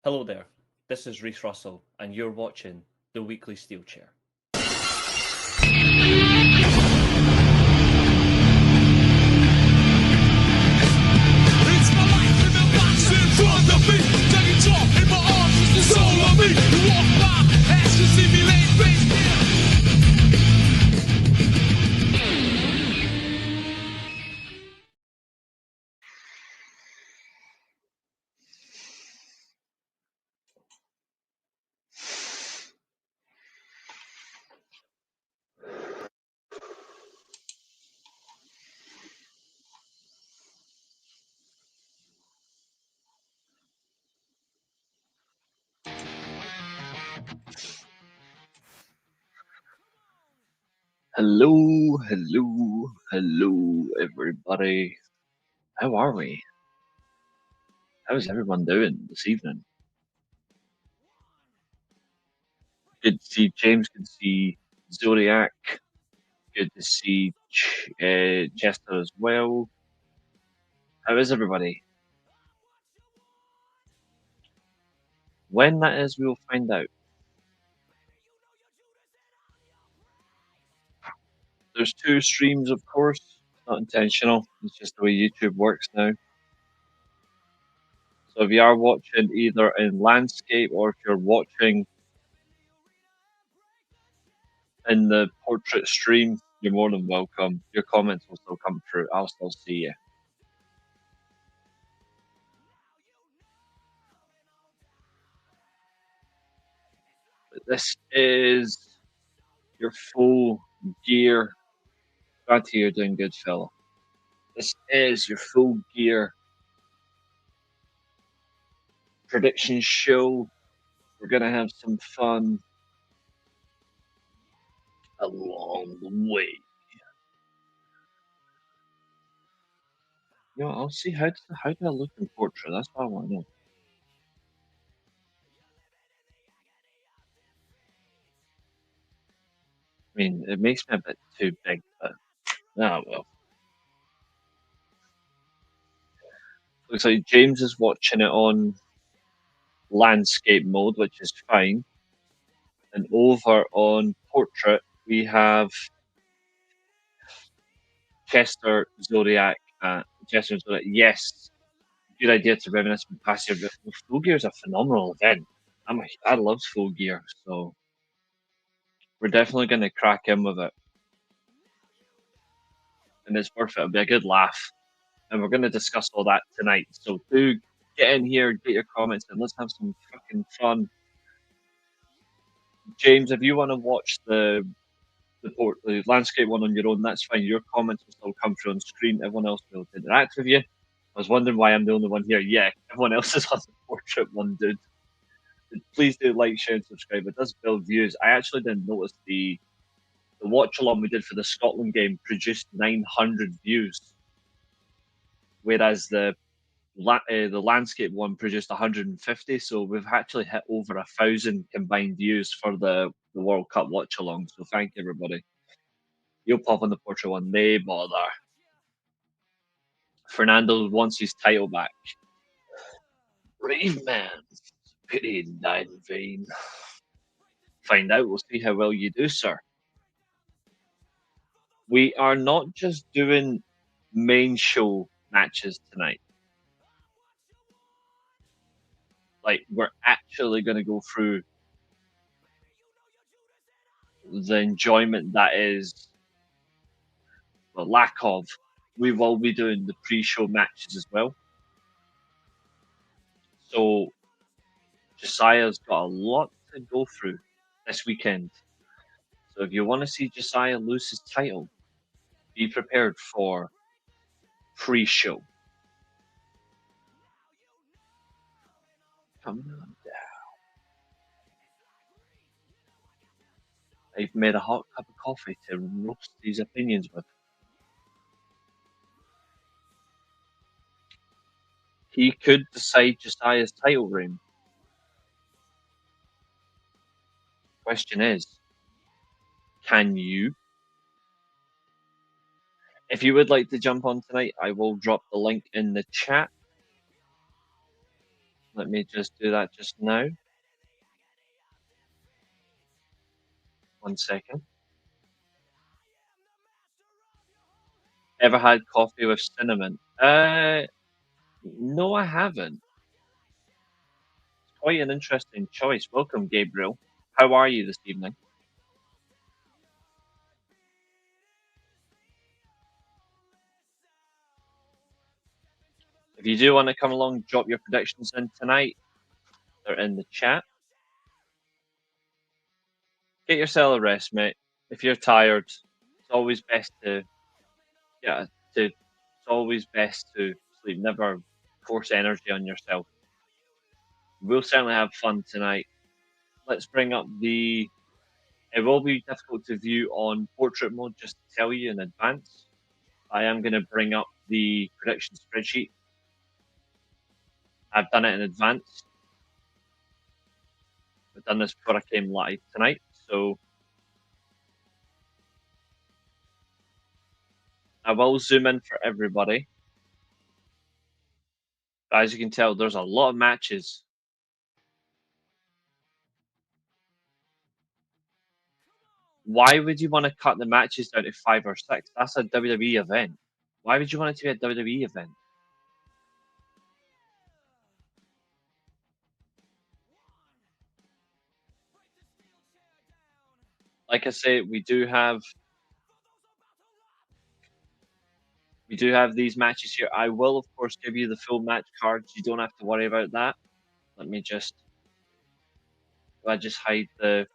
Hello there, this is Reece Russell, and you're watching the weekly Steelchair. It's my life in the box in front of me. Take it off in my arms, it's the soul of me. You walk by, ask to see me laying face down. Hello, everybody. How are we? How's everyone doing this evening? Good to see James, good to see Zodiac, good to see Chester as well. How is everybody? When that is, we'll find out. There's two streams, of course. Not intentional. It's just the way YouTube works now. So if you are watching either in landscape or if you're watching in the portrait stream, you're more than welcome. Your comments will still come through. I'll still see you. But this is your full gear. Glad to hear you're doing good, fella. This is your full gear prediction show. We're gonna have some fun along the way. You know, I'll see how do I look in portrait. That's what I want to know. I mean, it makes me a bit too big, but well. Looks like James is watching it on landscape mode, which is fine. And over on portrait, we have Chester Zodiac. Chester Zodiac. Yes, good idea to reminisce from past year. But Full Gear is a phenomenal event. I love Full Gear, so we're definitely going to crack in with it, and it's worth it. It'll be a good laugh, and we're going to discuss all that tonight. So do get in here, get your comments, and let's have some fucking fun. James, if you want to watch the landscape one on your own, that's fine. Your comments will still come through on screen. Everyone else will be able to interact with you. I was wondering why I'm the only one here. Yeah, everyone else is on the portrait one, dude. Please do like, share, and subscribe. It does build views. I actually didn't notice the watch along we did for the Scotland game produced 900 views, whereas the landscape one produced 150. So we've actually hit over 1,000 combined views for the World Cup watch along. So thank you, everybody. You'll pop on the portrait one, they bother. Fernando wants his title back. Brave man, pity he died in vain. Find out. We'll see how well you do, sir. We are not just doing main show matches tonight. Like, we're actually going to go through the enjoyment that is the lack of. We will be doing the pre-show matches as well. So Josiah's got a lot to go through this weekend. So if you want to see Josiah lose his title, be prepared for pre-show. Come on down. I've made a hot cup of coffee to roast these opinions with. He could decide Josiah's title reign. Question is, can you? If you would like to jump on tonight, I will drop the link in the chat. Let me just do that just now. 1 second. Ever had coffee with cinnamon? No, I haven't. It's quite an interesting choice. Welcome, Gabriel. How are you this evening? If you do want to come along, drop your predictions in tonight. They're in the chat. Get yourself a rest, mate. If you're tired, it's always best to it's always best to sleep. Never force energy on yourself. We'll certainly have fun tonight. Let's bring up the. It will be difficult to view on portrait mode, just to tell you in advance. I am going to bring up the prediction spreadsheet. I've done it in advance. I've done this before I came live tonight, so I will zoom in for everybody. As you can tell, there's a lot of matches. Why would you want to cut the matches down to 5 or 6? That's a WWE event. Why would you want it to be a WWE event? Like I say, we do have these matches here. I will, of course, give you the full match cards. You don't have to worry about that. Let me just. I just hide the.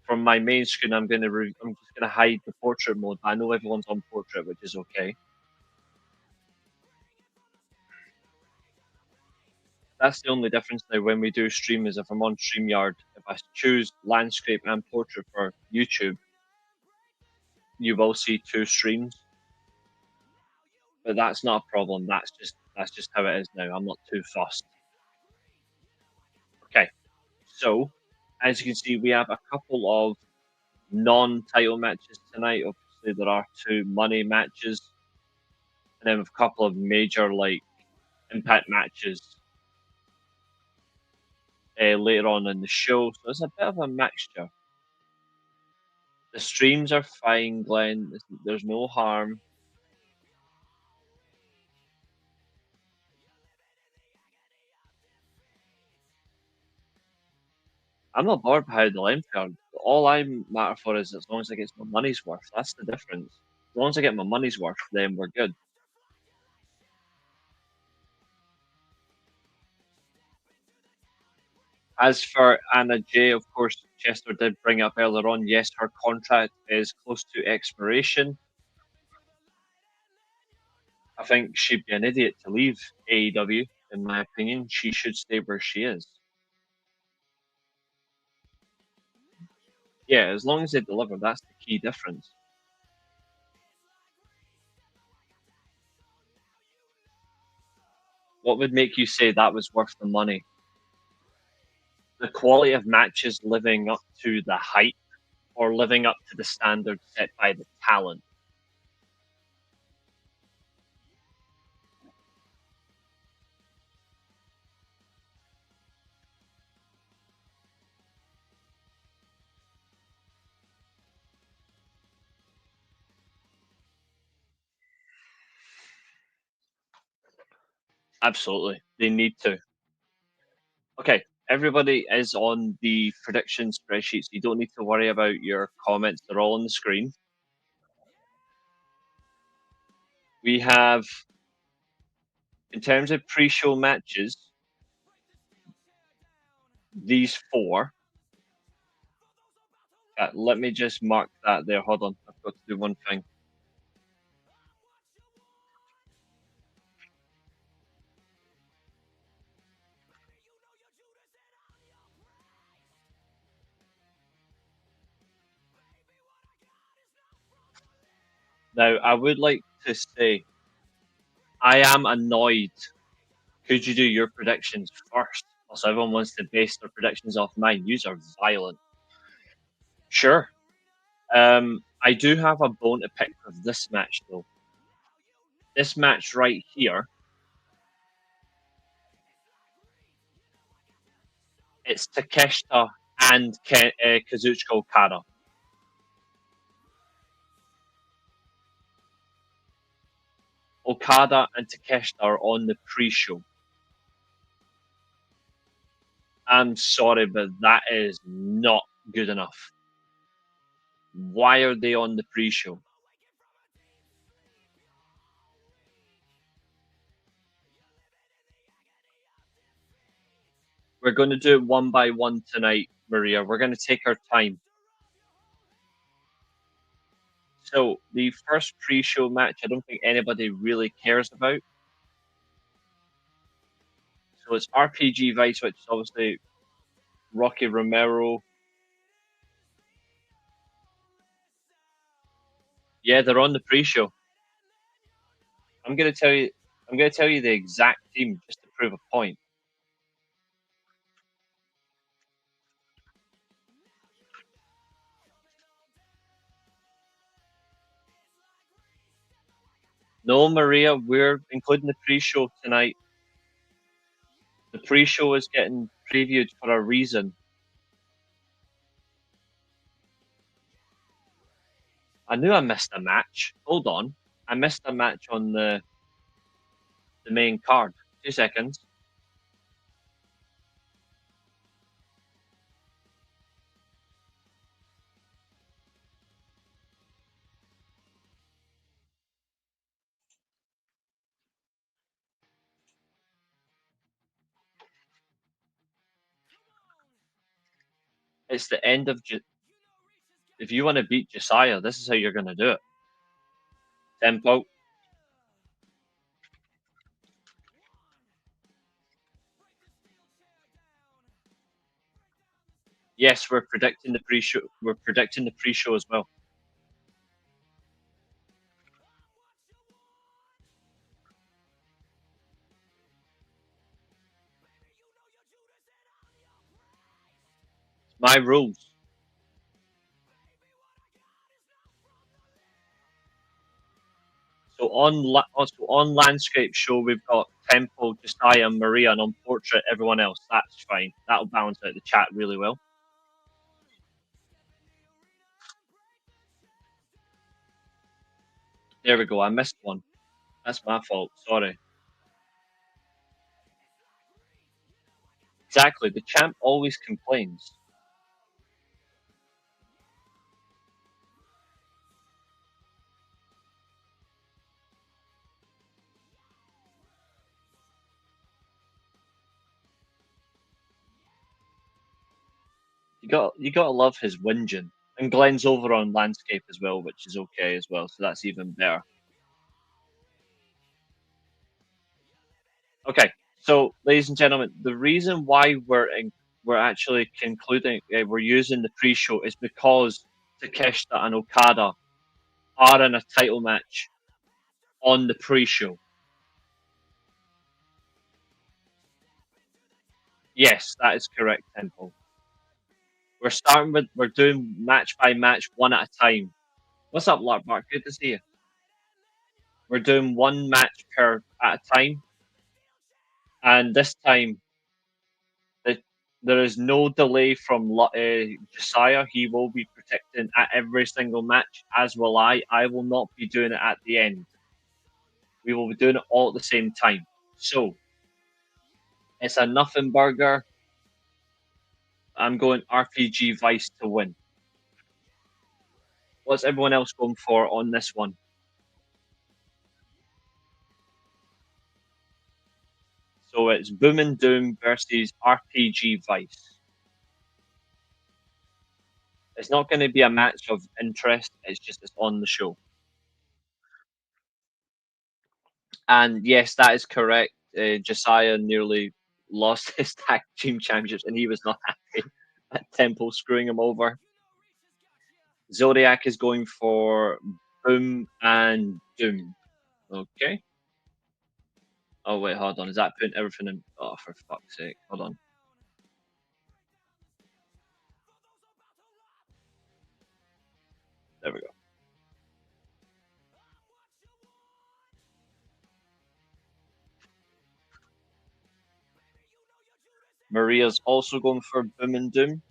From my main screen, I'm just gonna hide the portrait mode. I know everyone's on portrait, which is okay. That's the only difference now when we do stream is if I'm on StreamYard, if I choose landscape and portrait for YouTube, you will see 2 streams. But that's not a problem. That's just how it is now. I'm not too fussed. Okay, so as you can see, we have a couple of non-title matches tonight. Obviously, there are 2 money matches, and then a couple of major Impact matches later on in the show. So it's a bit of a mixture. The streams are fine, Glenn. There's no harm. I'm not bothered by how the length are. All I matter for is as long as I get my money's worth. That's the difference. As long as I get my money's worth, then we're good. As for Anna J, of course, Chester did bring up earlier on, yes, her contract is close to expiration. I think she'd be an idiot to leave AEW, in my opinion. She should stay where she is. Yeah, as long as they deliver, that's the key difference. What would make you say that was worth the money? The quality of matches living up to the hype or living up to the standard set by the talent. Absolutely. They need to. Okay, everybody is on the prediction spreadsheet, so you don't need to worry about your comments. They're all on the screen. We have, in terms of pre-show matches, these 4. Let me just mark that there. Hold on, I've got to do one thing. Now, I would like to say, I am annoyed. Could you do your predictions first? Also, everyone wants to base their predictions off mine. Yous are violent. Sure. I do have a bone to pick with this match, though. This match right here It's Takeshita and Kazuchika Okada. Okada and Takeshita are on the pre-show. I'm sorry, but that is not good enough. Why are they on the pre-show? We're going to do it one by one tonight, Maria. We're going to take our time. So, the first pre-show match, I don't think anybody really cares about. So, it's RPG Vice, which is obviously Rocky Romero. Yeah, they're on the pre-show. I'm going to tell you the exact team just to prove a point. No, Maria, we're including the pre-show tonight. The pre-show is getting previewed for a reason. I knew I missed a match. Hold on. I missed a match on the main card. 2 seconds. It's the end of... If you want to beat Josiah, this is how you're going to do it. Tempo. Yes, we're predicting the pre-show. We're predicting the pre-show as well. My rules. So on Landscape Show, we've got Tempo, Josiah, Maria, and on Portrait, everyone else. That's fine. That'll balance out the chat really well. There we go. I missed one. That's my fault. Sorry. Exactly. The champ always complains. You gotta love his whinging. And Glenn's over on Landscape as well, which is okay as well. So that's even better. Okay, so ladies and gentlemen, the reason why we're actually concluding we're using the pre-show is because Takeshita and Okada are in a title match on the pre-show. Yes, that is correct, Temple. We're doing match by match, one at a time. What's up, Larkbark? Good to see you. We're doing one match per at a time, and this time there is no delay from Josiah. He will be protecting at every single match, as will I. I will not be doing it at the end. We will be doing it all at the same time. So it's a nothing burger. I'm going RPG Vice to win. What's everyone else going for on this one? So it's Boom and Doom versus RPG Vice. It's not going to be a match of interest. It's on the show. And yes, that is correct. Josiah nearly lost his tag team championships, and he was not happy at Temple screwing him over. Zodiac is going for Boom and Doom. Okay. Oh wait, hold on. Is that putting everything in? Oh, for fuck's sake! Hold on. There we go. Maria's also going for Boom and Doom.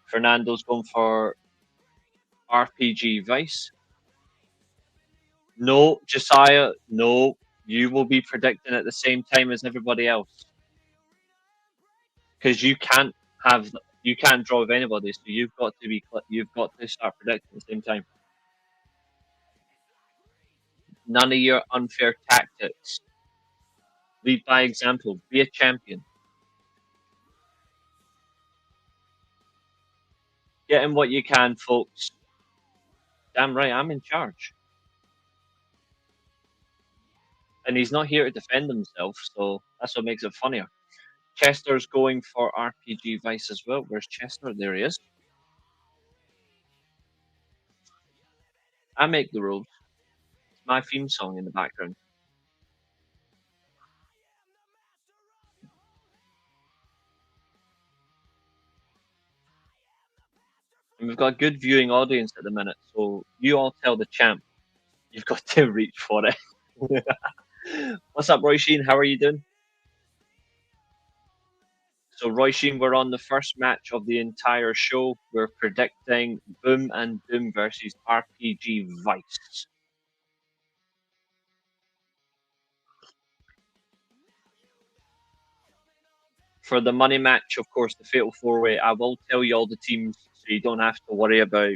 Fernando's going for RPG Vice. No, Josiah, no. You will be predicting at the same time as everybody else. Because you can't draw with anybody, so you've got to start predicting at the same time. None of your unfair tactics. Lead by example. Be a champion. Get in what you can, folks. Damn right, I'm in charge. And he's not here to defend himself, so that's what makes it funnier. Chester's going for RPG Vice as well. Where's Chester? There he is. I make the rules. It's my theme song in the background. And we've got a good viewing audience at the minute, so you all tell the champ you've got to reach for it. What's up, Roy Sheen? How are you doing? So, Roy Sheen, we're on the first match of the entire show. We're predicting Boom and Doom versus RPG Vice. For the money match, of course, the Fatal 4-Way, I will tell you all the teams so you don't have to worry about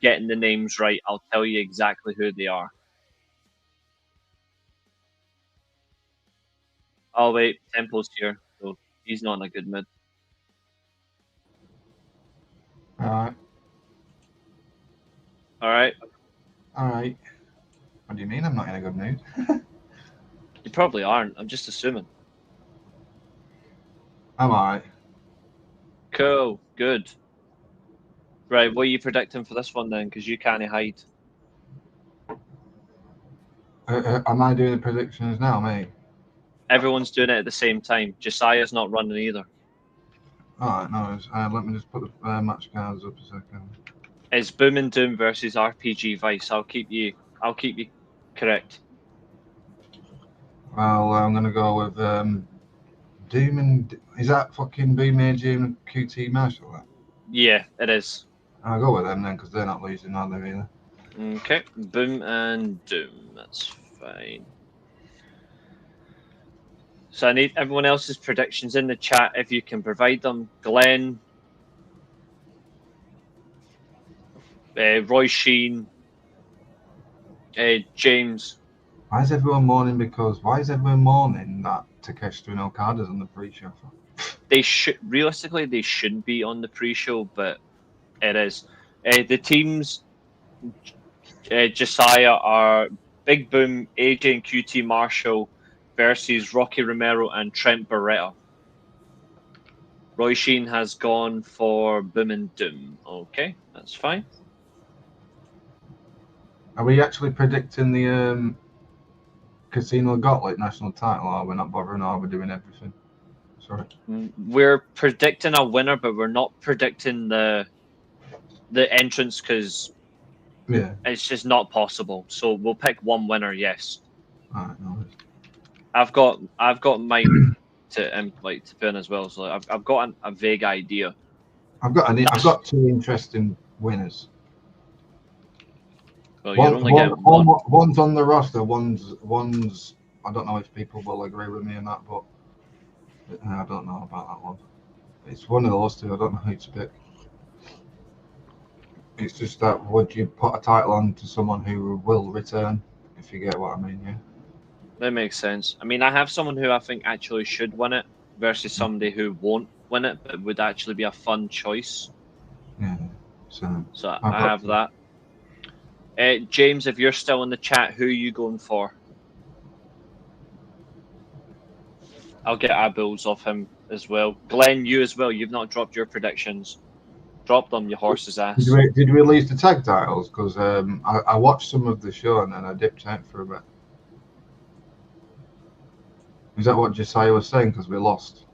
getting the names right. I'll tell you exactly who they are. Oh, wait, Temple's here, so he's not in a good mood. Alright. Alright. Alright. What do you mean I'm not in a good mood? You probably aren't. I'm just assuming. I'm alright. Cool. Good. Right, what are you predicting for this one then? Because you can't hide. Am I doing the predictions now, mate? Everyone's doing it at the same time. Josiah's not running either. Alright, no, let me just put the match cards up a second. It's Boom and Doom versus RPG Vice. I'll keep you correct. Well, I'm gonna go with Doom and is that fucking Boom AJ and QT Marshall? Then? Yeah, it is. I'll go with them then because they're not losing, are they? Either. Okay, Boom and Doom. That's fine. So I need everyone else's predictions in the chat if you can provide them. Glenn, Roy Sheen, James. Why is everyone mourning that Takeshita and Okada's on the pre-show? They shouldn't be on the pre-show, but it is. The teams, Josiah, are Big Boom, AJ and QT Marshall versus Rocky Romero and Trent Barretta. Roy Sheen has gone for Boom and Doom. Okay, that's fine. Are we actually predicting the Casino Gauntlet national title, or we're not bothering, or we're doing everything? Sorry. We're predicting a winner, but we're not predicting the entrance because it's just not possible. So we'll pick one winner. Yes. All right, no. I've got mine to put in as well. So I've got a vague idea. I've got two interesting winners. Well, you're only getting one. One's on the roster. One's. I don't know if people will agree with me on that, but I don't know about that one. It's one of those two. I don't know who to pick. It's just that would you put a title on to someone who will return, if you get what I mean, yeah? That makes sense. I mean, I have someone who I think actually should win it versus somebody who won't win it, but would actually be a fun choice. Yeah. So I have that. James, if you're still in the chat, who are you going for? I'll get Abul's off him as well. Glenn, you as well. You've not dropped your predictions. Drop them, you horse's ass. Did we release the tag titles? Because I watched some of the show and then I dipped out for a bit. Is that what Josiah was saying? Because we lost.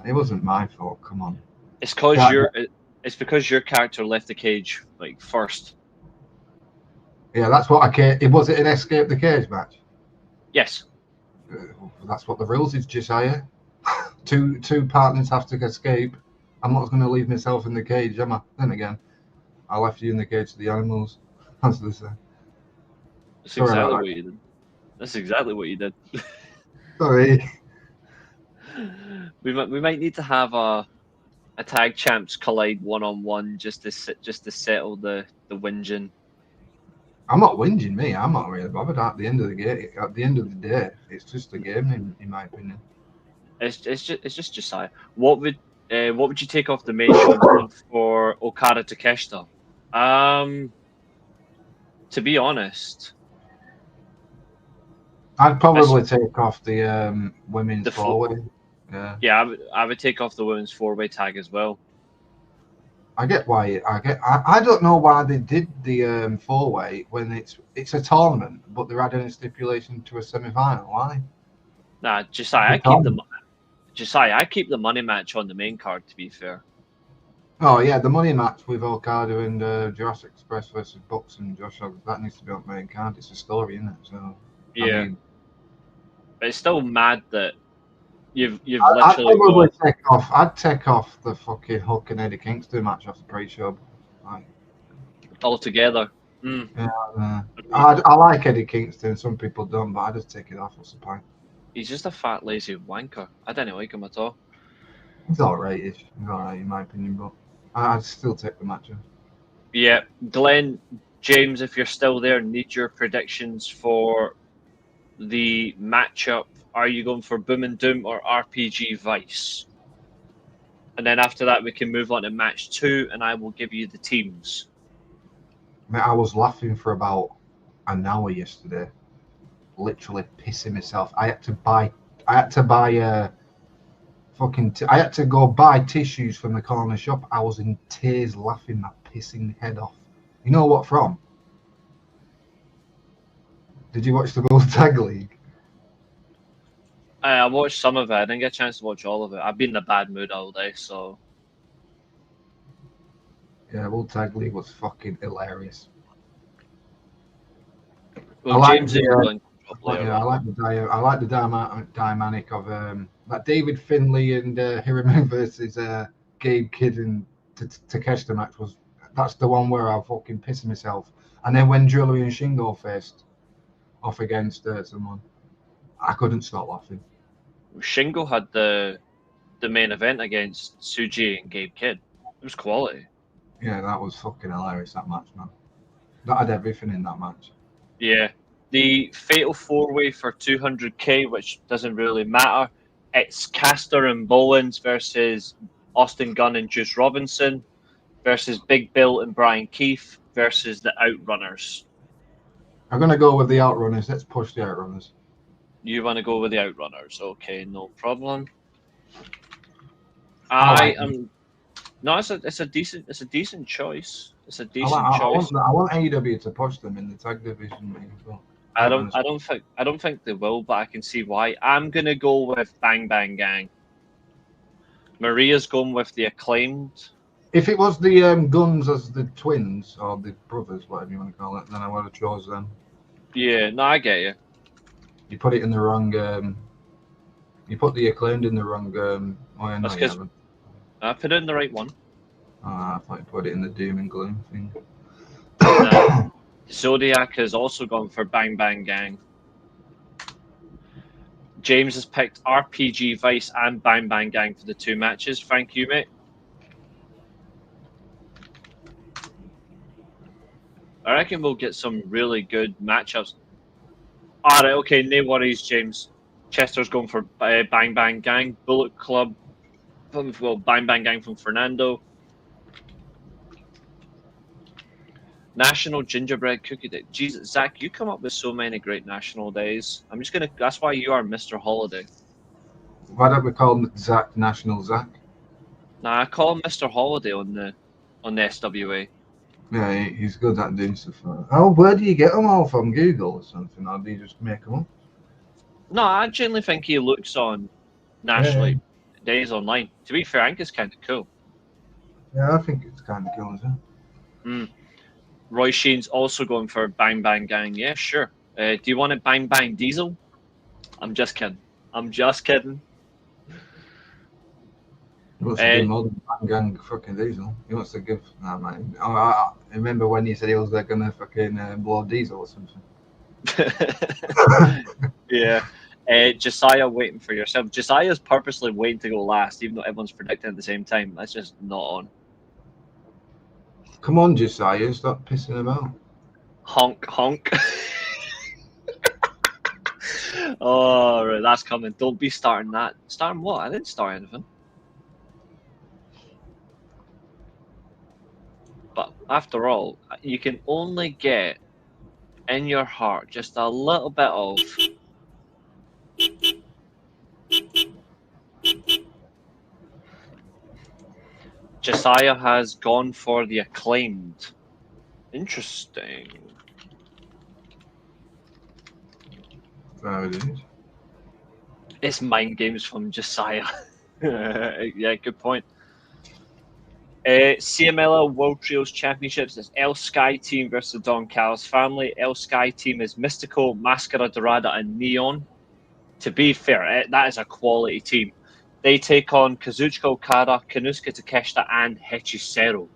It wasn't my fault. Come on. It's because It's because your character left the cage first. Yeah, that's what was it an escape the cage match? Yes. That's what the rules is, Josiah. two partners have to escape. I'm not going to leave myself in the cage, am I? Then again, I left you in the cage to the animals, as they say. That's Sorry exactly about what you did. That's exactly what you did. Sorry. We might need to have a tag champs collide 1-on-1 just to settle the whinging. I'm not whinging, me. I'm not really bothered. At the end of the game, at the end of the day, it's just a game, in my opinion. It's just Josiah. What would you take off the main show for Okada Takeshita? To be honest, I'd probably take off the women's The four-way. Yeah. yeah, I would take off the women's 4-way tag as well. I get why. I don't know why they did the four-way when it's a tournament, but they're adding a stipulation to a semi-final. Why? Nah, Josiah, I keep the money match on the main card. To be fair. Oh yeah, the money match with Okada and Jurassic Express versus Bucks and Josh Hobbs, that needs to be on the main card. It's a story, isn't it? So Yeah, I mean, but it's still mad that you've I'd literally probably got I'd take off the fucking Hook and Eddie Kingston match off the pre-show. Like, altogether. I like Eddie Kingston. Some people don't, but I just take it off. What's the point? He's just a fat, lazy wanker. I didn't like him at all. He's alright-ish. He's alright in my opinion, but I'd still take the match off. Yeah, Glenn, James, if you're still there, need your predictions for the matchup. Are you going for Boom and Doom or RPG Vice? And then after that, we can move on to match 2, and I will give you the teams. Mate, I was laughing for about an hour yesterday, literally pissing myself. I had to buy I had to go buy tissues from the corner shop. I was in tears laughing my pissing head off. You know what from? Did you watch the World Tag League? I watched some of it. I didn't get a chance to watch all of it. I've been in a bad mood all day, so... Yeah, World Tag League was fucking hilarious. Well, James is going I like the dynamic of that David Finlay and Hiraman versus Gabe Kidd and Takeshita match was. That's the one where I fucking pissed myself. And then when Julie and Shingo faced off against someone, I couldn't stop laughing. Shingo had the main event against Tsuji and Gabe Kidd. It was quality. Yeah, that was fucking hilarious, that match, man. That had everything in that match. Yeah. The Fatal 4-Way for 200k, which doesn't really matter. It's Caster and Bowens versus Austin Gunn and Juice Robinson versus Big Bill and Brian Keefe versus the Outrunners. I'm going to go with the Outrunners. Let's push the Outrunners. You want to go with the Outrunners? Okay, no problem. No, it's a decent choice. It's a decent choice. I want AEW to push them in the tag division. Well, I don't think they will, but I can see why. I'm gonna go with Bang Bang Gang. Maria's going with the Acclaimed. If it was the Guns as the twins or the brothers, whatever you want to call it, then I would have chose them. Yeah, no, I get you. You put it in the wrong. You put the Acclaimed in the wrong. That's because I put it in the right one. I thought you put it in the Doom and Gloom thing. No. Zodiac has also gone for Bang Bang Gang. James has picked RPG Vice and Bang Bang Gang for the 2 matches. Thank you, mate. I reckon we'll get some really good matchups. All right, okay, no worries, James. Chester's going for Bang Bang Gang. Bullet Club, well, Bang Bang Gang from Fernando. National Gingerbread Cookie Day. Jesus, Zach, you come up with so many great national days. I'm just gonna. That's why you are Mr. Holiday. Why don't we call him Zach National Zach? Nah, I call him Mr. Holiday on the SWA. Yeah, he's good at doing stuff. Oh, where do you get them all from? Google or something? Or do you just make them up? No, I genuinely think he looks on national days online. To be fair, I think it's kind of cool. Yeah, I think it's kind of cool as well. Roy Sheen's also going for Bang Bang Gang. Yeah, sure. Do you want it Bang Bang Diesel? I'm just kidding. I'm just kidding. He wants to do more than Bang Gang fucking Diesel. He wants to give. Nah, man. I remember when he said he was gonna fucking blow Diesel or something. Yeah. Josiah waiting for yourself. Josiah's purposely waiting to go last, even though everyone's predicting at the same time. That's just not on. Come on, Josiah, stop pissing about. Honk, honk. Oh, right, that's coming. Don't be starting that. Starting what? I didn't start anything. But after all, you can only get in your heart just a little bit of. Josiah has gone for the acclaimed. Interesting. There it is. It's mind games from Josiah. Yeah, good point. CMLL World Trios Championships is El Sky Team versus the Don Callis family. El Sky Team is Mystico, Mascara Dorada, and Neon. To be fair, that is a quality team. They take on Kazuchika Okada, Kanusuke Takeshita, and Hechicero.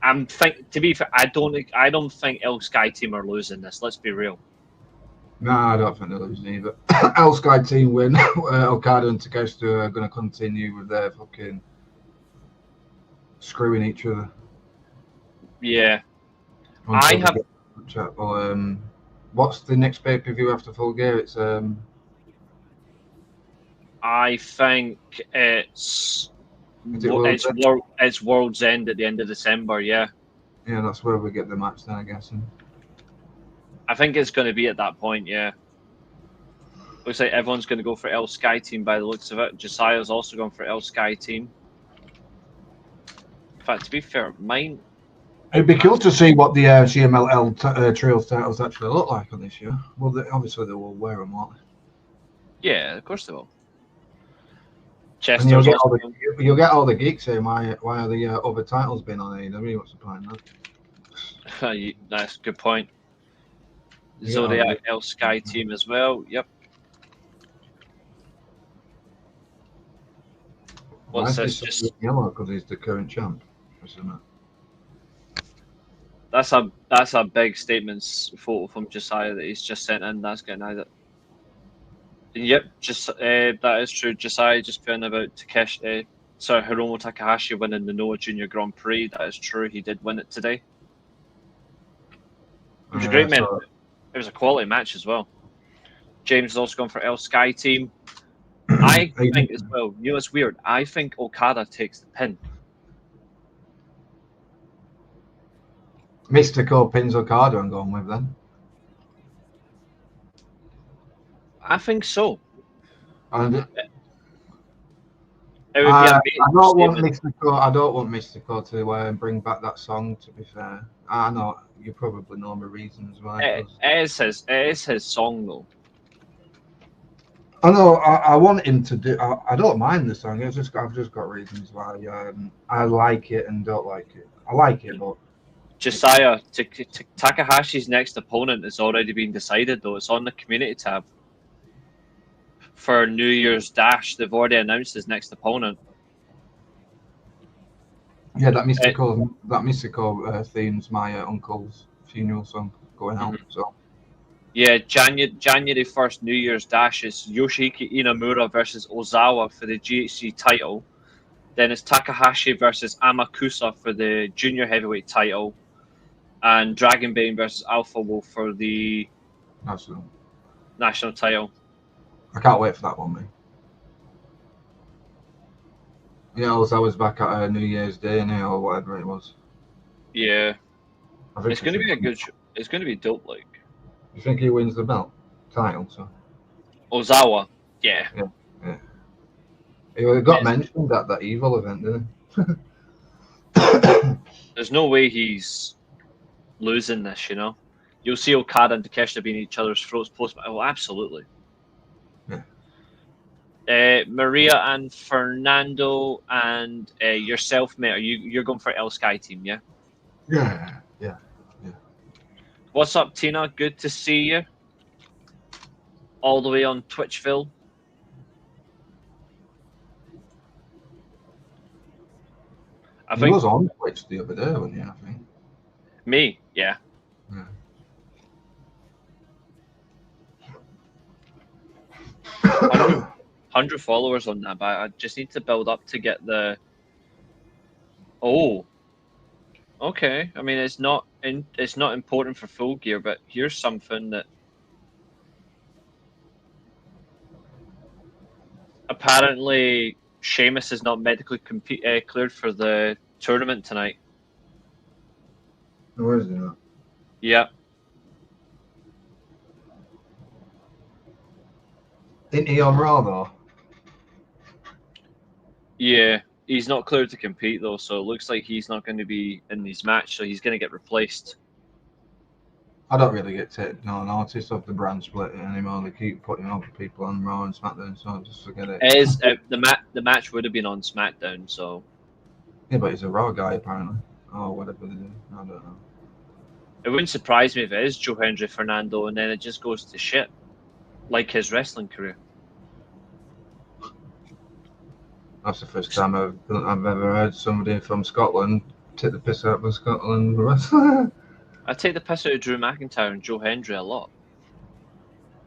To be fair, I don't think El Sky Team are losing this. Let's be real. No, I don't think they're losing either. El Sky Team win. Okada and Takeshita are going to continue with their fucking screwing each other. Yeah. What's the next pay-per-view after Full Gear? It's I think it's World's End at the end of December. Yeah. Yeah, that's where we get the match then, I guess. I think it's going to be at that point. Yeah. Looks like everyone's going to go for El Sky Team by the looks of it. Josiah's also going for El Sky Team. In fact, to be fair, mine. It'd be cool to see what the CMLL Trios titles actually look like on this year. Well, obviously they will wear them, won't they? Yeah, of course they will. And you'll get all the geeks saying why are the other titles been on AEW? What's the point of that? That's a good point. Zodiac El Sky Team as well. Yep. What's this? Just yellow because he's the current champ. That's a big statement photo from Josiah that he's just sent in. That's getting either. Yep, that is true. Josiah just putting about Hiromu Takahashi winning the Noah Junior Grand Prix. That is true. He did win it today. It was a great match. It was a quality match as well. James has also gone for El Sky Team. I think as well. You know, it's weird. I think Okada takes the pin. Mystico pins Okada, I'm going with then. I think so. And it would be I don't want Mystico to bring back that song. To be fair, I know you probably know my reasons why. It is his song though. I know. I want him to do. I don't mind the song. I've just got reasons why I like it and don't like it. I like it, but Josiah Takahashi's next opponent has already been decided though. It's on the community tab. For New Year's Dash, they've already announced his next opponent. Yeah, that mystical theme's my uncle's funeral song going out. So yeah, January 1st, New Year's Dash is Yoshihiko Inamura versus Ozawa for the GHC title. Then it's Takahashi versus Amakusa for the junior heavyweight title, and Dragonbane versus Alpha Wolf for the national title. I can't wait for that one, man. Yeah, I was back at New Year's Day now, or whatever it was. Yeah, it's going to be a good show. It's going to be dope. Like, you think he wins the belt title? So Ozawa, yeah. He got mentioned at that Evil event, didn't he? There's no way he's losing this. You know, you'll see Okada and Takeshita being each other's throats post. Oh, absolutely. Maria and Fernando and yourself, mate. You're going for El Sky team, yeah? Yeah. What's up, Tina? Good to see you. All the way on Twitchville. He was on Twitch the other day, wasn't he? I think. Me, yeah. 100 followers on that, but I just need to build up to get the. Oh, okay. I mean, it's not important for Full Gear, but here's something that apparently Sheamus is not medically cleared for the tournament tonight. Where is he not? Yeah. Isn't he on Raw though? Yeah, he's not cleared to compete though, so it looks like he's not going to be in this match, so he's going to get replaced. I don't really get taken notice of the brand split anymore. They keep putting other people on Raw and SmackDown, so I just forget it. It is the match would have been on SmackDown, so Yeah, but he's a Raw guy apparently. Oh, whatever they do. I don't know. it wouldn't surprise me if it is Joe Hendry Fernando, and then it just goes to shit, like his wrestling career. That's the first time I've ever heard somebody from Scotland take the piss out of a Scotland wrestler. I take the piss out of Drew McIntyre and Joe Hendry a lot.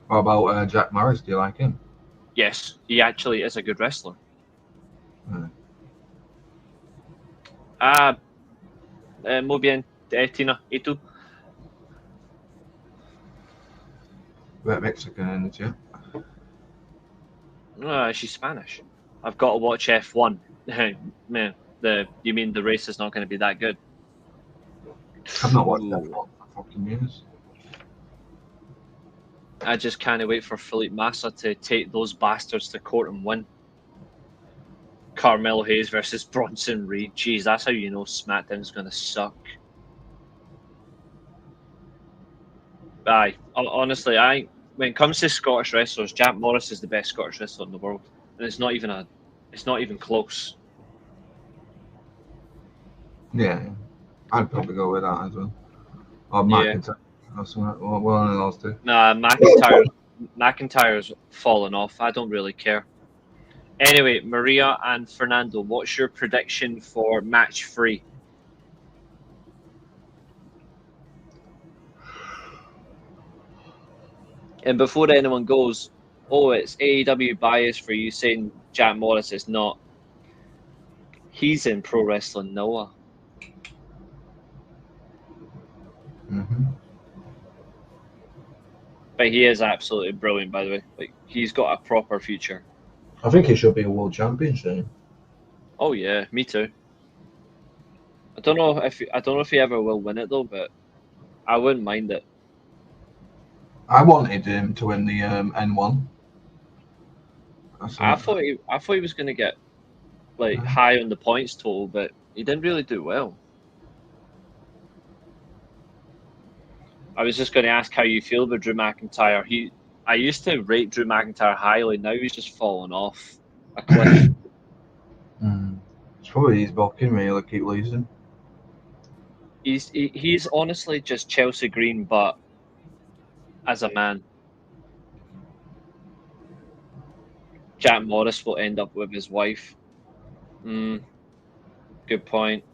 What about Jack Morris? Do you like him? Yes, he actually is a good wrestler. Muy bien, Tina. ¿Y tú? Bit Mexican in the chat. She's Spanish. I've got to watch F1. Man, you mean the race is not going to be that good? I've not watched that for fucking years. I just can't wait for Felipe Massa to take those bastards to court and win. Carmelo Hayes versus Bronson Reed. Jeez, that's how you know SmackDown's going to suck. Honestly, when it comes to Scottish wrestlers, Jack Morris is the best Scottish wrestler in the world, and it's not even close. Yeah, I'd probably go with that as well. Or McIntyre. Or one of those two. Nah, McIntyre's fallen off. I don't really care. Anyway, Maria and Fernando, what's your prediction for match 3? And before anyone goes, oh, it's AEW bias for you saying Jack Morris is not. He's in Pro Wrestling Noah. Mm-hmm. But he is absolutely brilliant, by the way. Like, he's got a proper future. I think he should be a world champion soon. Oh yeah, me too. I don't know if he ever will win it though, but I wouldn't mind it. I wanted him to win the N1. I thought he was going to get like high on the points total, but he didn't really do well. I was just going to ask how you feel about Drew McIntyre. I used to rate Drew McIntyre highly. Now he's just fallen off a cliff. It's probably his booking, really. Keep losing. He's honestly just Chelsea Green, but as a man. Jack Morris will end up with his wife. Good point.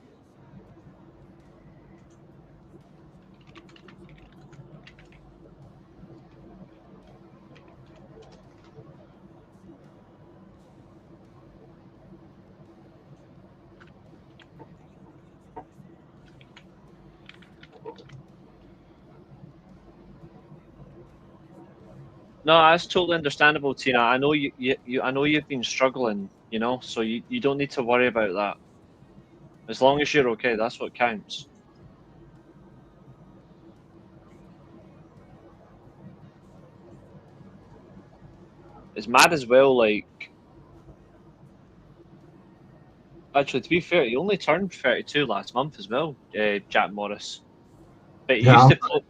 No, that's totally understandable, Tina. I know I know you've been struggling, so you don't need to worry about that. As long as you're okay, that's what counts. It's mad as well, like... Actually, to be fair, he only turned 32 last month as well, Jack Morris. But he used to play...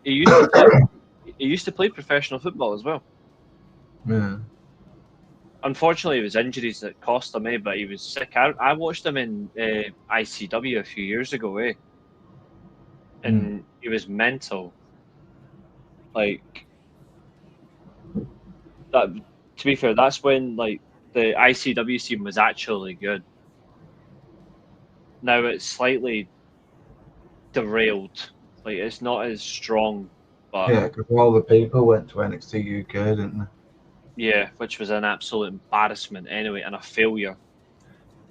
He used to play professional football as well. Yeah. Unfortunately, it was injuries that cost him, but he was sick. I watched him in ICW a few years ago, and he was mental. Like that. To be fair, that's when like the ICW scene was actually good. Now it's slightly derailed. Like it's not as strong, but Yeah, because all the people went to NXT UK, didn't they? yeah, which was an absolute embarrassment anyway and a failure.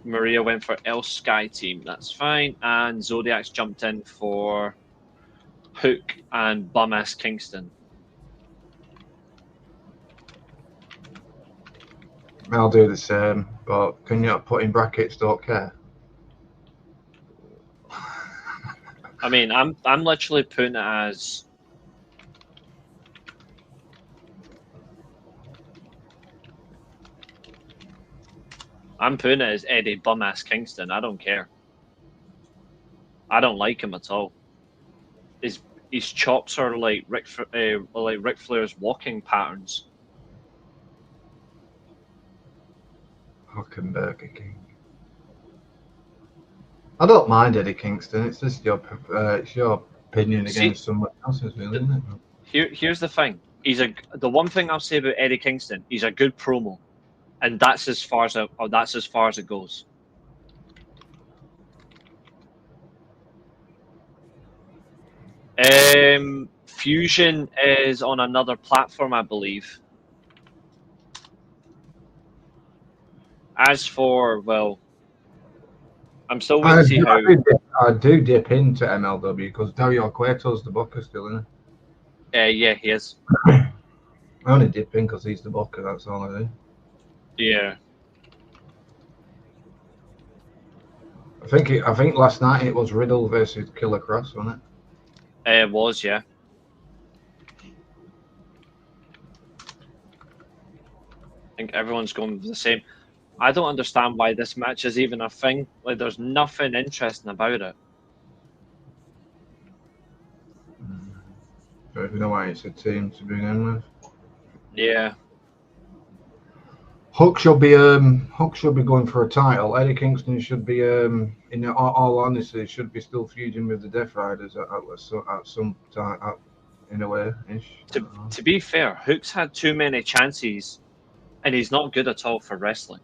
Maria went for El Sky Team, that's fine, and Zodiac's jumped in for Hook and Bum-ass Kingston. I'll do the same, but can you not put in brackets don't care? I mean, I'm literally putting it as Eddie Bum-ass Kingston. I don't care. I don't like him at all. His chops are like Ric Flair's walking patterns. Fucking Burger King. I don't mind Eddie Kingston. It's just your opinion against someone else's, really, isn't it? Here's the thing. The one thing I'll say about Eddie Kingston, he's a good promo, and that's as far as it goes. Fusion is on another platform, I believe. As for, well, I'm still waiting to see how. I do dip into MLW because Dario Cueto's the booker still, isn't Yeah, he is. I only dip in because he's the booker. That's all I do. Yeah. I think last night it was Riddle versus Killer Cross, wasn't it? It was, yeah. I think everyone's going the same. I don't understand why this match is even a thing. Like, there's nothing interesting about it. So if you know why it's a team to begin with. Yeah. Hook should be going for a title. Eddie Kingston should be in all honesty should be still feuding with the Death Riders at some time in a way. To be fair, Hook's had too many chances, and he's not good at all for wrestling.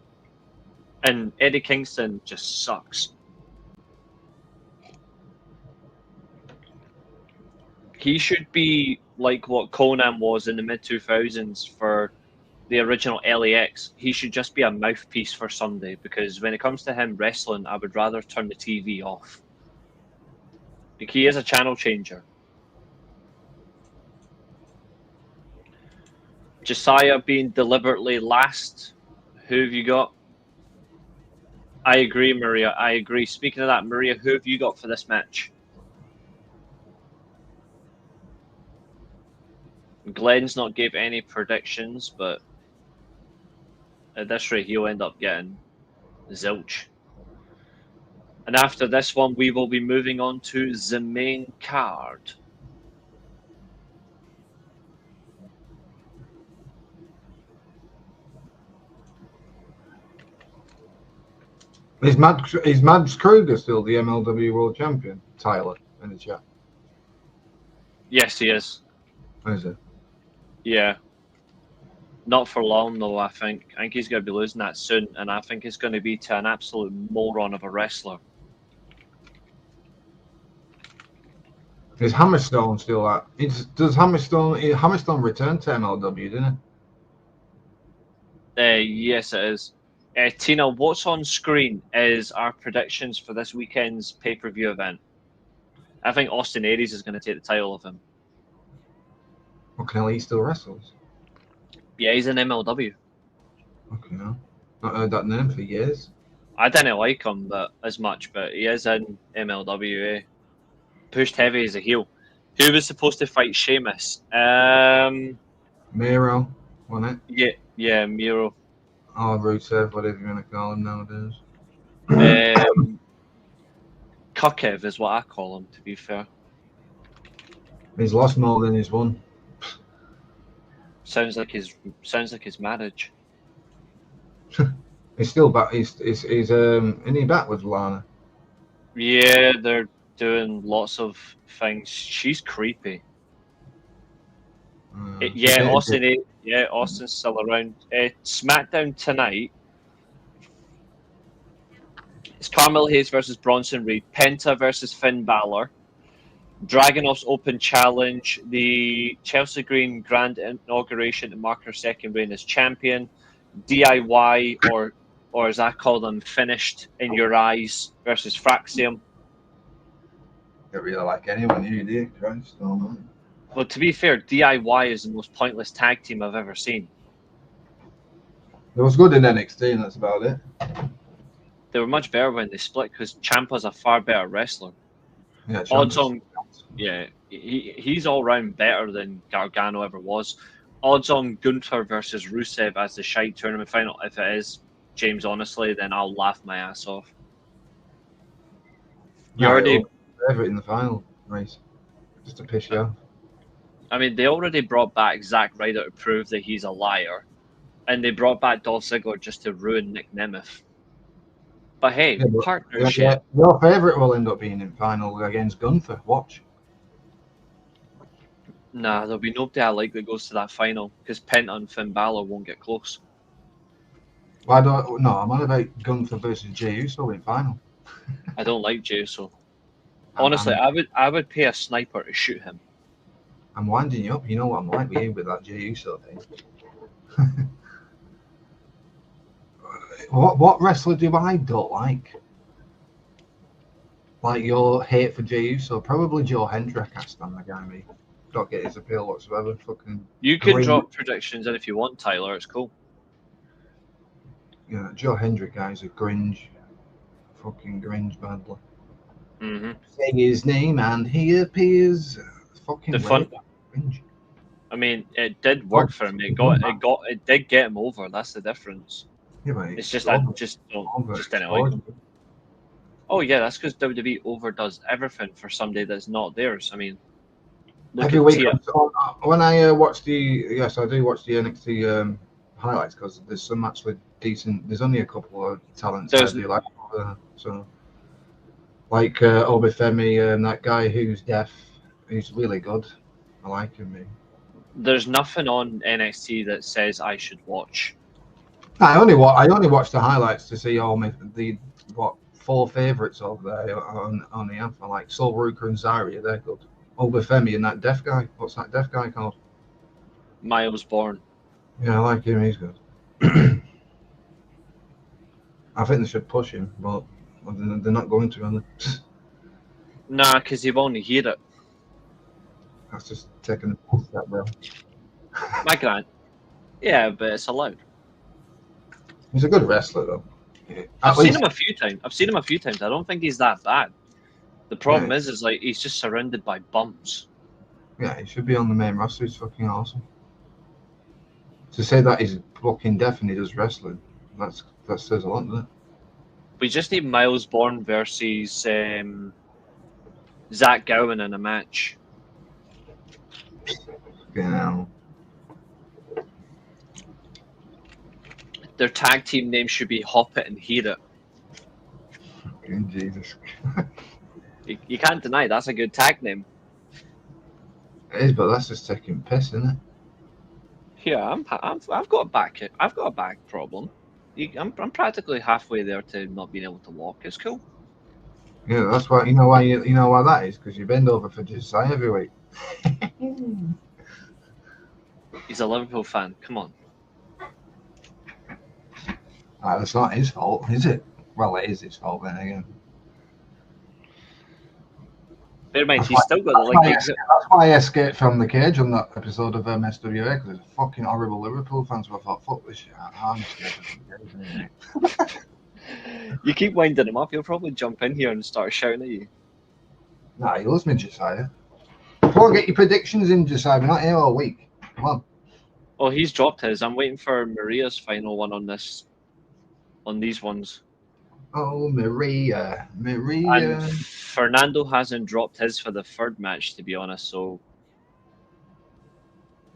And Eddie Kingston just sucks. He should be like what Conan was in the mid-2000s for the original LAX. He should just be a mouthpiece for somebody, because when it comes to him wrestling, I would rather turn the TV off. Like, he is a channel changer. Josiah being deliberately last. Who have you got? I agree, Maria. I agree. Speaking of that, Maria, who have you got for this match? Glenn's not gave any predictions, but at this rate, he'll end up getting zilch. And after this one, we will be moving on to the main card. Is Mads Kruger still the MLW World Champion? Tyler in the chat. Yes, he is. Is it? Yeah. Not for long, though, I think. I think he's going to be losing that soon, and I think it's going to be to an absolute moron of a wrestler. Is Hammerstone still at? Does Hammerstone return to MLW, didn't it? Yes, it is. Tina, what's on screen is our predictions for this weekend's pay-per-view event. I think Austin Aries is going to take the title of him. Okay, he still wrestles. Yeah, he's in MLW. Okay, no. Not heard that name for years. I didn't like him as much, but he is in MLW. Pushed heavy as a heel. Who was supposed to fight Sheamus? Miro, wasn't it? Yeah, Miro. Or Rusev, whatever you want to call him nowadays. Kukev is what I call him, to be fair. He's lost more than he's won. Sounds like his marriage. He's still back. He's isn't he back with Lana? Yeah, they're doing lots of things. She's creepy. She dated Austin. Yeah, Austin's still around. SmackDown tonight. It's Carmel Hayes versus Bronson Reed. Penta versus Finn Balor. Dragunov's Open Challenge. The Chelsea Green Grand Inauguration to mark her second reign as champion. DIY, or as I call them, Finished in Your Eyes versus Fraxium. Don't really like anyone, you do. Christ, oh, man. Well, to be fair, DIY is the most pointless tag team I've ever seen. It was good in NXT, and that's about it. They were much better when they split because Ciampa's a far better wrestler. Yeah, Odds on, yeah, he's all round better than Gargano ever was. Odds on Gunther versus Rusev as the Shite tournament final. If it is, James, honestly, then I'll laugh my ass off. You already, favorite in the final race, just to piss you off. I mean, they already brought back Zack Ryder to prove that he's a liar, and they brought back Dolph Ziggler just to ruin Nick Nemeth. But hey, Yeah, partnership. Yeah, your favorite will end up being in final against Gunther. Watch. Nah, there'll be nobody I like that goes to that final because Penta and Finn Balor won't get close. Well, I'm on about Gunther versus Jey Uso in final. I don't like Jey Uso. Honestly, I would pay a sniper to shoot him. I'm winding you up. You know what I'm like with you with that Jey Uso thing. What wrestler do I don't like? Like your hate for Jey Uso? Probably Joe Hendrick. I stand the guy, me. Don't get his appeal whatsoever. Fucking. You can drop predictions in if you want, Tyler. It's cool. Yeah, Joe Hendrick guy's a Gringe. Fucking Gringe badly. Mm-hmm. Say his name and he appears. Fucking The fun. Gringe. I mean, it did work for him. It did get him over. That's the difference. Yeah, but It's just I just didn't like him. Oh yeah, that's because WWE overdoes everything for somebody that's not theirs. I mean, every week when I watch I do watch the NXT highlights because there's some actually decent. There's only a couple of talents I do like. So like Obafemi and that guy who's deaf, he's really good. I like him. There's nothing on NXT that says I should watch. I only watch the highlights to see all the 4 favorites over there on the app. I like Sol Ruka and Zarya, they're good. Obafemi and that deaf guy. What's that deaf guy called? Miles Bourne. Yeah, I like him. He's good. I think they should push him, but they're not going to, are they? Nah, because he won't hear it. That's just taking a push that bro. My grand. Yeah, but it's allowed. He's a good wrestler, though. I've seen him a few times. I don't think he's that bad. The problem is like he's just surrounded by bums. Yeah, he should be on the main roster. He's fucking awesome. To say that he's fucking deaf and he does wrestling, that says a lot, doesn't it? We just need Miles Bourne versus Zach Gowen in a match. Yeah. Their tag team name should be Hop It and Hear It. Fucking Jesus. You can't deny that's a good tag name. It is, but that's just taking piss, isn't it? Yeah, I've got a back problem. I'm practically halfway there to not being able to walk. It's cool. Yeah, that's why. You know why that is? Because you bend over for Josiah every week. He's a Liverpool fan. Come on. That's not his fault, is it? Well, it is his fault then again. Bear in mind, he's still got the link. That's why I escaped from the cage on that episode of SWA, because there's fucking horrible Liverpool fans. So I thought, fuck this shit. I'm scared from the cage. You keep winding him up, he'll probably jump in here and start shouting at you. Nah, he loves me, Josiah. Come on, get your predictions in, Josiah. We're not here all week. Come on. Oh, he's dropped his. I'm waiting for Maria's final one on these ones. Oh, Maria. And Fernando hasn't dropped his for the third match, to be honest, so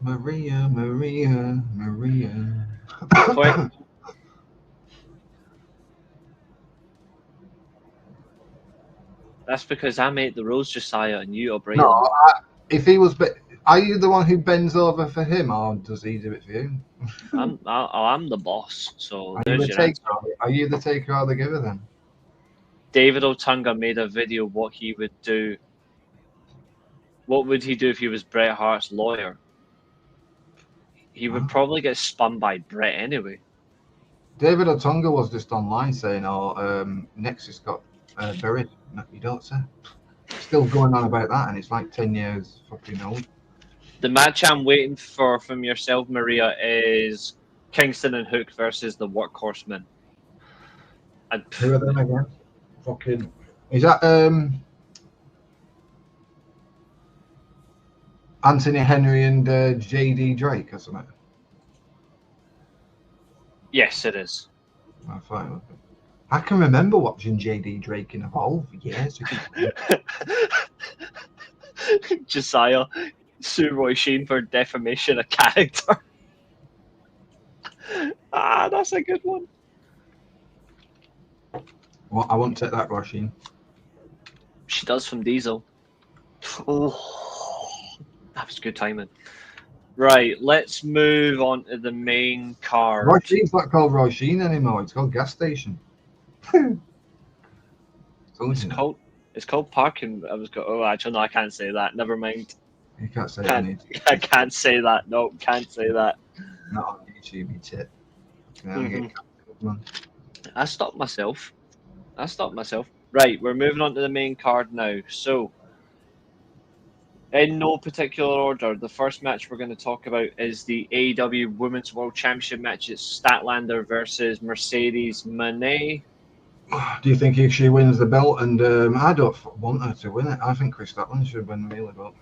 Maria, Maria, Maria. Quick. That's because I make the rules, Josiah, and you obey No, them. if he was, are you the one who bends over for him, or does he do it for you? I'm the boss, so Are you there's the your answer. taker? Are you the taker or the giver then? David Otunga made a video what he would do. What would he do if he was Bret Hart's lawyer? He would probably get spun by Bret anyway. David Otunga was just online saying, "Oh, Nexus got buried." No, you don't say. Still going on about that, and it's like 10 years fucking old. The match I'm waiting for from yourself, Maria, is Kingston and Hook versus the Workhorsemen. Who are them again? Fucking. Is that Anthony Henry and JD Drake or something? Yes, it is. I can remember watching JD Drake in Evolve years ago. Josiah, sue Roy Sheen for defamation of character. That's a good one. Well, I won't take that, Roshin. She does from Diesel. Oh, that was good timing. Right, let's move on to the main card. Roshin's not called Roshin anymore. It's called Gas Station. It's called parking. Actually, no, I can't say that. Never mind. You can't say I can't say that. No, can't say that. Not on YouTube, you tit. I stopped myself. Right, we're moving on to the main card now. So, in no particular order, the first match we're going to talk about is the AEW Women's World Championship match. It's Statlander versus Mercedes Moné. Do you think if she wins the belt? And I don't want her to win it. I think Chris Statlander should win the Melee belt.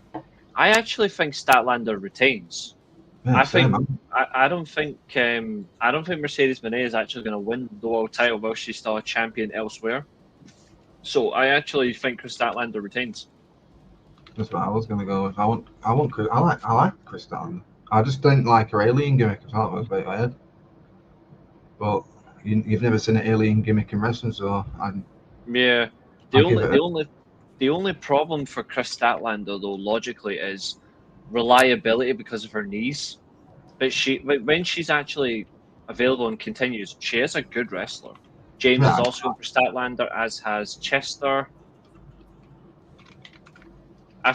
I actually think Statlander retains. Yeah, I don't think Mercedes Moné is actually going to win the world title while she's still a champion elsewhere. So I actually think Chris Statlander retains. That's what I was going to go with. I like Chris Statlander. I just didn't like her alien gimmick. I thought it was a bit weird. But you've never seen an alien gimmick in wrestling, so yeah. The only problem for Chris Statlander, though, logically, is reliability because of her knees. But when she's actually available and continues, she is a good wrestler. James is also for Statlander, as has Chester. I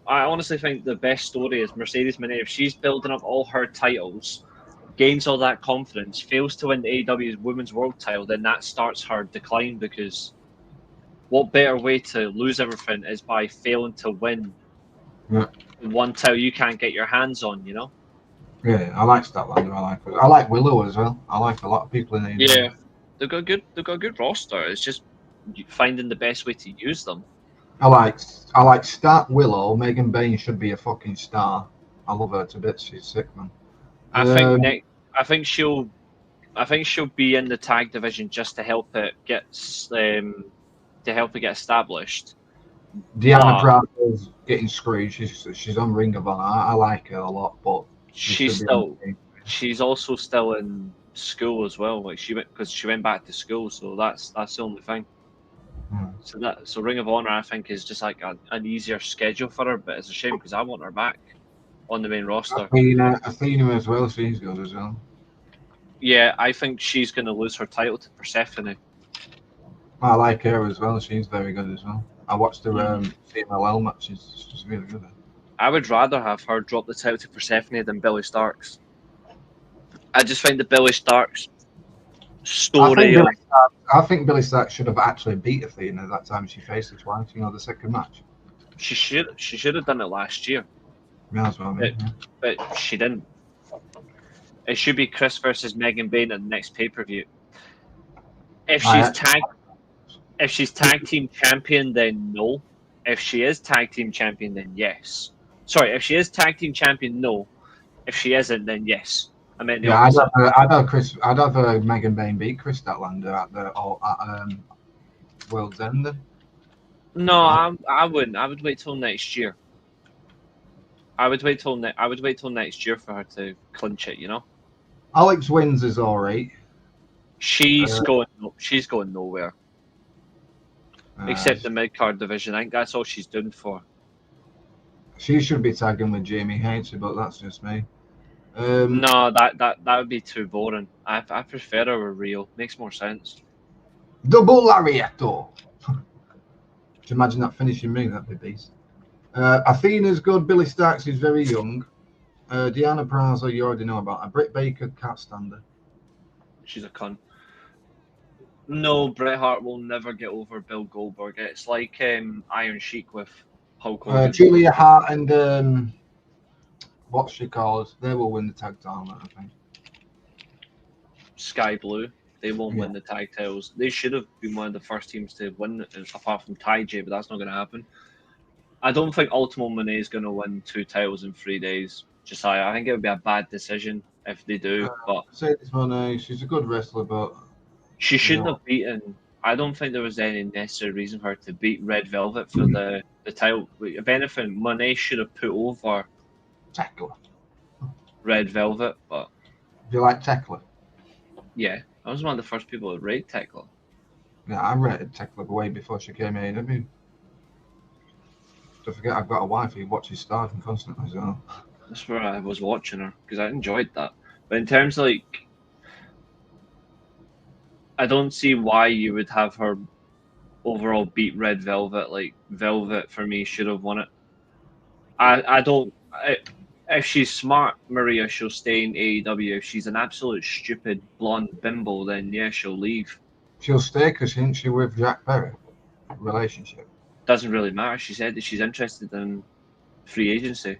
honestly think the best story is Mercedes Moné. If she's building up all her titles, gains all that confidence, fails to win the AEW's Women's World title, then that starts her decline, because what better way to lose everything is by failing to win one title you can't get your hands on, you know? Yeah, I like Statlander. I like Willow as well. I like a lot of people in AEW. Yeah, they've got a good roster. It's just finding the best way to use them. I like Star Willow. Megan Bain should be a fucking star. I love her to bits. She's sick, man. I think she'll be in the tag division just to help it get established. Deanna Prater's getting screwed. She's on Ring of Honor. I like her a lot, but she's also still in school as well. Like she went back to school, so that's the only thing. So Ring of Honor, I think, is just like an easier schedule for her, but it's a shame because I want her back on the main roster. Athena as well. She's good as well. Yeah, I think she's going to lose her title to Persephone. I like her as well. She's very good as well. I watched her CMLL matches. She's really good. I would rather have her drop the title to Persephone than Billy Starks. I just find the Billy Starks story. I think Billy Starks should have actually beat Athena that time she faced her twice. You know, the second match. She should have done it last year. Yeah, that's what I mean. But she didn't. It should be Chris versus Megan Bain at the next pay-per-view. If she's tag team champion, then no. If she is tag team champion, then yes. Sorry, if she is tag team champion, no. If she isn't, then yes. I meant the opposite. I'd have Megan Bain beat Chris Statlander at World's End. Then. No, I wouldn't. I would wait till next year. I would wait till next year for her to clinch it. You know, Alex wins is all right. she's going nowhere except the Uh, mid card division. I think that's all she's done for. she should be tagging with Jamie Hayter, but that's just me. No, that would be too boring. I prefer her with Rio. Makes more sense. Double Lariato. Could you imagine that finishing me? That'd be beast. Athena's good. Billy Starks is very young. Deanna Prazo, you already know about her. Britt Baker can't stand her. She's a cunt. No, Bret Hart will never get over Bill Goldberg. It's like Iron Sheik with Hulk Hogan. Julia Hart and what's she called? They will win the tag tournament, I think. Sky Blue. They won't Yeah. win the tag titles. They should have been one of the first teams to win it, apart from Ty J, but that's not going to happen. I don't think Ultimo Monet is going to win 2 titles in 3 days. Josiah, I think it would be a bad decision if they do. But Mercedes Moné, she's a good wrestler, but she shouldn't No. have beaten. I don't think there was any necessary reason for her to beat Red Velvet for the title. If anything, Monet should have put over Tekla. Red Velvet. But Do you like Tekla? yeah, I was one of the first people to rate Tekla. Yeah, I rated Tekla way before she came AEW. Don't forget, I've got a wife who watches Stardom constantly, so. That's where I was watching her because I enjoyed that. But in terms of like, I don't see why you would have her overall beat Red Velvet. Like Velvet for me should have won it. I don't. If she's smart, Maria, she'll stay in AEW. If she's an absolute stupid blonde bimbo, then yeah, she'll leave. She'll stay because isn't she with Jack Perry? Relationship. Doesn't really matter. She said that she's interested in free agency.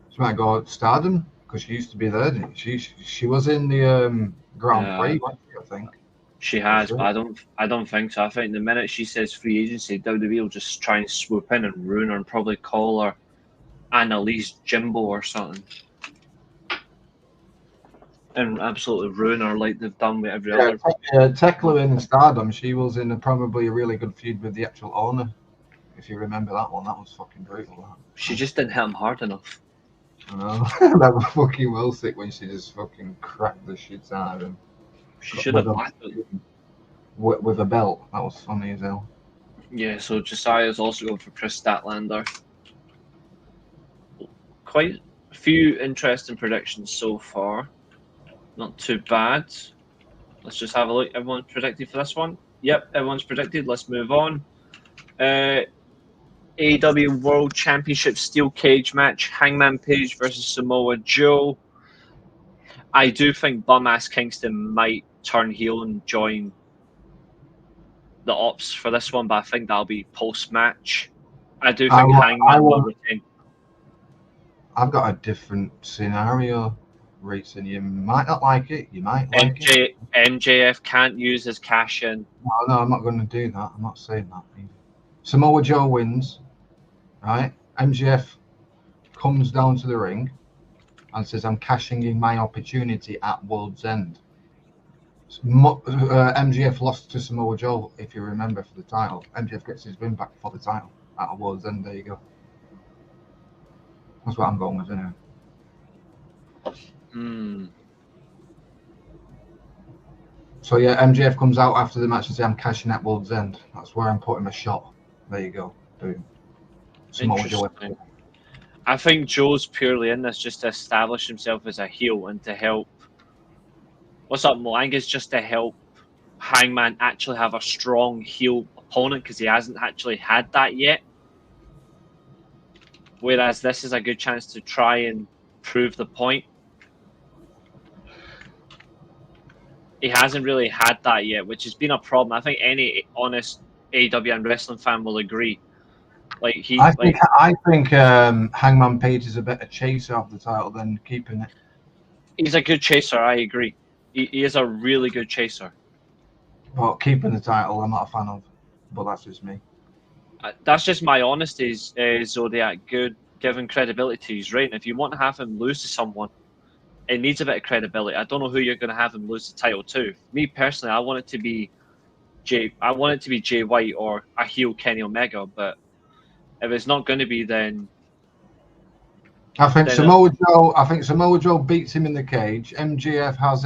She might go Stardom because she used to be there. Didn't she? She was in the Grand Yeah. Prix, wasn't she, I think. She has, Sure. but I don't think so. I think the minute she says free agency, WWE will just try and swoop in and ruin her and probably call her Annalise Jimbo or something. And absolutely ruin her like they've done with every other. Tekla in Stardom, she was in probably a really good feud with the actual owner. If you remember that one, that was fucking brutal. That. She just didn't hit him hard enough. I know. That was fucking well sick when she just fucking cracked the shit out of him. She should have With a- laughed at him. With a belt. That was funny as hell. Yeah, so Josiah's also going for Chris Statlander. Quite a few interesting predictions so far. Not too bad. Let's just have a look. Everyone's predicted for this one? Yep, everyone's predicted. Let's move on. AEW World Championship Steel Cage match. Hangman Page versus Samoa Joe. I do think Bum-Ass Kingston might turn heel and join the Ops for this one, but I think that'll be post-match. I do think Hangman will retain. I've got a different scenario, Reece, and you might not like it. You might like it. MJF can't use his cash in. No, I'm not going to do that. I'm not saying that either. Samoa Joe wins, right? MJF comes down to the ring and says, I'm cashing in my opportunity at World's End. MJF lost to Samoa Joe, if you remember, for the title. MJF gets his win back for the title at World's End. There you go. That's what I'm going with, anyway. So yeah, MJF comes out after the match and says, I'm cashing at World's End. That's where I'm putting my shot. There you go. Boom. Samoa Joe. Interesting. I think Joe's purely in this just to establish himself as a heel and to help. What's up, Molanga's just to help Hangman actually have a strong heel opponent because he hasn't actually had that yet. Whereas this is a good chance to try and prove the point. He hasn't really had that yet, which has been a problem. I think any honest AEW and wrestling fan will agree. I think Hangman Page is a better chaser of the title than keeping it. He's a good chaser. I agree. He is a really good chaser. But keeping the title, I'm not a fan of. But that's just me. That's just my honesty, Zodiac. Good, giving credibility to his reign. If you want to have him lose to someone, it needs a bit of credibility. I don't know who you're going to have him lose the title to. Me personally, I want it to be Jay White or a heel Kenny Omega. But if it's not going to be, then I think Then, Samoa Joe beats him in the cage. MJF has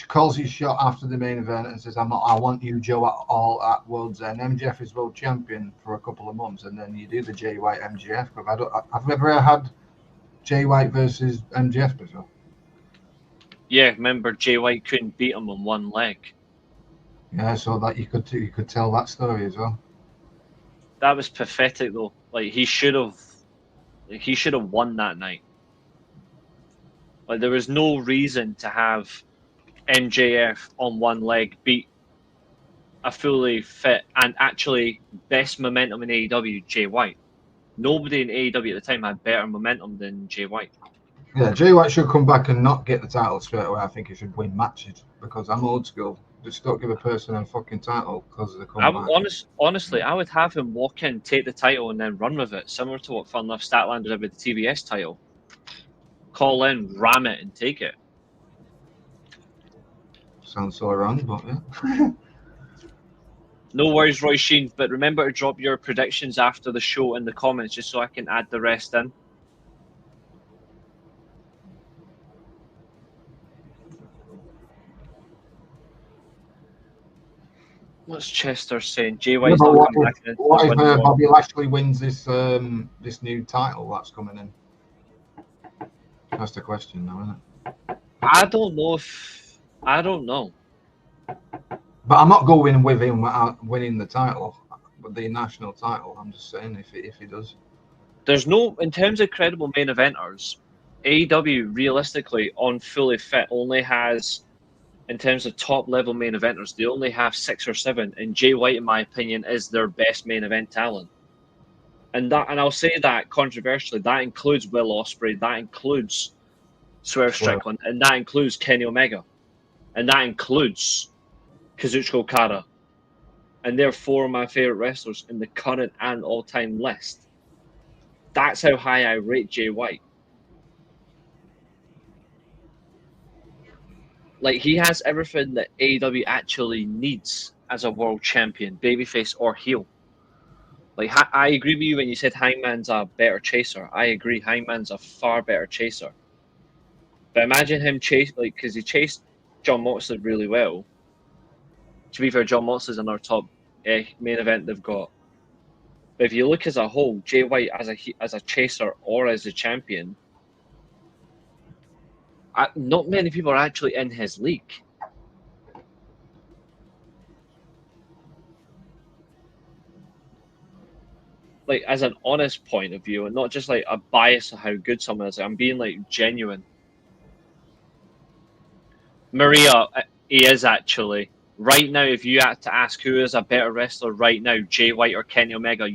calls his shot after the main event and says, I want you, Joe, at World's End. MJF is world champion for a couple of months, and then you do the Jay White MJF. But I've never had Jay White versus MJF before. Yeah, remember Jay White couldn't beat him on one leg. Yeah, so that you could tell that story as well. That was pathetic though. Like he should have won that night. Like there was no reason to have MJF on one leg beat a fully fit and actually best momentum in AEW, Jay White. Nobody in AEW at the time had better momentum than Jay White. Yeah, Jay White should come back and not get the title straight away. I think he should win matches because I'm old school. Just don't give a person a fucking title because they come back. Honestly, I would have him walk in, take the title, and then run with it, similar to what Fun Enough Statlander did with the TBS title. Call in, ram it, and take it. Sounds so wrong, but yeah. No worries, Roy Sheen, but remember to drop your predictions after the show in the comments just so I can add the rest in. What's Chester saying? Jay White's Yeah, not coming back in. what if Bobby Lashley wins this this new title that's coming in? That's the question now, isn't it? I don't know. But I'm not going with him without winning the title, the national title. I'm just saying if he does. There's no, in terms of credible main eventers, AEW realistically on Fully Fit only has, in terms of top level main eventers, they only have 6 or 7, and Jay White, in my opinion, is their best main event talent. And I'll say that controversially, that includes Will Ospreay, that includes Swerve Strickland, and that includes Kenny Omega, and that includes Kazuchika Okada. And they're 4 of my favorite wrestlers in the current and all-time list. That's how high I rate Jay White. Like, he has everything that AEW actually needs as a world champion, babyface or heel. Like, I agree with you when you said Hangman's a better chaser. I agree, Hangman's a far better chaser. But imagine him because he chased John Moxley really well. To be fair, John Moxley's another top main event they've got. But if you look as a whole, Jay White as a chaser or as a champion, not many people are actually in his league. Like, as an honest point of view, and not just like a bias of how good someone is. I'm being like genuine. Maria, he is actually. Right now, if you had to ask who is a better wrestler right now, Jay White or Kenny Omega,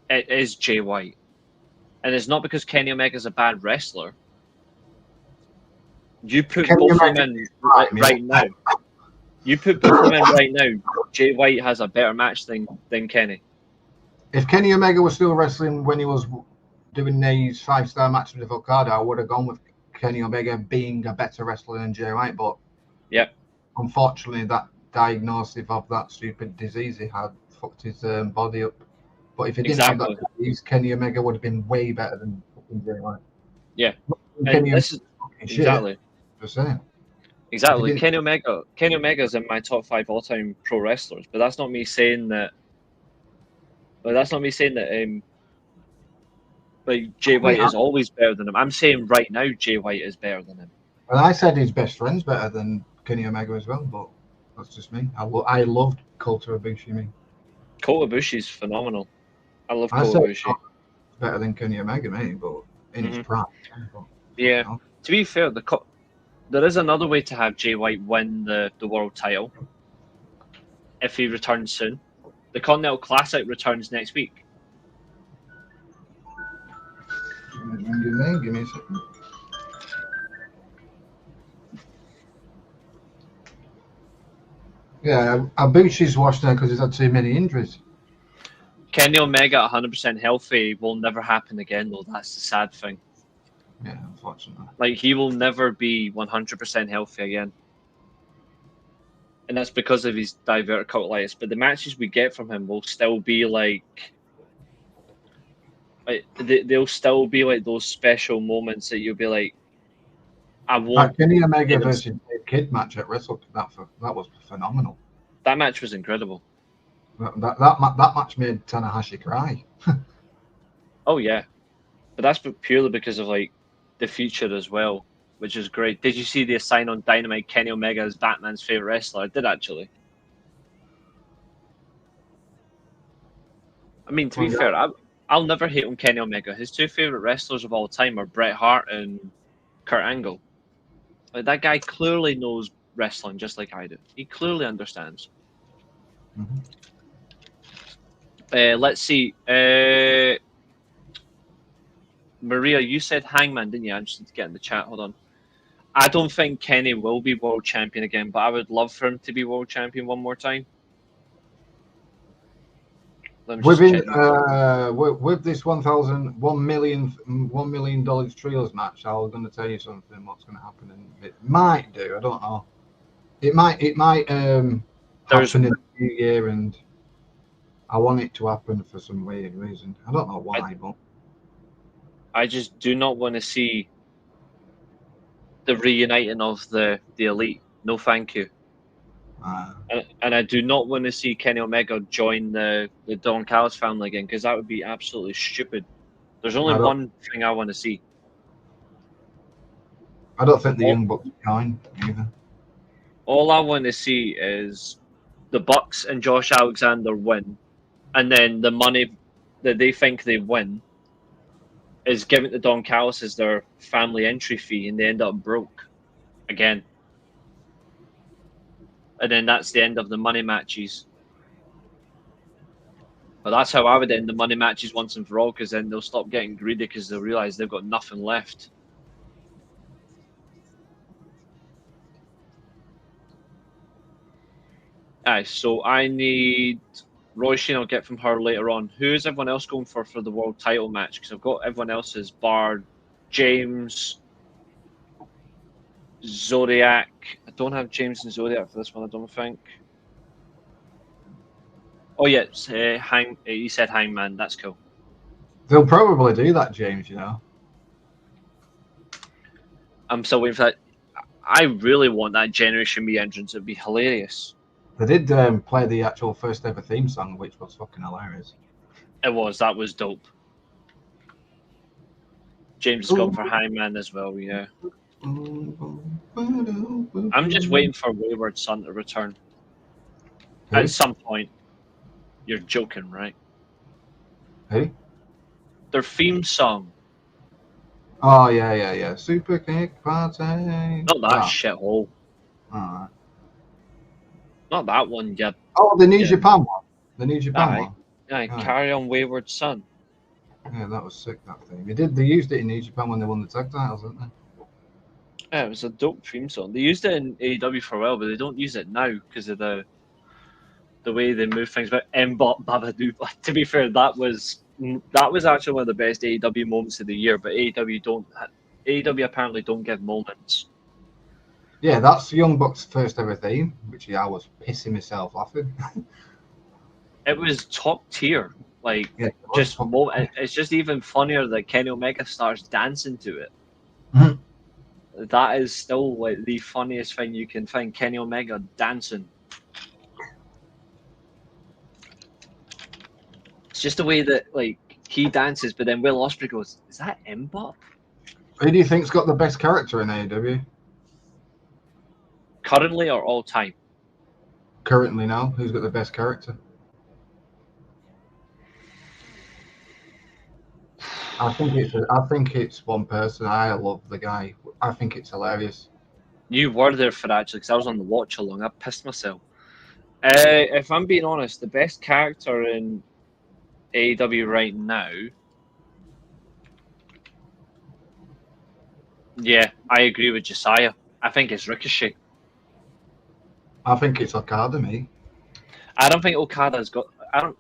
it is Jay White. And it's not because Kenny Omega is a bad wrestler. You put both of them in right now. You put both of them in right now, Jay White has a better match than Kenny. If Kenny Omega was still wrestling when he was doing these 5-star matches with Okada, I would have gone with Kenny Omega being a better wrestler than Jay White. But yep. Unfortunately, that diagnosis of that stupid disease he had fucked his body up. But if he didn't have that disease, Kenny Omega would have been way better than fucking Jay White. Yeah. This is exactly. Just saying. Exactly. Kenny Omega is in my top 5 all-time pro wrestlers, but that's not me saying that. But that's not me saying that. Like Jay White is always better than him. I'm saying right now, Jay White is better than him. And I said his best friend's better than Kenny Omega as well, but that's just me. I loved Kota Ibushi. Kota Ibushi's phenomenal. I love Kota Ibushi. Better than Kenny Omega, mate, but in his prime. Yeah. To be fair, there is another way to have Jay White win the world title if he returns soon. The Continental Classic returns next week. Give me a second. Yeah, Ibushi's washed now because he's had too many injuries. Kenny Omega 100% healthy will never happen again, though. That's the sad thing. Yeah, unfortunately. Like, he will never be 100% healthy again. And that's because of his diverticulitis. But the matches we get from him will still be like like they'll still be like those special moments that you'll be like, I That won't. Kenny Omega versus Dave Kidd match at Wrestle, that was phenomenal. That match was incredible. That match made Tanahashi cry. Oh yeah, but that's purely because of like the future as well, which is great. Did you see the sign on Dynamite? Kenny Omega is Batman's favorite wrestler. I did actually. I mean, to be fair, I'll never hate on Kenny Omega. His two favorite wrestlers of all time are Bret Hart and Kurt Angle. Like that guy clearly knows wrestling just like I do. He clearly understands. Let's see. Maria, you said Hangman, didn't you? I just need to get in the chat. Hold on. I don't think Kenny will be world champion again, but I would love for him to be world champion one more time. With this $1 million trios match, I was going to tell you something. What's going to happen? And it might do. I don't know. It might happen in the new year, and I want it to happen for some weird reason. I don't know why, but I just do not want to see the reuniting of the elite. No, thank you. And I do not want to see Kenny Omega join the Don Callis family again, because that would be absolutely stupid. There's only one thing I want to see. I don't think the Young Bucks join either. All I want to see is the Bucks and Josh Alexander win, and then the money that they think they win is given to Don Callis as their family entry fee, and they end up broke again. And then that's the end of the money matches. But that's how I would end the money matches once and for all, because then they'll stop getting greedy because they'll realize they've got nothing left. Aye, so I need Roy Sheen. I'll get from her later on. Who is everyone else going for the world title match? Because I've got everyone else's bar James, Zodiac. I don't have James and Zodiac for this one, I don't think. Oh, yeah, he said Hangman. That's cool. They'll probably do that, James, you know. I'm still waiting for that. I really want that Generation Me entrance. It would be hilarious. They did play the actual first ever theme song, which was fucking hilarious. It was. That was dope. James has gone for Hangman as well, yeah. I'm just waiting for Wayward Son to return. Who? At some point. You're joking, right? Who? Their theme song. Oh, yeah. Super Kick Party. Not that shithole. Alright. Not that one yet. Oh, the New Japan one. The New Japan one. Yeah, Carry On Wayward Son. Yeah, that was sick, that theme. They used it in New Japan when they won the tag titles, didn't they? Yeah, it was a dope theme song. They used it in AEW for a while, but they don't use it now because of the way they move things. But Mbop Babadoo, to be fair, that was actually one of the best AEW moments of the year. But AEW apparently don't give moments. Yeah, that's Young Bucks' first ever theme, which I was pissing myself laughing. It was top tier. Like, it's just even funnier that Kenny Omega starts dancing to it. Mm-hmm. That is still like the funniest thing you can find. Kenny Omega dancing. It's just the way that like he dances, but then Will Ospreay goes, "Is that Mbop?" Who do you think's got the best character in AEW? Currently or all time? Currently now. Who's got the best character? I think it's one person. I love the guy. I think it's hilarious. You were there for that, actually, because I was on the watch along. I pissed myself. If I'm being honest, the best character in AEW right now. Yeah, I agree with Josiah. I think it's Ricochet. I think it's Okada, me. I don't think Okada's got.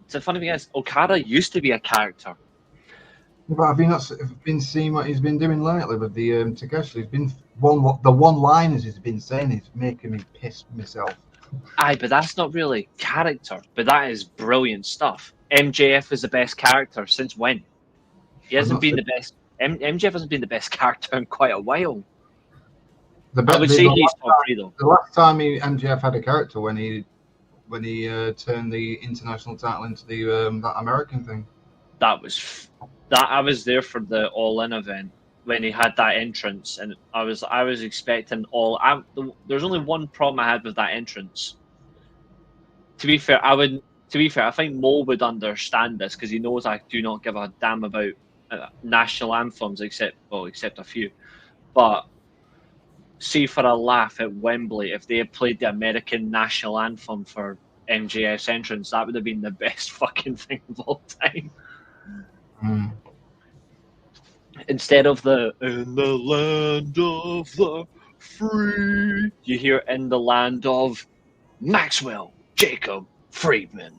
The funny thing is, Okada used to be a character. But have you not been seeing what he's been doing lately with the Takeshi? He's been the one-liners he's been saying is making me piss myself. Aye, but that's not really character. But that is brilliant stuff. MJF is the best character since when? He hasn't been the best. MJF hasn't been the best character in quite a while. I would say he's top 3 though. The last time MJF had a character when he turned the international title into the that American thing. That I was there for the All In event when he had that entrance, and I was expecting there's only one problem I had with that entrance. To be fair, I think Mo would understand this because he knows I do not give a damn about national anthems except a few. But see, for a laugh at Wembley, if they had played the American national anthem for MJF's entrance, that would have been the best fucking thing of all time. Mm. Instead of the "In the land of the free," you hear "In the land of Maxwell Jacob Friedman."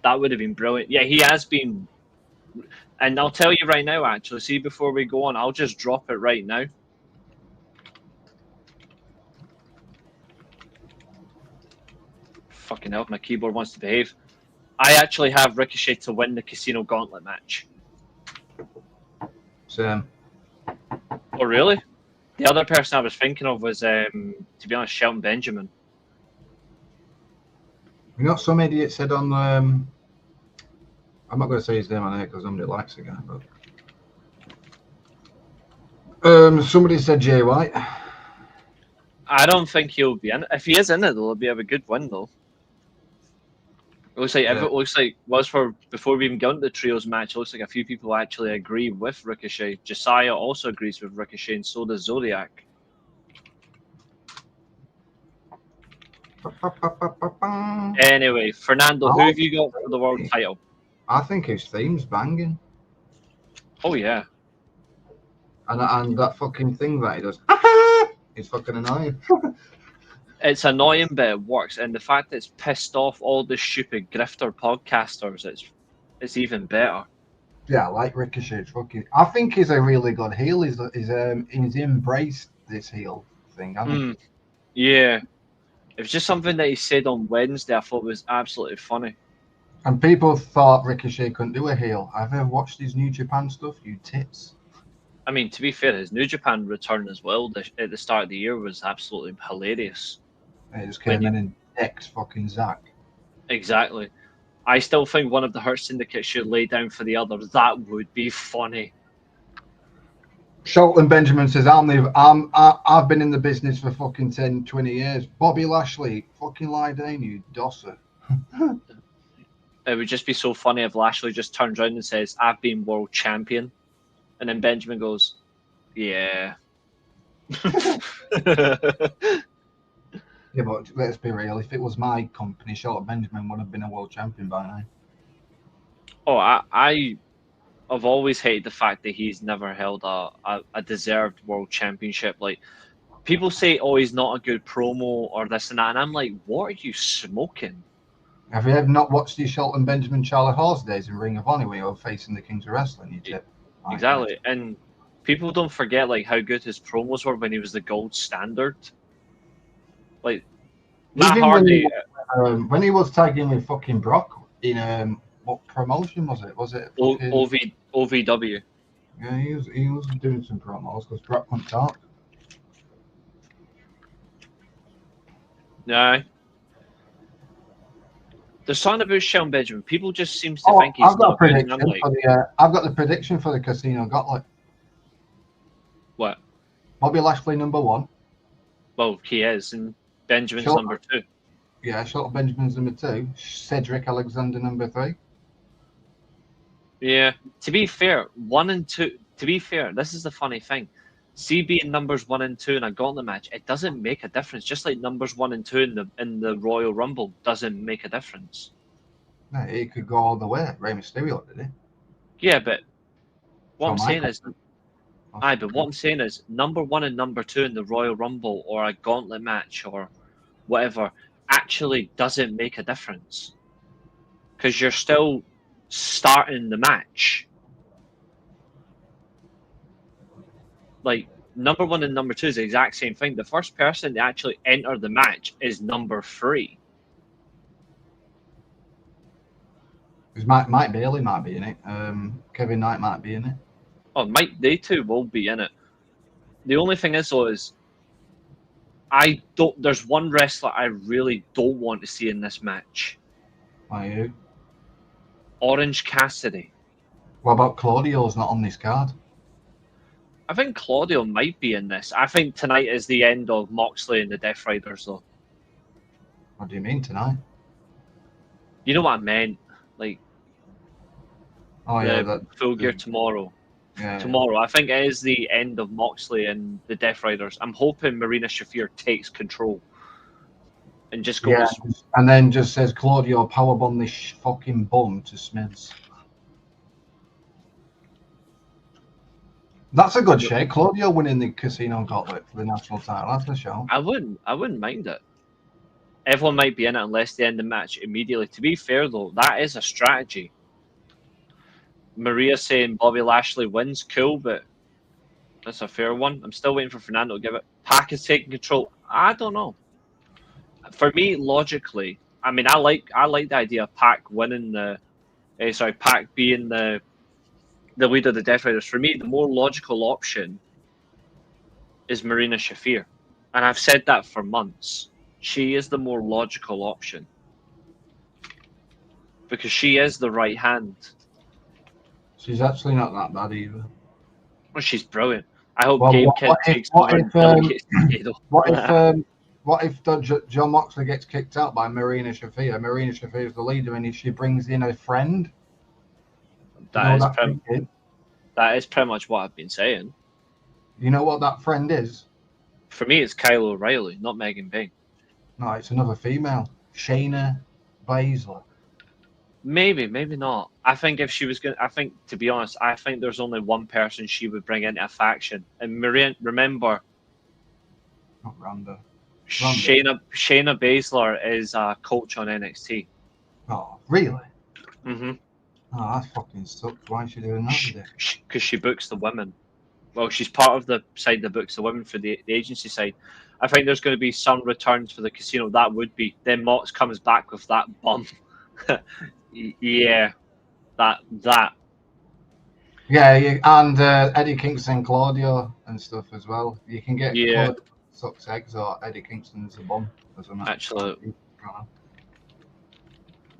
That would have been brilliant. Yeah, he has been. And I'll tell you right now, actually, see, before we go on, I'll just drop it right now. Fucking hell, my keyboard wants to behave. I actually have Ricochet to win the Casino Gauntlet match. Same. Oh, really? The other person I was thinking of was, to be honest, Shelton Benjamin. You know, some idiot said on I'm not going to say his name on here because nobody likes the guy, but somebody said Jay White. I don't think he'll be in it. If he is in it, though, it'll be a good win, though. It looks like before we even got into the trios match, it looks like a few people actually agree with Ricochet. Josiah also agrees with Ricochet, and so does Zodiac. Anyway, Fernando, who have you got for the world title? I think his theme's banging. Oh yeah. And that fucking thing that he does, it's fucking annoying. It's annoying, but it works, and the fact that it's pissed off all the stupid grifter podcasters, it's even better. Yeah, I like Ricochet's fucking. I think he's a really good heel. He's embraced this heel thing, hasn't he? Yeah. It was just something that he said on Wednesday I thought was absolutely funny. And people thought Ricochet couldn't do a heel. Have you ever watched his New Japan stuff? You tits. I mean, to be fair, his New Japan return as well at the start of the year was absolutely hilarious. It just came in and X fucking Zack. Exactly. I still think one of the Hurt Syndicate should lay down for the other. That would be funny. Shelton Benjamin says, I've been in the business for fucking 10, 20 years. Bobby Lashley, fucking lie down, you dosser. It would just be so funny if Lashley just turns around and says, "I've been world champion." And then Benjamin goes, "Yeah." Yeah, but let's be real. If it was my company, Shelton Benjamin would have been a world champion by now. Oh, I've always hated the fact that he's never held a deserved world championship. Like, people say, "Oh, he's not a good promo," or this and that, and I'm like, what are you smoking? Have you ever not watched the Shelton Benjamin Charlie Horse days in Ring of Honor where you're facing the Kings of Wrestling? You tip. Exactly, and people don't forget like how good his promos were when he was the gold standard. Like, Matt Hardy, when he was tagging with fucking Brock in what promotion was it? Was it fucking... OVW? Yeah, he was doing some promos because Brock couldn't talk. No. There's something about Shelton Benjamin. People just seem to think he's not good. And I'm like, I've got the prediction for the Casino Gauntlet. What? Bobby Lashley #1. Well, he is, and Benjamin's #2. Yeah, Shelton Benjamin's #2. Cedric Alexander #3. Yeah. To be fair, 1 and 2. To be fair, this is the funny thing. CB in numbers 1 and 2 in a gauntlet match, it doesn't make a difference. Just like numbers 1 and 2 in the Royal Rumble doesn't make a difference. No, it could go all the way. Rey Mysterio did it. Yeah, but what I'm saying is, number 1 and number 2 in the Royal Rumble or a gauntlet match or whatever actually doesn't make a difference because you're still starting the match. Like, number 1 and number 2 is the exact same thing. The first person to actually enter the match is number 3. Because Mike Bailey might be in it. Kevin Knight might be in it. Oh, they two will be in it. The only thing is, though, is I don't. There's one wrestler I really don't want to see in this match. Why you? Orange Cassidy. What about Claudio's not on this card? I think Claudio might be in this. I think tonight is the end of Moxley and the Death Riders, though. What do you mean tonight? You know what I meant? Like, Oh yeah, the Full Gear tomorrow. Yeah. Tomorrow, I think it is the end of Moxley and the Death Riders. I'm hoping Marina Shafir takes control and just goes. Yeah, and then just says Claudio powerbomb this fucking bum to Smiths. That's a good shake. Claudio winning the Casino Gauntlet for the national title. That's a show. I wouldn't mind it. Everyone might be in it unless they end the match immediately. To be fair, though, that is a strategy. Maria saying Bobby Lashley wins, cool, but that's a fair one. I'm still waiting for Fernando to give it. Pac is taking control. I don't know. For me, logically, I mean, I like the idea of Pac winning Pac being the leader of the Death Riders. For me, the more logical option is Marina Shafir, and I've said that for months. She is the more logical option because she is the right hand. She's actually not that bad either. Well, she's brilliant. I hope Well, Gabe what Kidd if- takes what over if, and delegates Kato. What if John Moxley gets kicked out by Marina Shafir? Marina Shafir is the leader, and if she brings in a friend, That thinking? is pretty much what I've been saying. You know what that friend is? For me, it's Kyle O'Reilly, not Megan Byng. No, it's another female, Shayna Baszler. Maybe not. I think if she was going, to be honest, I think there's only one person she would bring into a faction. And remember, Not Randa. Shayna Baszler is a coach on NXT. Oh, really? Mm-hmm. Oh, that fucking sucks. Why is she doing that? Because she books the women. Well, she's part of the side that books the women for the agency side. I think there's going to be some returns for the casino. That would be. Then Mox comes back with that bum. Yeah, that. Yeah, and Eddie Kingston, Claudio, and stuff as well. You can get Claudio sucks eggs or Eddie Kingston's a bum. Actually,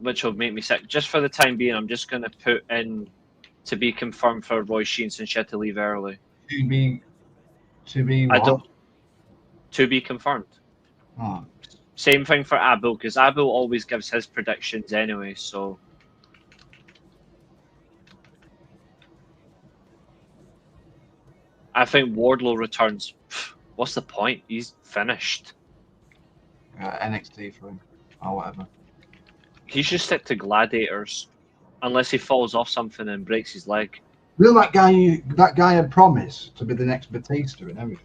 which will make me sick. Just for the time being, I'm just going to put in to be confirmed for Roy Sheen since she had to leave early. To be what? To be confirmed. Oh. Same thing for Abul, because Abul always gives his predictions anyway, so. I think Wardlow returns. What's the point? He's finished. NXT for him, or whatever. He should stick to Gladiators, unless he falls off something and breaks his leg. You know that guy had promised to be the next Batista and everything.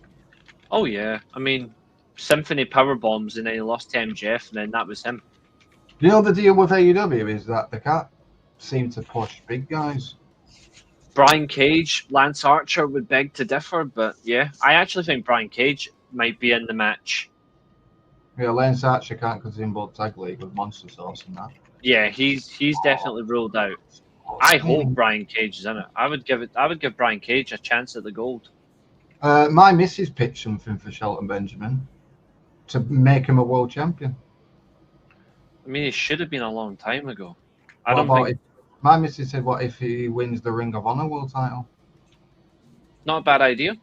Oh yeah, I mean, Symphony power bombs, and then he lost to MJF, and then that was him. You know the deal with AEW is that they can't seem to push big guys. Brian Cage, Lance Archer would beg to differ, but yeah, I actually think Brian Cage might be in the match. Yeah, Lance Archer can't because he's in both tag league with Monster Sauce and that. Yeah, he's definitely ruled out. I hope Brian Cage is in it. I would give Brian Cage a chance at the gold. My missus pitched something for Shelton Benjamin to make him a world champion. I mean, it should have been a long time ago. My missus said, what if he wins the Ring of Honor world title? Not a bad idea.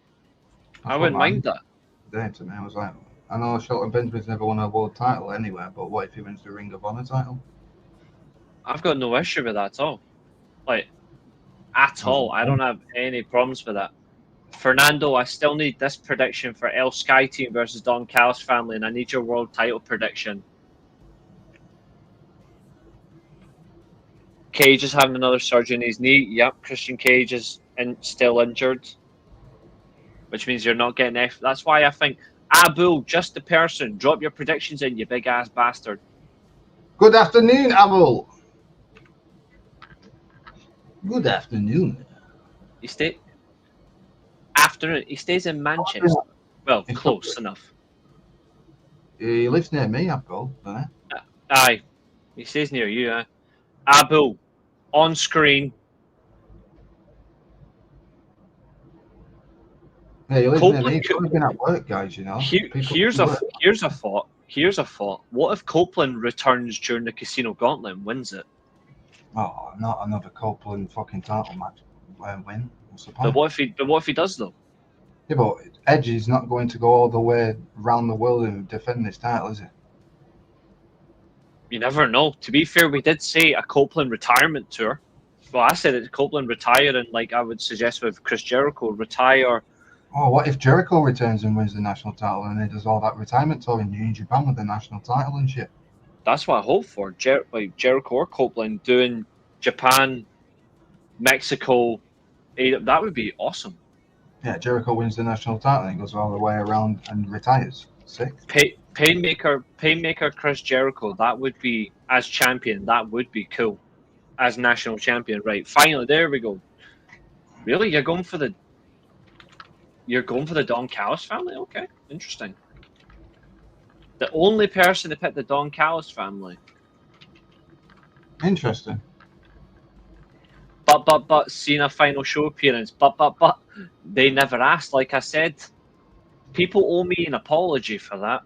I wouldn't mind that. There to me, I was like, I know Shelton Benjamin's never won a world title anywhere, but what if he wins the Ring of Honor title? I've got no issue with that at all. Like, at all. I don't have any problems with that. Fernando, I still need this prediction for El Sky Team versus Don Callis family, and I need your world title prediction. Cage is having another surgery in his knee. Yep, Christian Cage is still injured, which means you're not getting F. That's why I think Abul, just the person. Drop your predictions in, you big ass bastard. Good afternoon, Abul. Good afternoon. He stays in Manchester. Well, close enough. He lives near me, Abul, doesn't he? Aye, he stays near you. Abul, on screen. Yeah, you're living in Copeland He's been at work, guys. You know. Here's a thought. What if Copeland returns during the Casino Gauntlet and wins it? Oh, not another Copeland fucking title match win. What's the But point? what if he does though? Yeah, but Edge is not going to go all the way around the world and defend this title, is he? You never know. To be fair, we did say a Copeland retirement tour. Well, I said it. Copeland retire, and like I would suggest with Chris Jericho, retire. Oh, what if Jericho returns and wins the national title and he does all that retirement tour in New Japan with the national title and shit? That's what I hope for. Jericho or Copeland doing Japan, Mexico. That would be awesome. Yeah, Jericho wins the national title and he goes all the way around and retires. Sick. Painmaker Chris Jericho, that would be, as champion, that would be cool. As national champion, right? Finally, there we go. Really? You're going for the Don Callis family? Okay, interesting. The only person to pick the Don Callis family. Interesting. But Cena final show appearance. But they never asked. Like I said, people owe me an apology for that.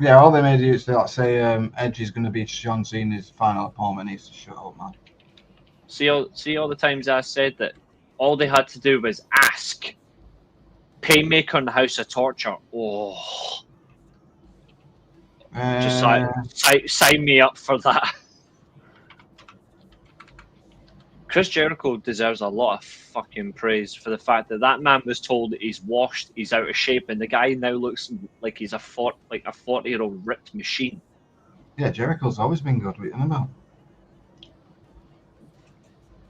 Yeah, all they made is to say Edge is going to be John Cena's final opponent. He needs to shut up, man. See all the times I said that. All they had to do was ask. Painmaker in the House of Torture. Oh, just sign me up for that. Chris Jericho deserves a lot of fucking praise for the fact that that man was told that he's washed, he's out of shape, and the guy now looks like he's a 40-year-old ripped machine. Yeah, Jericho's always been good with him about.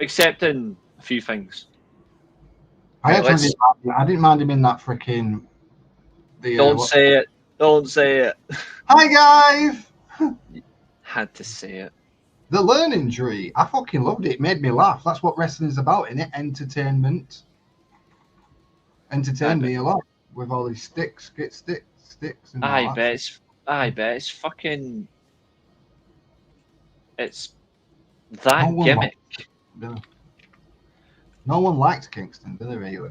Except in a few things. I didn't mind him in that freaking. Don't say it. Don't say it. Hi guys. Had to say it. The learning tree. I fucking loved it. It made me laugh. That's what wrestling is about, isn't it? Entertainment. Entertained me a lot with all these sticks. And I bet it's fucking. It's that gimmick. No one likes Kingston, do they really?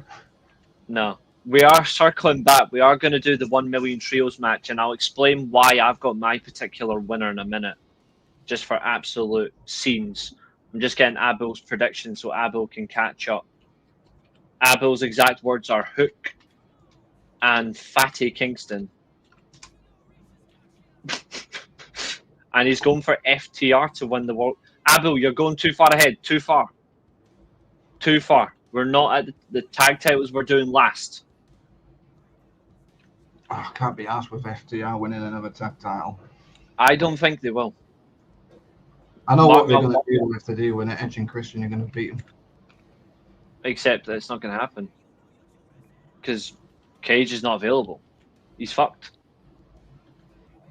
No. We are circling back. We are going to do the 1 million trios match, and I'll explain why I've got my particular winner in a minute. Just for absolute scenes. I'm just getting Abel's prediction so Abel can catch up. Abel's exact words are Hook and Fatty Kingston. And he's going for FTR to win the world. Abel, you're going too far ahead. Too far. Too far. We're not at the tag titles we're doing last. Oh, I can't be asked with FTR winning another tag title. I don't think they will. I know what they're going to do if they do win it. Edge and Christian, you're going to beat them. Except that it's not going to happen. Because Cage is not available. He's fucked.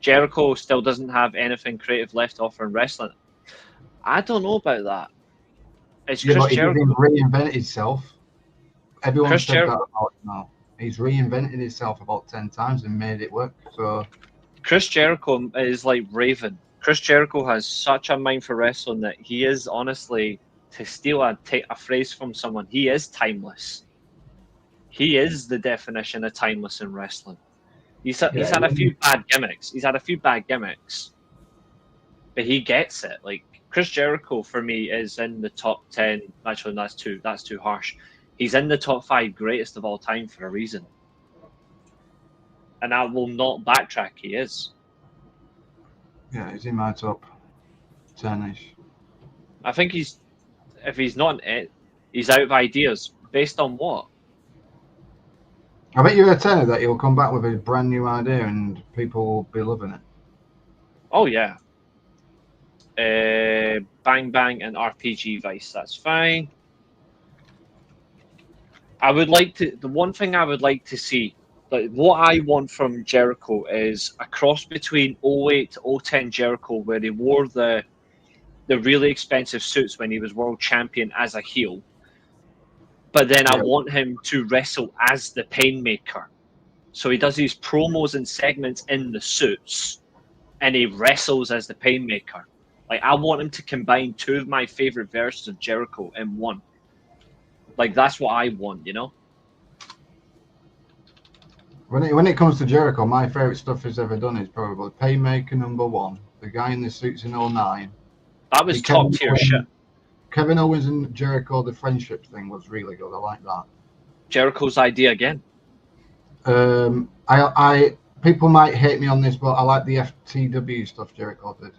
Jericho still doesn't have anything creative left to offer in wrestling. I don't know about that. It's yeah, Chris but he Jericho. didn't reinvent himself. Everyone Chris said that about him now. He's reinvented himself about 10 times and made it work. So Chris Jericho is like Raven. Chris Jericho has such a mind for wrestling that he is honestly, to steal a phrase from someone, he is timeless. He is the definition of timeless in wrestling. He's had a few bad gimmicks. He's had a few bad gimmicks, but he gets it. Like Chris Jericho for me is in the top 10. Actually, that's too harsh. He's in the top 5 greatest of all time for a reason, and I will not backtrack. He is. yeah, he's in my top 10-ish. I think if he's not in it, he's out of ideas. Based on what? I bet you're a tenner that he'll come back with a brand new idea and people will be loving it. Oh yeah. Bang Bang and RPG Vice. That's fine. The one thing I would like to see, like what I want from Jericho is a cross between 08 to 010 Jericho, where he wore the really expensive suits when he was world champion as a heel. But then I want him to wrestle as the Painmaker. So he does these promos and segments in the suits, and he wrestles as the Painmaker. Like, I want him to combine two of my favorite versions of Jericho in one. Like, that's what I want, you know? When it comes to Jericho, my favorite stuff he's ever done is probably Paymaker #1, the guy in the suits in 09. That was top tier shit. Kevin Owens and Jericho, the friendship thing was really good. I like that. Jericho's idea again. I people might hate me on this, but I like the FTW stuff Jericho did.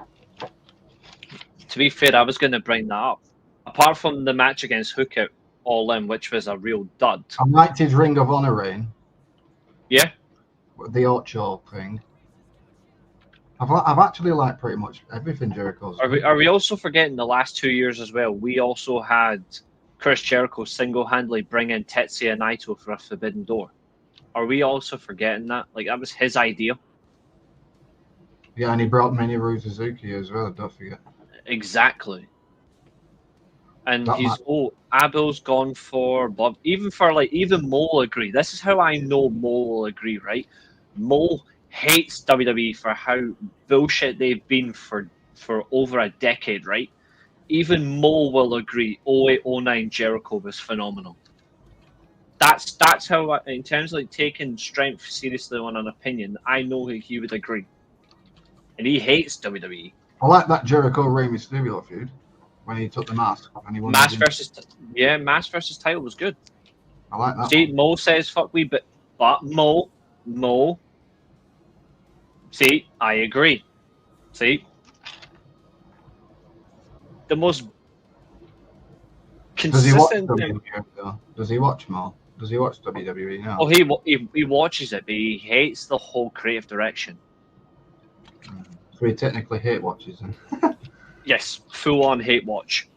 To be fair, I was going to bring that up. Apart from the match against Hookout All In, which was a real dud. I liked his Ring of Honor reign. Yeah. The Ocho thing. I've actually liked pretty much everything Jericho's. Are we also forgetting the last 2 years as well? We also had Chris Jericho single-handedly bring in Tetsuya Naito for a Forbidden Door. Are we also forgetting that? Like, that was his idea. Yeah, and he brought Minoru Suzuki as well, don't forget. Exactly. And That Abel's gone for Bob. Even Mo will agree. This is how I know Mo will agree, right? Mo hates WWE for how bullshit they've been for over a decade, right? Even Mo will agree 08-09 Jericho was phenomenal. That's how, in terms of like taking strength seriously on an opinion, I know he would agree. And he hates WWE. I like that Jericho Rey Mysterio feud when he took the mask and he won. Mask versus title was good. I like that. See, one. Mo says fuck we, but Mo. See, I agree. See, the most Does he watch consistent thing. WWE though? Does he watch more? Does he watch WWE now? Oh, he watches it, but he hates the whole creative direction. So he technically hate watches him. Yes, full on hate watch.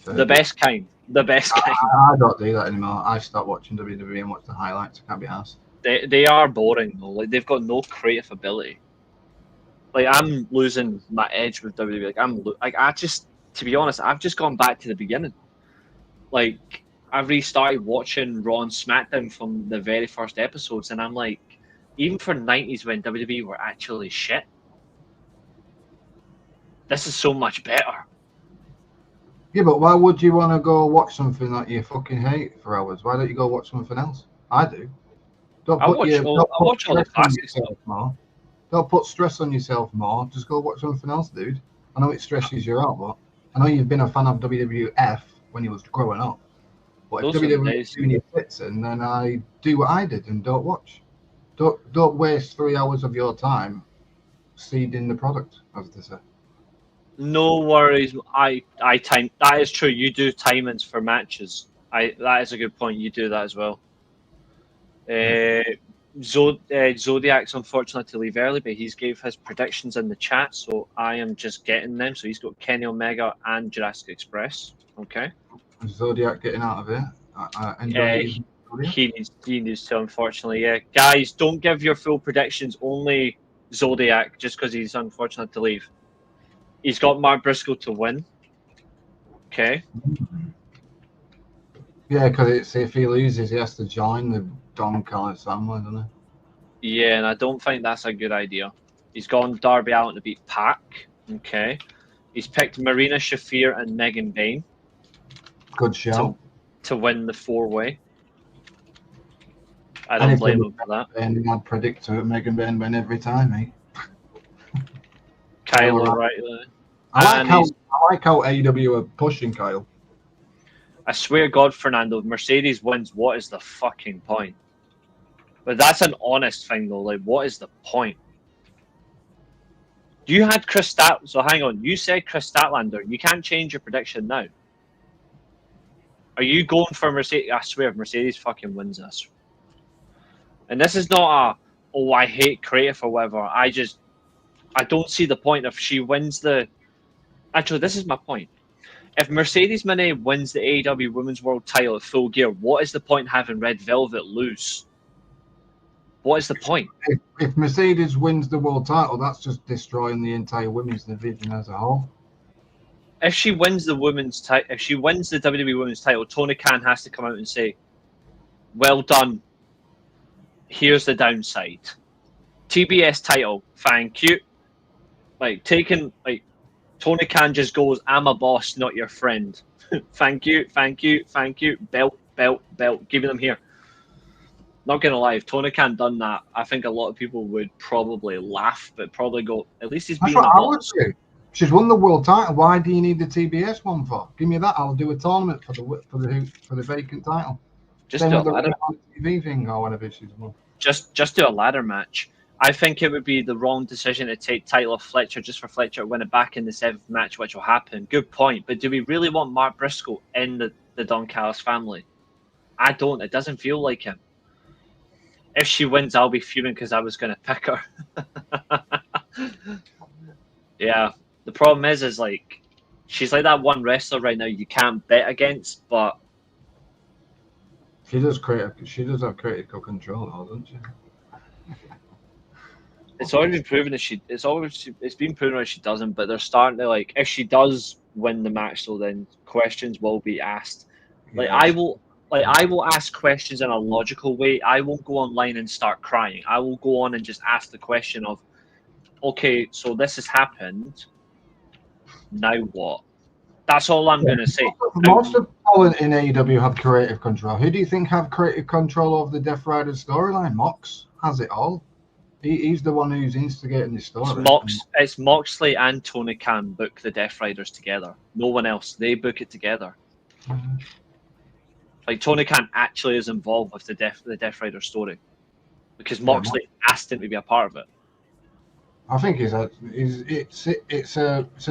The best kind. The best kind. I don't do that anymore. I stopped watching WWE and watch the highlights. I can't be asked. They are boring though. Like, they've got no creative ability. Like, I'm losing my edge with WWE. To be honest, I've just gone back to the beginning. Like, I've restarted watching Raw and SmackDown from the very first episodes, and I'm like, even for 90s when WWE were actually shit, this is so much better. Yeah, but why would you want to go watch something that you fucking hate for hours? Why don't you go watch something else? I do. I watch all the classic stuff. Don't put stress on yourself more. Just go watch something else, dude. I know it stresses you out, but I know you've been a fan of WWF when you was growing up. But if WWE is doing your fits in, then I do what I did and don't watch. Don't waste 3 hours of your time seeding the product, as they say. No worries. I time. That is true. You do timings for matches. That is a good point. You do that as well. Zodiac's unfortunate to leave early, but he's gave his predictions in the chat, so I am just getting them. So he's got Kenny Omega and Jurassic Express. Okay. Zodiac getting out of it. He needs to, unfortunately. Yeah, guys, don't give your full predictions. Only Zodiac, just because he's unfortunate to leave. He's got Mark Briscoe to win. Okay. Yeah, because if he loses, he has to join the Don Callis family, doesn't he? Yeah, and I don't think that's a good idea. He's gone Darby Allin to beat Pac. Okay. He's picked Marina Shafir and Megan Bayne. Good show. To win the 4-way. I don't blame him for that. And I'd predict Megan Bayne win every time, eh? Kyle right there. I like how AEW are pushing Kyle. I swear God, Fernando, if Mercedes wins, what is the fucking point? But that's an honest thing, though. Like, what is the point? You had Chris so hang on. You said Chris Statlander. You can't change your prediction now. Are you going for Mercedes? I swear, if Mercedes fucking wins this. And this is not I hate creative or whatever. I don't see the point if she wins the... Actually, this is my point. If Mercedes Moné wins the AEW Women's World title at Full Gear, what is the point having Red Velvet lose? What is the point? If Mercedes wins the world title, that's just destroying the entire women's division as a whole. If she wins the WWE Women's title, Tony Khan has to come out and say, "Well done. Here's the downside. TBS title, thank you." Like, taking, like, Tony Khan just goes, I'm a boss, not your friend. Thank you. Belt. Give them here. Not going to lie, if Tony Khan done that, I think a lot of people would probably laugh, but probably go, at least he's That's being what a I would boss. do. She's won the world title. Why do you need the TBS one for? Give me that. I'll do a tournament for the vacant title. Just Same do a with the ladder. TV thing or whatever she's won. Just do a ladder match. I think it would be the wrong decision to take title off Fletcher just for Fletcher to win it back in the 7th match, which will happen. Good point. But do we really want Mark Briscoe in the Don Callis family? I don't. It doesn't feel like him. If she wins, I'll be fuming because I was going to pick her. Yeah. The problem is like, she's like that one wrestler right now you can't bet against, but She does have critical control, though, doesn't she? it's already been proven that it's been proven that she doesn't, but they're starting to, like, if she does win the match, so then questions will be asked. Like, Yeah. I will ask questions in a logical way. I won't go online and start crying. I will go on and just ask the question of, okay, so this has happened. Now what? That's all I'm going to say. Most of the talent in AEW have creative control. Who do you think have creative control over the Death Rider storyline? Mox has it all. He's the one who's instigating the story. It's Moxley and Tony Khan book the Death Riders together. No one else. They book it together. Like, Tony Khan actually is involved with the Death Rider story because Moxley asked him to be a part of it. I think it's an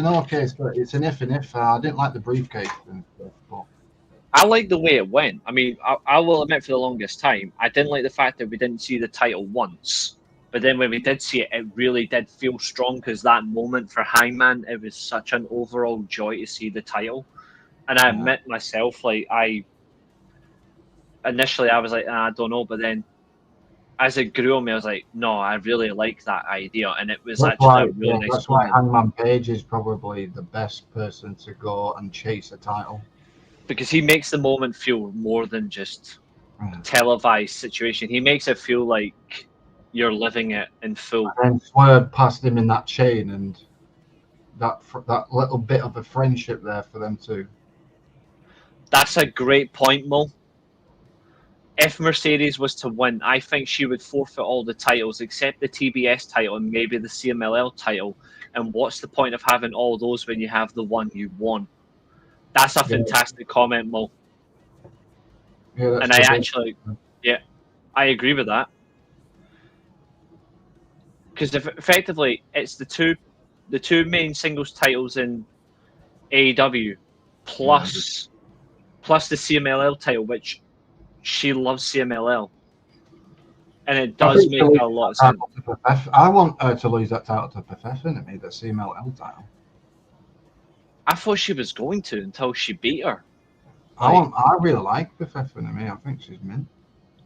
okay story. It's an if and if. I didn't like the briefcase and stuff, but I like the way it went. I mean, I will admit, for the longest time, I didn't like the fact that we didn't see the title once. But then when we did see it, it really did feel strong because that moment for Hangman, it was such an overall joy to see the title. And I admit myself, like, initially I was like, I don't know, but then as it grew on me, I was like, no, I really like that idea, and it was that's actually why, a really nice that's why moment. Hangman Page is probably the best person to go and chase a title. Because he makes the moment feel more than just a televised situation. He makes it feel like you're living it in full. And then Swerve passed him in that chain, and that little bit of a friendship there for them two. That's a great point, Mo. If Mercedes was to win, I think she would forfeit all the titles except the TBS title and maybe the CMLL title. And what's the point of having all those when you have the one you won? That's a fantastic comment, Mo. Yeah, and I agree with that. Because effectively, it's the two main singles titles in AEW, plus the CMLL title, which she loves CMLL, and it does make a lot of sense. I want her to lose that title to Persephone, the CMLL title. I thought she was going to until she beat her. I really like Persephone. I think she's mint.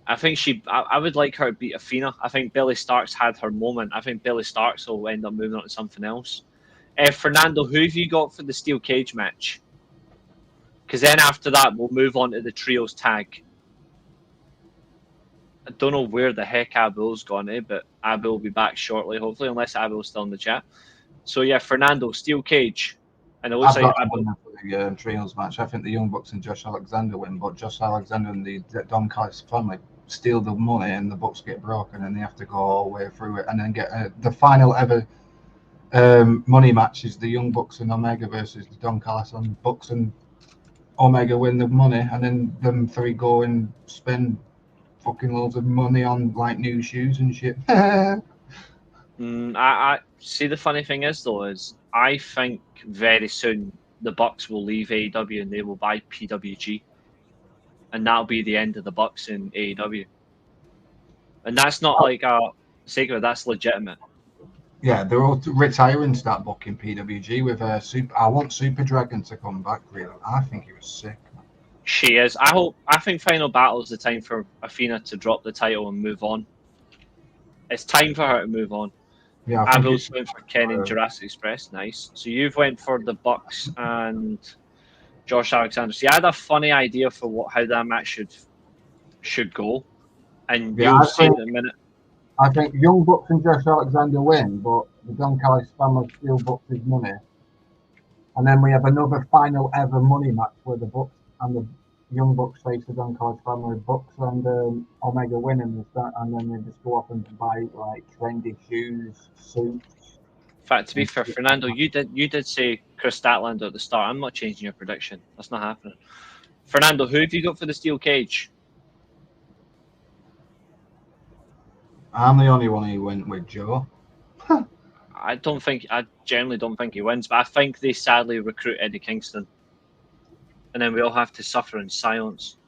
I think I would like her to beat Athena. I think Billy Starks had her moment. I think Billy Starks will end up moving on to something else. Fernando, who have you got for the steel cage match? Because then after that, we'll move on to the trios tag. I don't know where the heck Abel's gone to, but Abel will be back shortly, hopefully, unless Abel's still in the chat. So yeah, Fernando, steel cage. And it looks like Abel. For the trios match. I think the Young Bucks and Josh Alexander win, but Josh Alexander and the Don Callis family steal the money and the Bucks get broken and they have to go all the way through it and then get the final ever money match is the Young Bucks and Omega versus the Don Callis, and Bucks and Omega win the money, and then them three go and spend fucking loads of money on like new shoes and shit. I see. The funny thing is, though, is I think very soon the Bucks will leave AEW and they will buy PWG, and that'll be the end of the Bucks in AEW. And that's not like a secret; that's legitimate. Yeah, they're all retiring, start booking PWG with I want Super Dragon to come back. Really, I think he was sick. She is. I think Final Battle is the time for Athena to drop the title and move on. It's time for her to move on. Yeah, I've also went for Ken and Jurassic Express. Nice. So you've went for the Bucks and Josh Alexander. See, I had a funny idea for how that match should go, and you'll see in a minute. I think Young Bucks and Josh Alexander win, but the Don Callis family steal Bucks' money, And then we have another final ever money match where the Bucks and the Young Bucks face the Don Callis family. Bucks and Omega win and then they just go off and buy like trendy shoes, suits. In fact, to be fair, Fernando, you did say Chris Statlander at the start. I'm not changing your prediction. That's not happening. Fernando, who have you got for the steel cage? I'm the only one who went with Joe. I generally don't think he wins, but I think they sadly recruit Eddie Kingston, and then we all have to suffer in silence.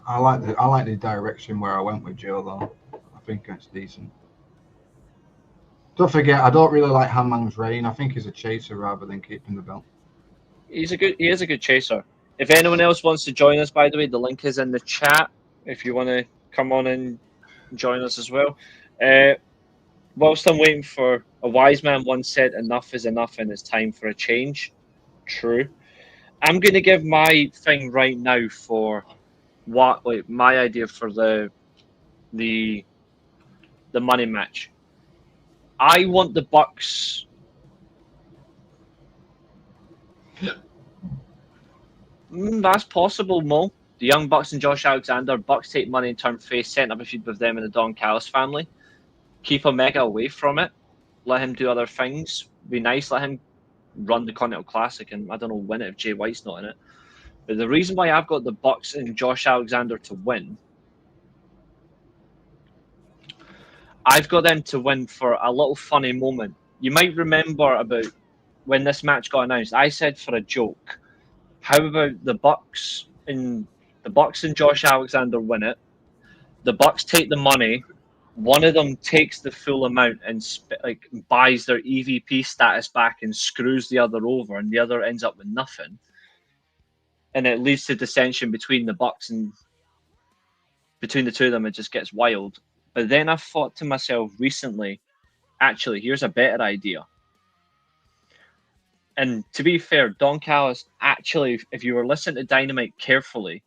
I like the direction where I went with Joe though. I think that's decent. Don't forget, I don't really like Hangman's Reign. I think he's a chaser rather than keeping the belt. He is a good chaser. If anyone else wants to join us, by the way, the link is in the chat. If you want to come on and join us as well. Whilst I'm waiting for a wise man once said, "Enough is enough, and it's time for a change." True. I'm going to give my thing right now for my idea for the money match. I want the Bucks. That's possible, Mo. The Young Bucks and Josh Alexander. Bucks take money and turn face, setting up a feud with them and the Don Callis family. Keep Omega away from it. Let him do other things. Be nice. Let him run the Continental Classic and, I don't know, win it if Jay White's not in it. But the reason why I've got the Bucks and Josh Alexander to win, I've got them to win for a little funny moment. You might remember about when this match got announced. I said for a joke, how about the Bucks and Josh Alexander win it? The Bucks take the money. One of them takes the full amount and buys their EVP status back and screws the other over, and the other ends up with nothing. And it leads to dissension between the Bucks and between the two of them. It just gets wild. But then I thought to myself recently, actually, here's a better idea. And to be fair, Don Callis, actually, if you were listening to Dynamite carefully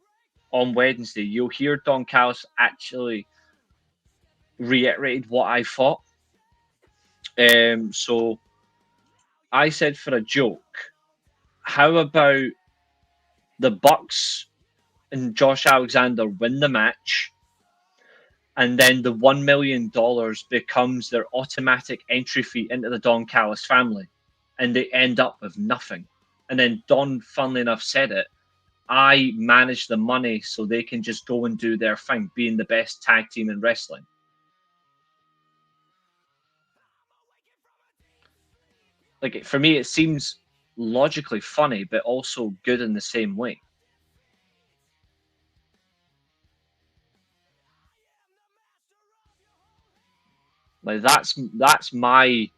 on Wednesday, you'll hear Don Callis actually reiterated what I thought. So I said for a joke, how about the Bucks and Josh Alexander win the match, and then the $1 million becomes their automatic entry fee into the Don Callis family, and they end up with nothing. And then Don, funnily enough, said it, I manage the money so they can just go and do their thing, being the best tag team in wrestling. Like, for me, it seems logically funny, but also good in the same way. Like, that's my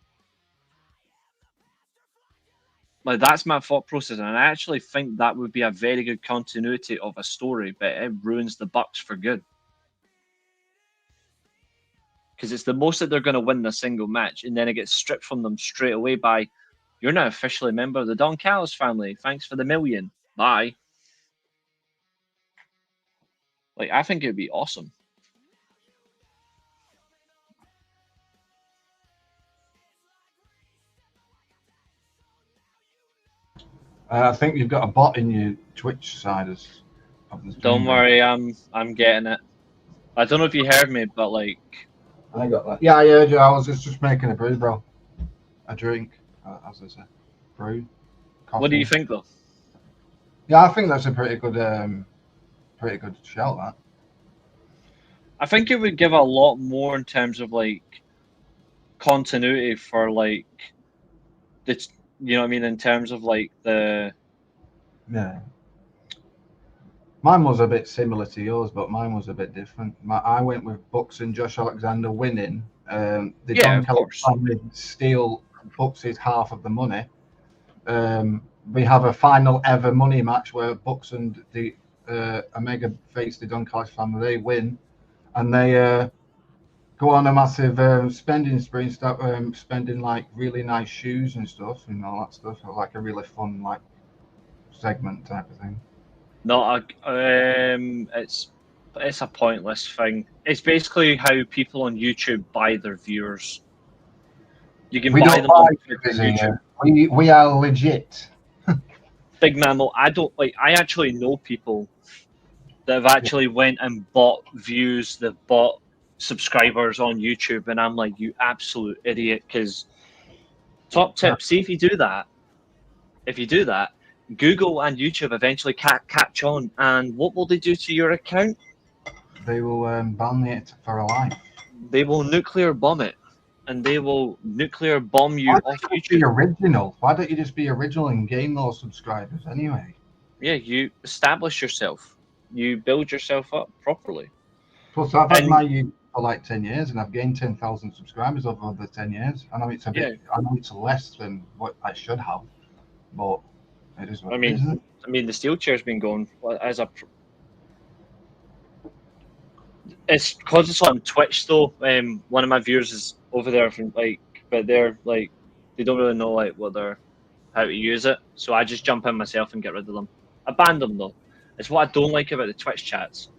thought process, and I actually think that would be a very good continuity of a story, but it ruins the Bucks for good. Because it's the most that they're going to win in a single match, and then it gets stripped from them straight away by, you're now officially a member of the Don Callis family. Thanks for the $1 million. Bye. Like, I think it would be awesome. I think you've got a bot in your Twitch side of the stream. Don't worry, I'm getting it. I don't know if you heard me, but like, I got that. Yeah, I heard you. I was just making a brew, bro. A drink, as I said. Brew. Coffee. What do you think, though? Yeah, I think that's a pretty good shout. That. I think it would give a lot more in terms of like continuity for like the, you know what I mean, in terms of like the. Yeah. Mine was a bit similar to yours, but mine was a bit different. I went with Bucks and Josh Alexander winning. The Don Callis family steal Bucks' half of the money. We have a final ever money match where Bucks and the Omega face the Don Callis family. They win, and they go on a massive spending spree, start spending like really nice shoes and stuff and all that stuff. Like a really fun like segment type of thing. It's a pointless thing. It's basically how people on YouTube buy their viewers. You can buy them on YouTube. We are legit. Big Mammo, I don't like. I actually know people that have actually went and bought views, they've bought subscribers on YouTube, and I'm like, you absolute idiot. Because top tip, see if you do that, Google and YouTube eventually catch on, and what will they do to your account? They will ban it for a life. They will nuclear bomb it, and they will nuclear bomb you off YouTube. Be original. Why don't you just be original and gain those subscribers anyway? Yeah, you establish yourself. You build yourself up properly. Plus, I've had my YouTube for like 10 years, and I've gained 10,000 subscribers over the 10 years. I know it's a bit. I know it's less than what I should have, but it is what it is, isn't it? I mean, the Steelchair's been going as a. It's because it's on Twitch though. One of my viewers is over there from but they're like, they don't really know how to use it. So I just jump in myself and get rid of them. I banned them though. It's what I don't like about the Twitch chats.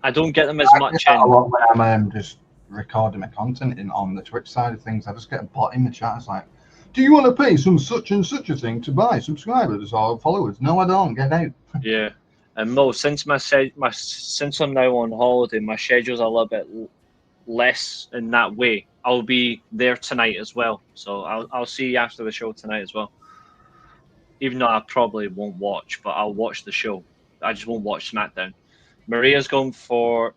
I don't get them as much in. A lot when I'm just recording my content on the Twitch side of things. I just get a bot in the chat. It's like, do you want to pay some such and such a thing to buy subscribers or followers? No, I don't. Get out. Yeah. And Mo, since since I'm now on holiday, my schedule's a little bit less in that way. I'll be there tonight as well, so I'll see you after the show tonight as well. Even though I probably won't watch, but I'll watch the show. I just won't watch SmackDown. Maria's going for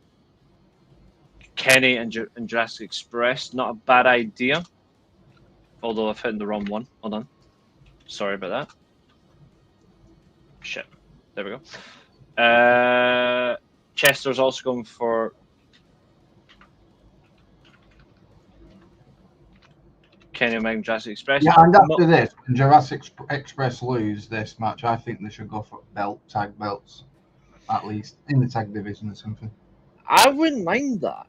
Kenny and Jurassic Express. Not a bad idea, although I've hit the wrong one. Hold on, sorry about that. Shit. There we go. Chester's also going for Kenny Omega and Jurassic Express. Yeah, and after this, when Jurassic Express lose this match, I think they should go for tag belts, at least in the tag division or something. I wouldn't mind that.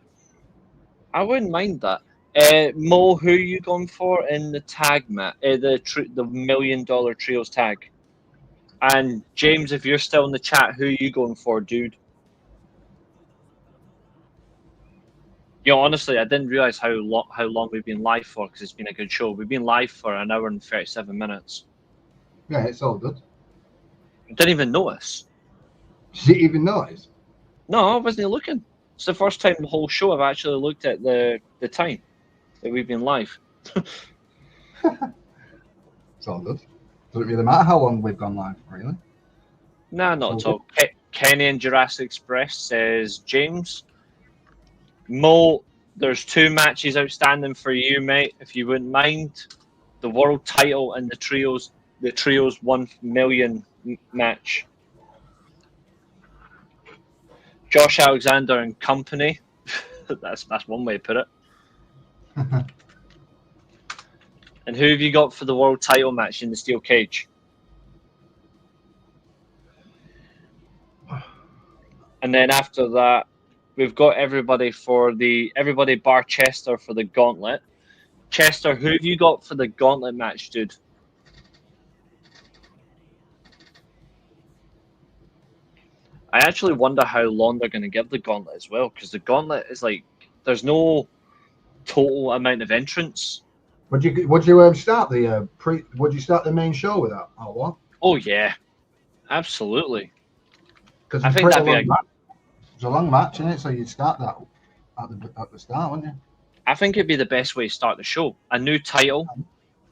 Mo, who are you going for in the tag match? The $1 million trios tag. And James, if you're still in the chat, who are you going for, dude? Honestly, I didn't realize how long we've been live for, because it's been a good show. We've been live for 1 hour and 37 minutes. Yeah, it's all good. Didn't even notice. Did you even notice? No, I wasn't looking. It's the first time the whole show I've actually looked at the time that we've been live. It's all good. Doesn't really matter how long we've gone live, really. Nah, not at all. Kenny and Jurassic Express says James. Mo, there's 2 matches outstanding for you, mate. If you wouldn't mind, the world title and the trios 1 million match. Josh Alexander and company. that's one way to put it. And who have you got for the world title match in the steel cage? And then after that, we've got everybody bar Chester for the gauntlet. Chester, who have you got for the gauntlet match, dude? I actually wonder how long they're going to give the gauntlet as well, because the gauntlet is like, there's no total amount of entrants. Would you start the Would you start the main show with that or what? Oh yeah, absolutely. Because I think that'd be it's a long match, isn't it? So you'd start that at the start, wouldn't you? I think it'd be the best way to start the show. A new title.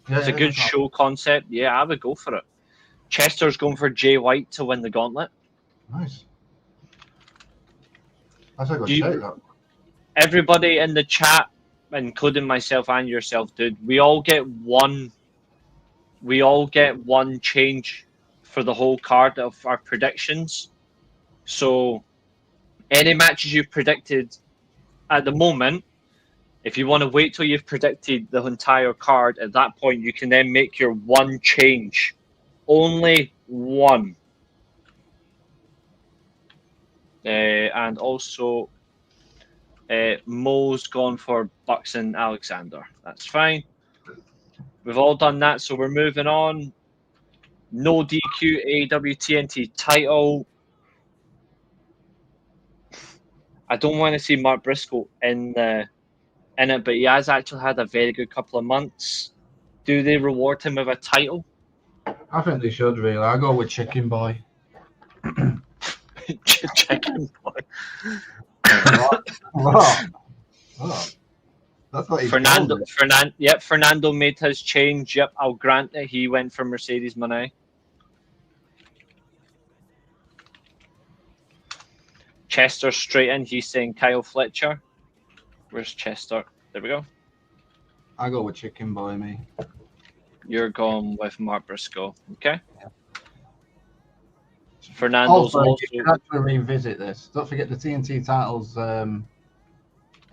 It's a good show concept. Yeah, I would go for it. Chester's going for Jay White to win the gauntlet. Nice. That's a good shout. Everybody in the chat, including myself and yourself, dude, we all get one change for the whole card of our predictions. So any matches you've predicted at the moment, if you want to wait till you've predicted the entire card, at that point you can then make your one change. Only one. And also Mo's gone for Bucks and Alexander. That's fine. We've all done that, so we're moving on. No DQ AEW TNT title. I don't want to see Mark Briscoe in it, but he has actually had a very good couple of months. Do they reward him with a title? I think they should really. I go with Chicken Boy. Chicken boy. What? That's what he's Fernando. called. Yep, Fernando made his change. Yep, I'll grant it. He went for Mercedes Moné. Chester straight in. He's saying Kyle Fletcher. Where's Chester? There we go. I go with Chicken Boy, me. You're going with Mark Briscoe. Okay. Yeah. Fernando's Also, you can actually revisit this. Don't forget the TNT titles.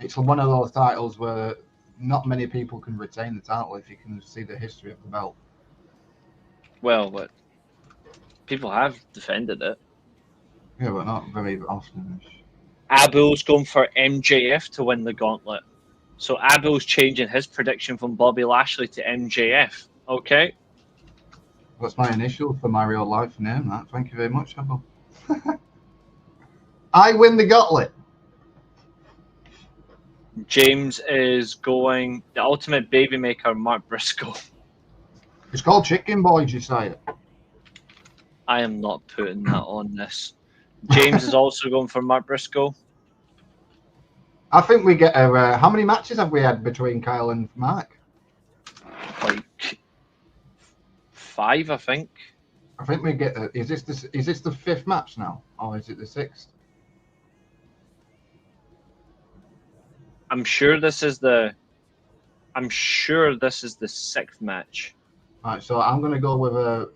It's one of those titles where not many people can retain the title if you can see the history of the belt. Well, but people have defended it. Yeah, but not very often. Abul's going for MJF to win the gauntlet. So Abul's changing his prediction from Bobby Lashley to MJF. Okay. That's my initial for my real life name. That. Thank you very much, Abel. I win the gauntlet. James is going the ultimate baby maker, Mark Briscoe. It's called Chicken Boy, you say it. I am not putting that on this. James is also going for Mark Briscoe. I think we get a. How many matches have we had between Kyle and Mark? Like 5, I think. I think we get. Is this the 5th match now, or is it the 6th? I'm sure this is the 6th match. Right, so I'm gonna go with a.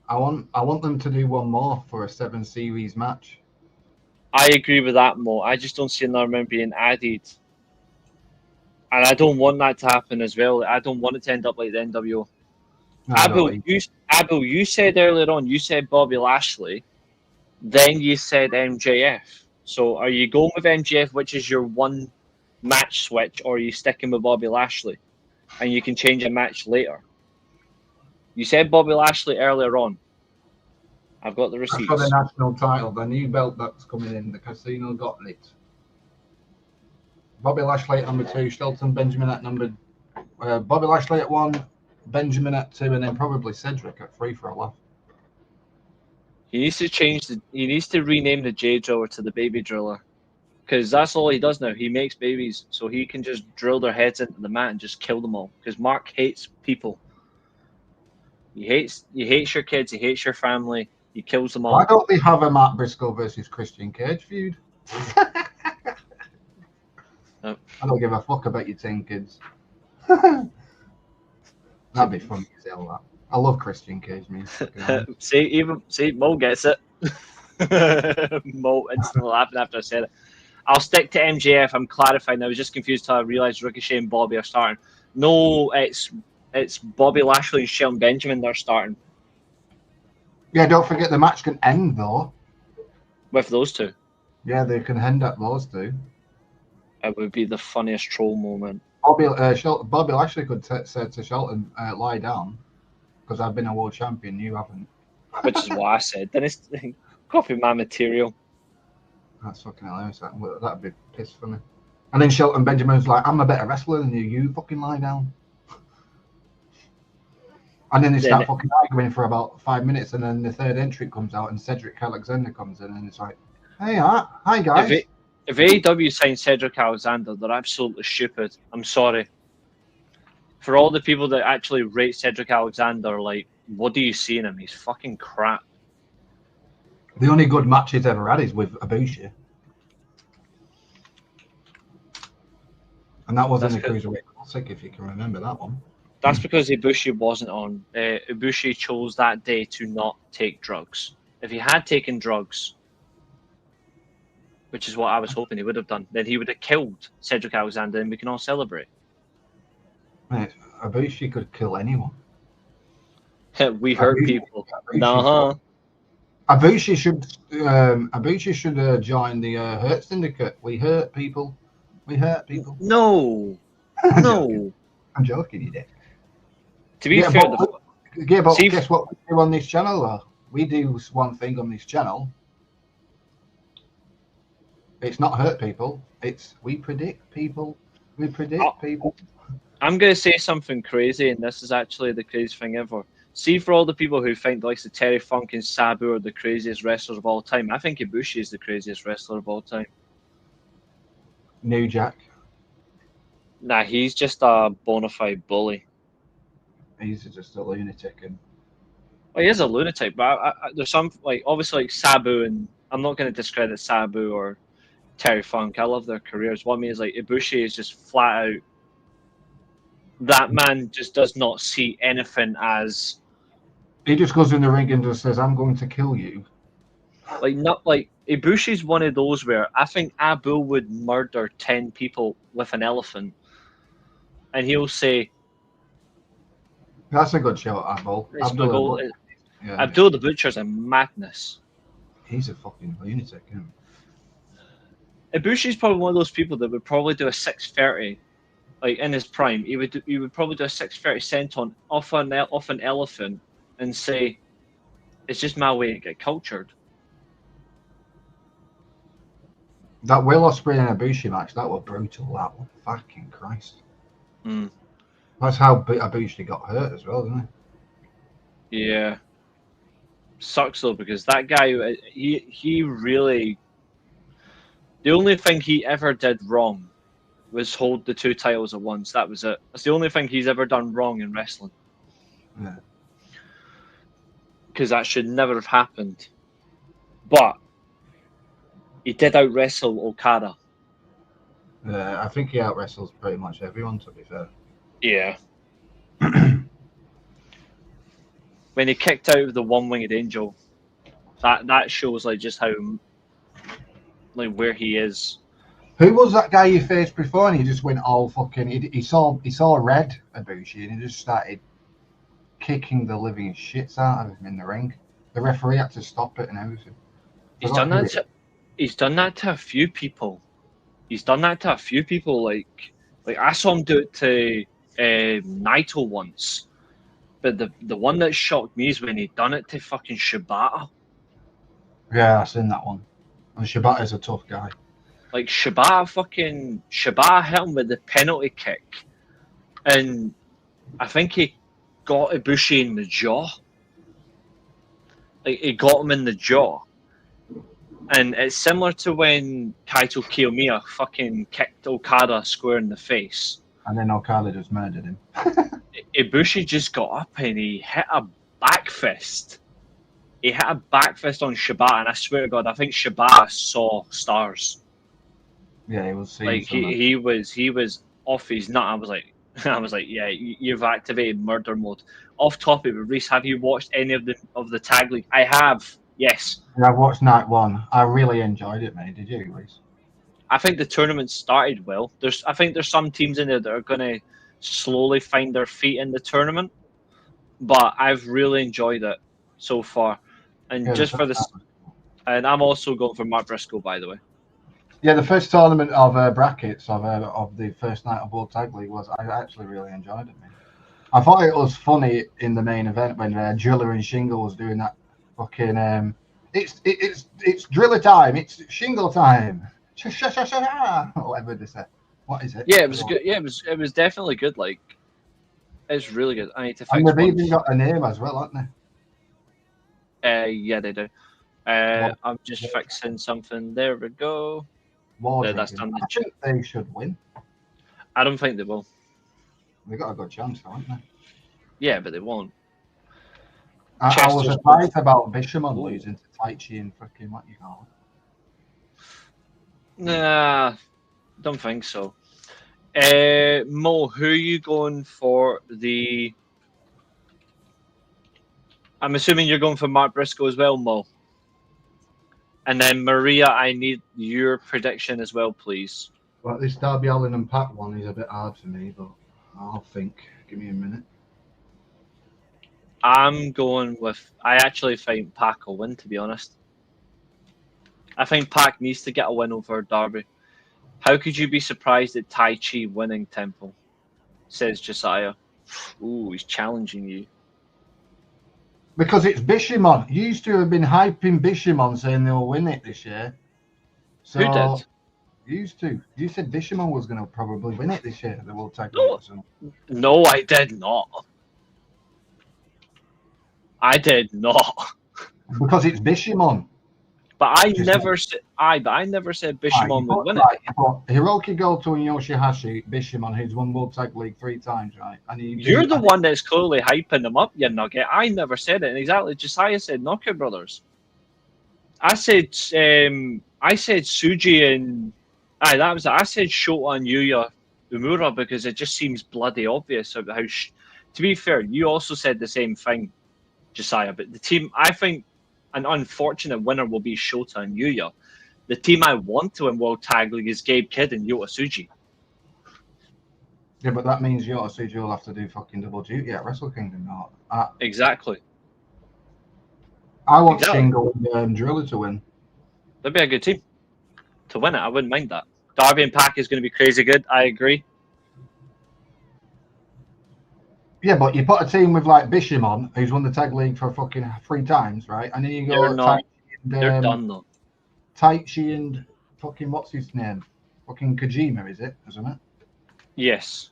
I want them to do one more for a 7 series match. I agree with that, Mo. I just don't see another member being added. And I don't want that to happen as well. I don't want it to end up like the NWO. No, Abel, you said earlier on, you said Bobby Lashley, then you said MJF. So are you going with MJF, which is your one match switch, or are you sticking with Bobby Lashley? And you can change a match later. You said Bobby Lashley earlier on. I've got the receipts. For the national title, the new belt that's coming in, the Casino Gauntlet. Bobby Lashley at number 2, Shelton Benjamin at number. Bobby Lashley at 1, Benjamin at 2, and then probably Cedric at 3 for a laugh. He needs to he needs to rename the J Driller to the Baby Driller, because that's all he does now. He makes babies, so he can just drill their heads into the mat and just kill them all. Because Mark hates people. He hates your kids. He hates your family. He kills them all. Why don't they have a Matt Briscoe versus Christian Cage feud? No. I don't give a fuck about your 10 kids. That'd be funny as hell. That. I love Christian Cage, man. See, Mo gets it. Mo instantly laughing after I said it. I'll stick to MJF. I'm clarifying. I was just confused until I realised Ricochet and Bobby are starting. No, it's Bobby Lashley and Shelton Benjamin that are starting. Yeah, don't forget the match can end though. With those two. Yeah, they can end at those two. It would be the funniest troll moment. Bobby Lashley could say to Shelton, lie down, because I've been a world champion, you haven't. Which is what I said. Then it's copy my material. That's fucking hilarious. That'd be piss funny. And then Shelton Benjamin's like, I'm a better wrestler than you. You fucking lie down. And then they start fucking arguing for about 5 minutes, and then the third entrant comes out, and Cedric Alexander comes in, and it's like, hey, hi guys. If AEW signs Cedric Alexander, they're absolutely stupid. I'm sorry. For all the people that actually rate Cedric Alexander, like, what do you see in him? He's fucking crap. The only good match he's ever had is with Ibushi. And that wasn't a Cruiserweight Classic, if you can remember that one. That's because Ibushi wasn't on. Ibushi chose that day to not take drugs. If he had taken drugs, which is what I was hoping he would have done, then he would have killed Cedric Alexander and we can all celebrate. Mate, Ibushi could kill anyone. We hurt people. Nah. Ibushi should join the Hurt Syndicate. We hurt people. No. No. I'm joking, you dick. To be fair, guess what we do on this channel, though? We do one thing on this channel. It's not hurt people. It's we predict people. We predict people. I'm going to say something crazy, and this is actually the craziest thing ever. See, for all the people who think the likes of Terry Funk and Sabu are the craziest wrestlers of all time, I think Ibushi is the craziest wrestler of all time. New Jack. Nah, he's just a bona fide bully. He's just a lunatic. And Well, he is a lunatic, but there's some, like, obviously, like Sabu, and I'm not going to discredit Sabu or Terry Funk. I love their careers. What I mean is, like, Ibushi is just flat out. That man just does not see anything as. he just goes in the ring and just says, "I'm going to kill you." Like, not like Ibushi's one of those where I think Abu would murder 10 people with an elephant, and he'll say, That's a good show, Abdul. it's my goal. Yeah, Abdul the Butcher's a madness. he's a fucking lunatic. Isn't Ibushi's probably one of those people that would probably do a 6:30, like in his prime. He would probably do a 6:30 senton off an elephant and say, "It's just my way to get cultured." That Will Ospreay and Ibushi match, that was brutal. That one, fucking Christ. Mm. That's how Ibushi got hurt as well, isn't it? Yeah, sucks though, because that guy, he really, the only thing he ever did wrong was hold the 2 titles at once. That was it. That's the only thing he's ever done wrong in wrestling. Yeah. Because that should never have happened. But he did out wrestle Okada. I think he out wrestles pretty much everyone, to be fair. Yeah. When he kicked out the one-winged angel, that shows like just how, like, where he is. Who was that guy you faced before? And he just went all fucking. He saw red Ibushi and he just started kicking the living shits out of him in the ring. The referee had to stop it and everything. He's done that to a few people. Like I saw him do it to Naito once. But the one that shocked me is when he done it to fucking Shibata. Yeah, I've seen that one. And Shibata's a tough guy. Like Shibata hit him with the penalty kick, and I think he got Ibushi in the jaw. Like, he got him in the jaw. And it's similar to when Kaito Kiyomiya fucking kicked Okada square in the face. And then Okada just murdered him. Ibushi just got up and he hit a back fist. He hit a back fist on Shibata, and I swear to God, I think Shibata saw stars. Yeah, he was seeing Like, he was off his nut. I was like, yeah, you've activated murder mode. Off topic, but Reece, have you watched any of the tag league? I have. Yes. Yeah, I watched night one. I really enjoyed it, mate. Did you, Reece? I think the tournament started well. I think there's some teams in there that are going to slowly find their feet in the tournament, but I've really enjoyed it so far. And Yeah, just for this, and I'm also going for Mark Briscoe, by the way. Yeah, the first tournament of brackets of the first night of World Tag League I actually really enjoyed it, man. I thought it was funny in the main event when Driller and Shingle was doing that fucking it's Driller time, it's Shingle time, whatever they say. What is it? Yeah, it was good. Yeah, it was definitely good. Like, it's really good. I need to fix And they've one. even got a name as well, haven't they? Yeah, they do. I'm just fixing something. There we go. Yeah, that's done. I think they should win. I don't think they will. They got a good chance, haven't they? Yeah, but they won't. I was surprised about Bishamon losing to Taichi and fucking what you call it. Nah, don't think so. Mo, who are you going for the... I'm assuming you're going for Mark Briscoe as well, Mo. And then Maria, I need your prediction as well, please. Well, this Darby Allin and Pac one is a bit hard for me, but I'll think. Give me a minute. I'm going with... I actually think Pac will win, to be honest. I think Pac needs to get a win over Darby. How could you be surprised at Tai Chi winning, Temple? Says Josiah. Ooh, he's challenging you. Because it's Bishamon. You used to have been hyping Bishamon saying they'll win it this year. So, Who did? Used to. You said Bishamon was going to probably win it this year. The World Tag League. No, I did not. I did not. Because it's Bishamon. But I Just never said Bishamon would win it. Right, you put Hiroki Goto and Yoshihashi, Bishamon, who's won World Tag League 3 times, right? And You're the one that's clearly hyping them up, you nugget. I never said it. And exactly, Josiah said Knockout Brothers. I said Suji and that was it. I said Shota and Yuya Umura because it just seems bloody obvious about how. To be fair, you also said the same thing, Josiah. But the team, I think, an unfortunate winner will be Shota and Yuya. The team I want to win World Tag League is Gabe Kidd and Yota Tsuji. Yeah, but that means Yota Tsuji will have to do fucking double duty at Wrestle Kingdom. Not. Exactly. I want Shingo and Driller to win. That'd be a good team to win it. I wouldn't mind that. Darby and Pac is going to be crazy good. I agree. Yeah, but you put a team with like Bishamon, who's won the tag league for fucking 3 times, right? And then you go they're done though. Taichi and fucking what's his name? Fucking Kojima, is it? Isn't it? Yes.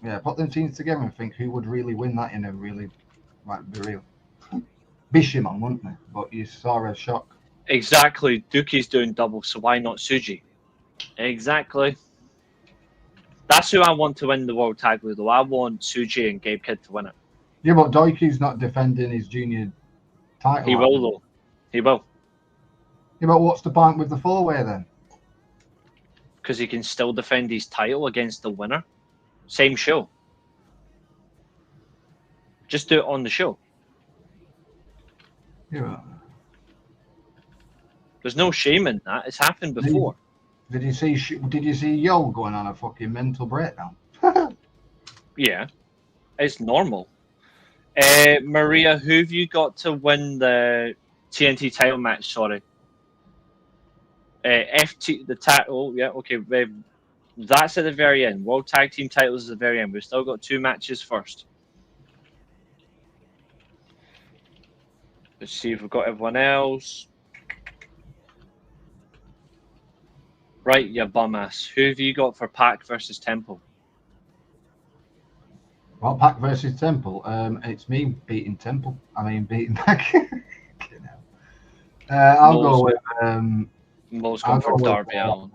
Yeah, put them teams together and think who would really win that in a really be real. Bishamon, wouldn't they? But you saw a shock. Exactly. Dookie's doing double, so why not Tsuji? Exactly. That's who I want to win the World Tag League, though. I want Tsuji and Gabe Kidd to win it. Yeah, but Doiku's not defending his junior title. He will, though. He will. Yeah, but what's the point with the 4-way then? Because he can still defend his title against the winner. Same show. Just do it on the show. Yeah. There's no shame in that. It's happened before. Did you see Yo going on a fucking mental breakdown? Yeah, it's normal. Maria, who have you got to win the TNT title match? Sorry. The title. Yeah, okay. That's at the very end. World Tag Team titles is at the very end. We've still got 2 matches first. Let's see if we've got everyone else. Right, you bum ass. Who have you got for Pac versus Temple? Well, Pac versus Temple. It's me beating Temple. Beating Pac. I'll go with. Mo's going for Darby Allin.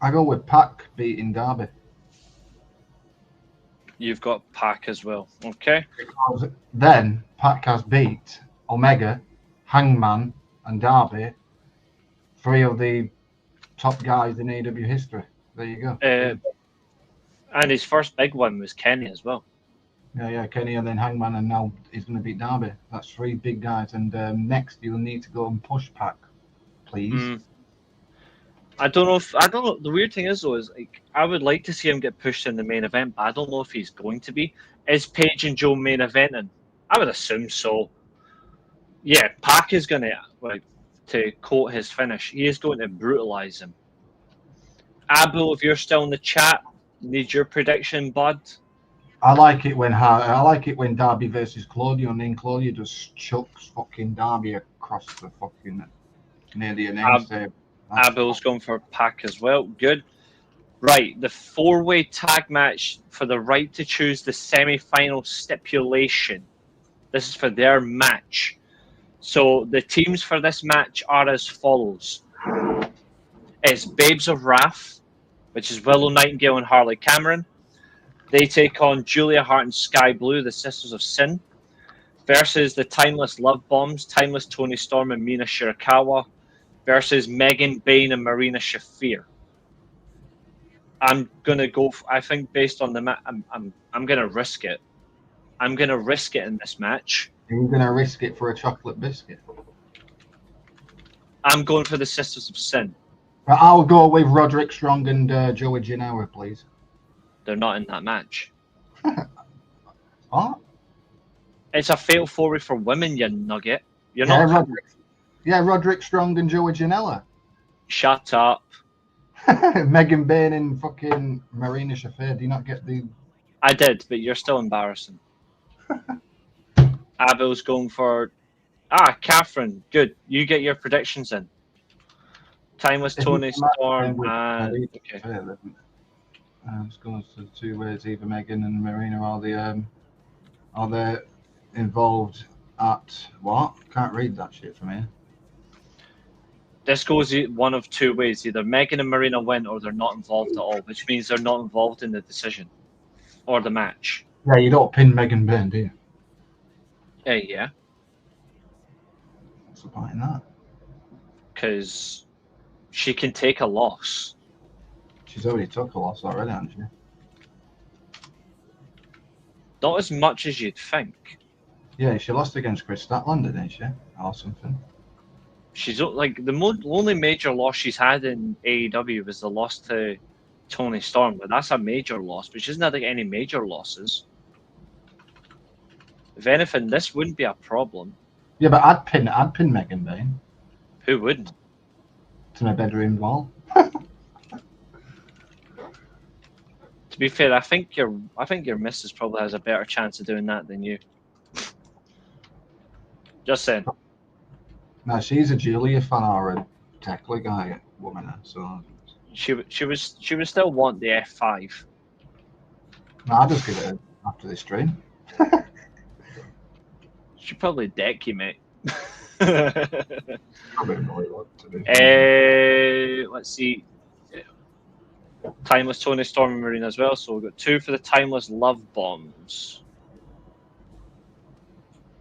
I go with Pac beating Darby. You've got Pac as well. Okay. Because then Pac has beat Omega, Hangman, and Darby, 3 of the top guys in AEW history. There you go. And his first big one was Kenny as well. Yeah, Kenny and then Hangman, and now he's going to beat Darby. That's 3 big guys. And next, you'll need to go and push Pac, please. I don't know. The weird thing is, though, is like I would like to see him get pushed in the main event, but I don't know if he's going to be. Is Paige and Joe main eventing? I would assume so. Yeah, Pac is going to quote his finish, he is going to brutalize him. Abu, if you're still in the chat, need your prediction, bud. I like it when Darby versus Claudio, and then Claudio just chucks fucking Darby across the fucking near the announce table. Abel's going for Pac as well. Good. Right, the 4-way tag match for the right to choose the semi-final stipulation. This is for their match. So the teams for this match are as follows. It's Babes of Wrath, which is Willow Nightingale and Harley Cameron. They take on Julia Hart and Sky Blue, the Sisters of Sin, versus the Timeless Love Bombs, Timeless Tony Storm and Mina Shirakawa, versus Megan Bayne and Marina Shafir. I'm gonna go. I think based on the match, I'm gonna risk it. I'm gonna risk it in this match. You're gonna risk it for a chocolate biscuit. I'm going for the Sisters of Sin. I'll go with Roderick Strong and Joey Janela, please. They're not in that match. What? It's a fatal 4-way for women, you nugget. You're not. Roderick Strong and Joey Janela. Shut up. Megan Bayne and fucking Marina Shafir. Do you not get the... I did, but you're still embarrassing. Abel's going for Catherine, good. You get your predictions in. Timeless Tony Storm and okay. It's going to 2 ways. Either Megan and Marina are they involved at what? Can't read that shit from here. This goes one of 2 ways. Either Megan and Marina win or they're not involved at all, which means they're not involved in the decision or the match. Yeah, you don't pin Megan Byrne, do you? Yeah. What's the point in that? Because she can take a loss. She's already took a loss already, hasn't she? Not as much as you'd think. Yeah, she lost against Chris Statlander, didn't she? Or something. She's like the only major loss she's had in AEW was the loss to Tony Storm, but that's a major loss. But she doesn't have like any major losses. If anything, this wouldn't be a problem. Yeah, but I'd pin Megan Byrne. Who wouldn't? To my bedroom wall. To be fair, I think your missus probably has a better chance of doing that than you. Just saying. No, she's a Julia fan or a Tekla guy woman, so she would still want the F5. No, I'll just give it after this stream. She'd probably deck you, mate. Probably really want to do. Let's see. Timeless Tony Storm and Marina as well, so we've got 2 for the Timeless Love Bombs.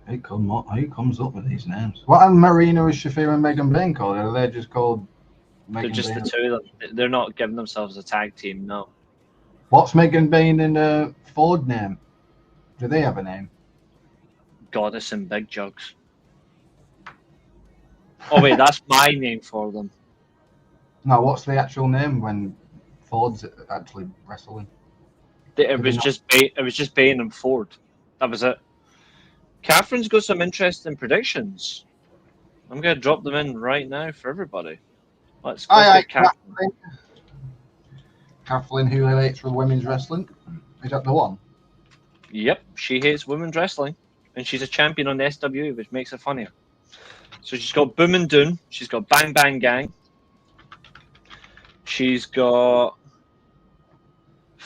Who comes up with these names? What are Marina, Shafir, and Megan Byrne called? Are they just called Megan They're just Byrne? the 2 of them. They're not giving themselves a tag team, no. What's Megan Byrne and Ford name? Do they have a name? Goddess and Big Jugs. Oh wait, that's my name for them. No, what's the actual name when Ford's actually wrestling? It was just Bane and Ford. That was it. Catherine's got some interesting predictions. I'm going to drop them in right now for everybody. Let's go for Catherine. Kathleen, who relates with women's wrestling. Is that the one? Yep, she hates women's wrestling. And she's a champion on the SWE, which makes it funnier. So she's got Boom and Doom. She's got Bang Bang Gang. She's got...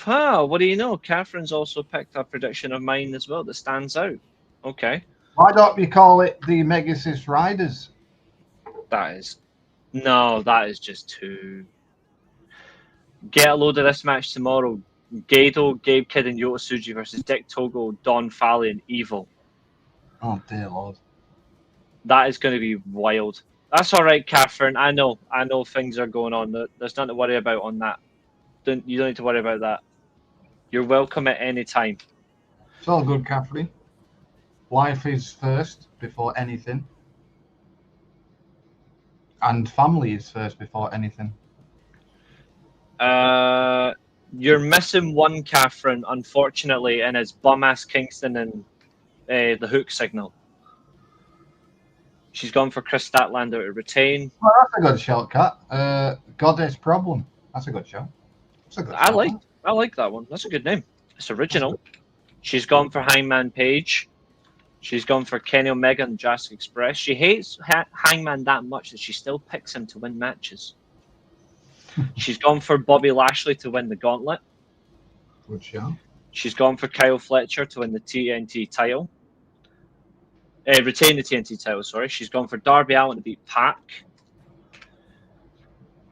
what do you know? Catherine's also picked a prediction of mine as well that stands out. Okay. Why don't you call it the Megasis Riders? That is just too... Get a load of this match tomorrow. Gado, Gabe Kidd, and Yota Tsuji versus Dick Togo, Don Fally, and Evil. Oh, dear Lord. That is going to be wild. That's all right, Catherine. I know things are going on. There's nothing to worry about on that. You don't need to worry about that. You're welcome at any time. It's all good, Catherine. Life is first before anything. And family is first before anything. You're missing one, Catherine, unfortunately, and it's bum-ass Kingston and the hook signal. She's gone for Chris Statlander to retain. Well, that's a good shout, Cat. Goddess Problem. That's a good shout. I like that one. That's a good name. It's original. She's gone for Hangman Page. She's gone for Kenny Omega and Jurassic Express. She hates Hangman that much that she still picks him to win matches. She's gone for Bobby Lashley to win the gauntlet. Good shout. She's gone for Kyle Fletcher to win the TNT title. Retain the TNT title, sorry. She's gone for Darby Allin to beat Pac.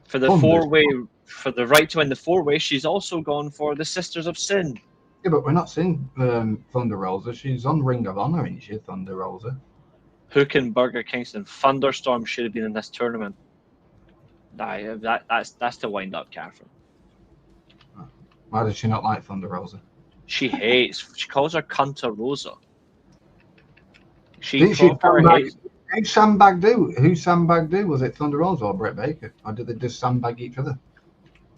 For the four-way, for the right to win the four-way, she's also gone for the Sisters of Sin. Yeah, but we're not seeing Thunder Rosa. She's on Ring of Honor, ain't she, Thunder Rosa? Hook and Burger Kingston. Thunderstorm should have been in this tournament. That's the wind-up, Catherine. Why does she not like Thunder Rosa? She calls her Cunta Rosa. Who's sandbag do? Who's sandbag do? Was it Thunder Rosa or Britt Baker? Or did they just sandbag each other?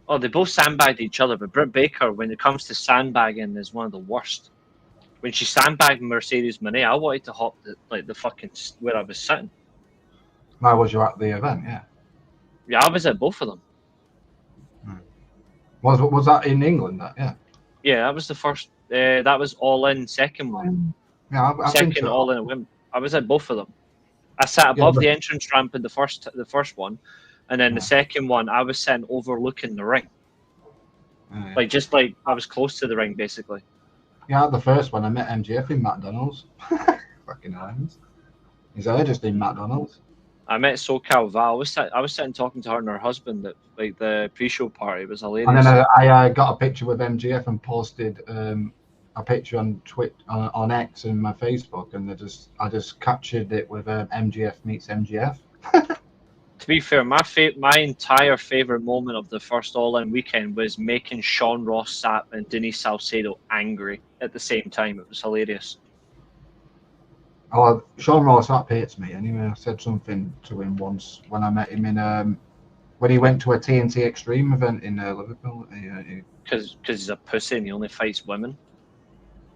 Oh, they both sandbagged each other, but Britt Baker, when it comes to sandbagging, is one of the worst. When she sandbagged Mercedes Moné, I wanted to hop the fucking where I was sitting. Why was you at the event? Yeah. Yeah, I was at both of them. Was that in England? Yeah, that was the first. That was All In, second one. Yeah, Second All In at Wimbledon. I was at both of them. I sat above but- the entrance ramp in the first one, and then the second one I was sitting overlooking the ring, Yeah. like just like I was close to the ring basically. Yeah, the first one I met MGF in McDonald's. Fucking irons. He's there just in McDonald's. I met SoCal Val. I was sitting talking to her and her husband at like the pre-show party. It was hilarious. And then I got a picture with MGF and posted a picture on on X and my Facebook, and I just captured it with MGF meets MGF. To be fair, my entire favorite moment of the first All In weekend was making Sean Ross Sapp and Denise Salcedo angry at the same time. It was hilarious. Oh, Sean Ross Sapp hates me anyway. I said something to him once when I met him in when he went to a TNT Extreme event in Liverpool. Because he's a pussy and he only fights women.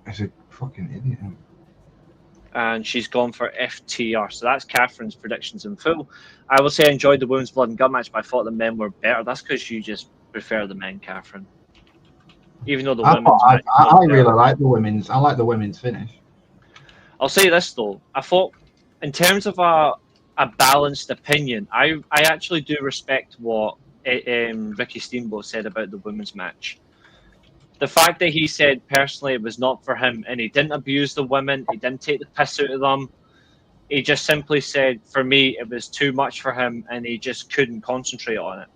He's a fucking idiot. And she's gone for FTR. So that's Catherine's predictions in full. I will say I enjoyed the women's blood and gut match, but I thought the men were better. That's because you just prefer the men, Catherine. Even though the women's match I really like the women's. I like the women's finish. I'll say this though. I thought, in terms of a balanced opinion, I actually do respect what Ricky Steamboat said about the women's match. The fact that he said personally it was not for him, and he didn't abuse the women, he didn't take the piss out of them. He just simply said, for me, it was too much for him, and he just couldn't concentrate on it.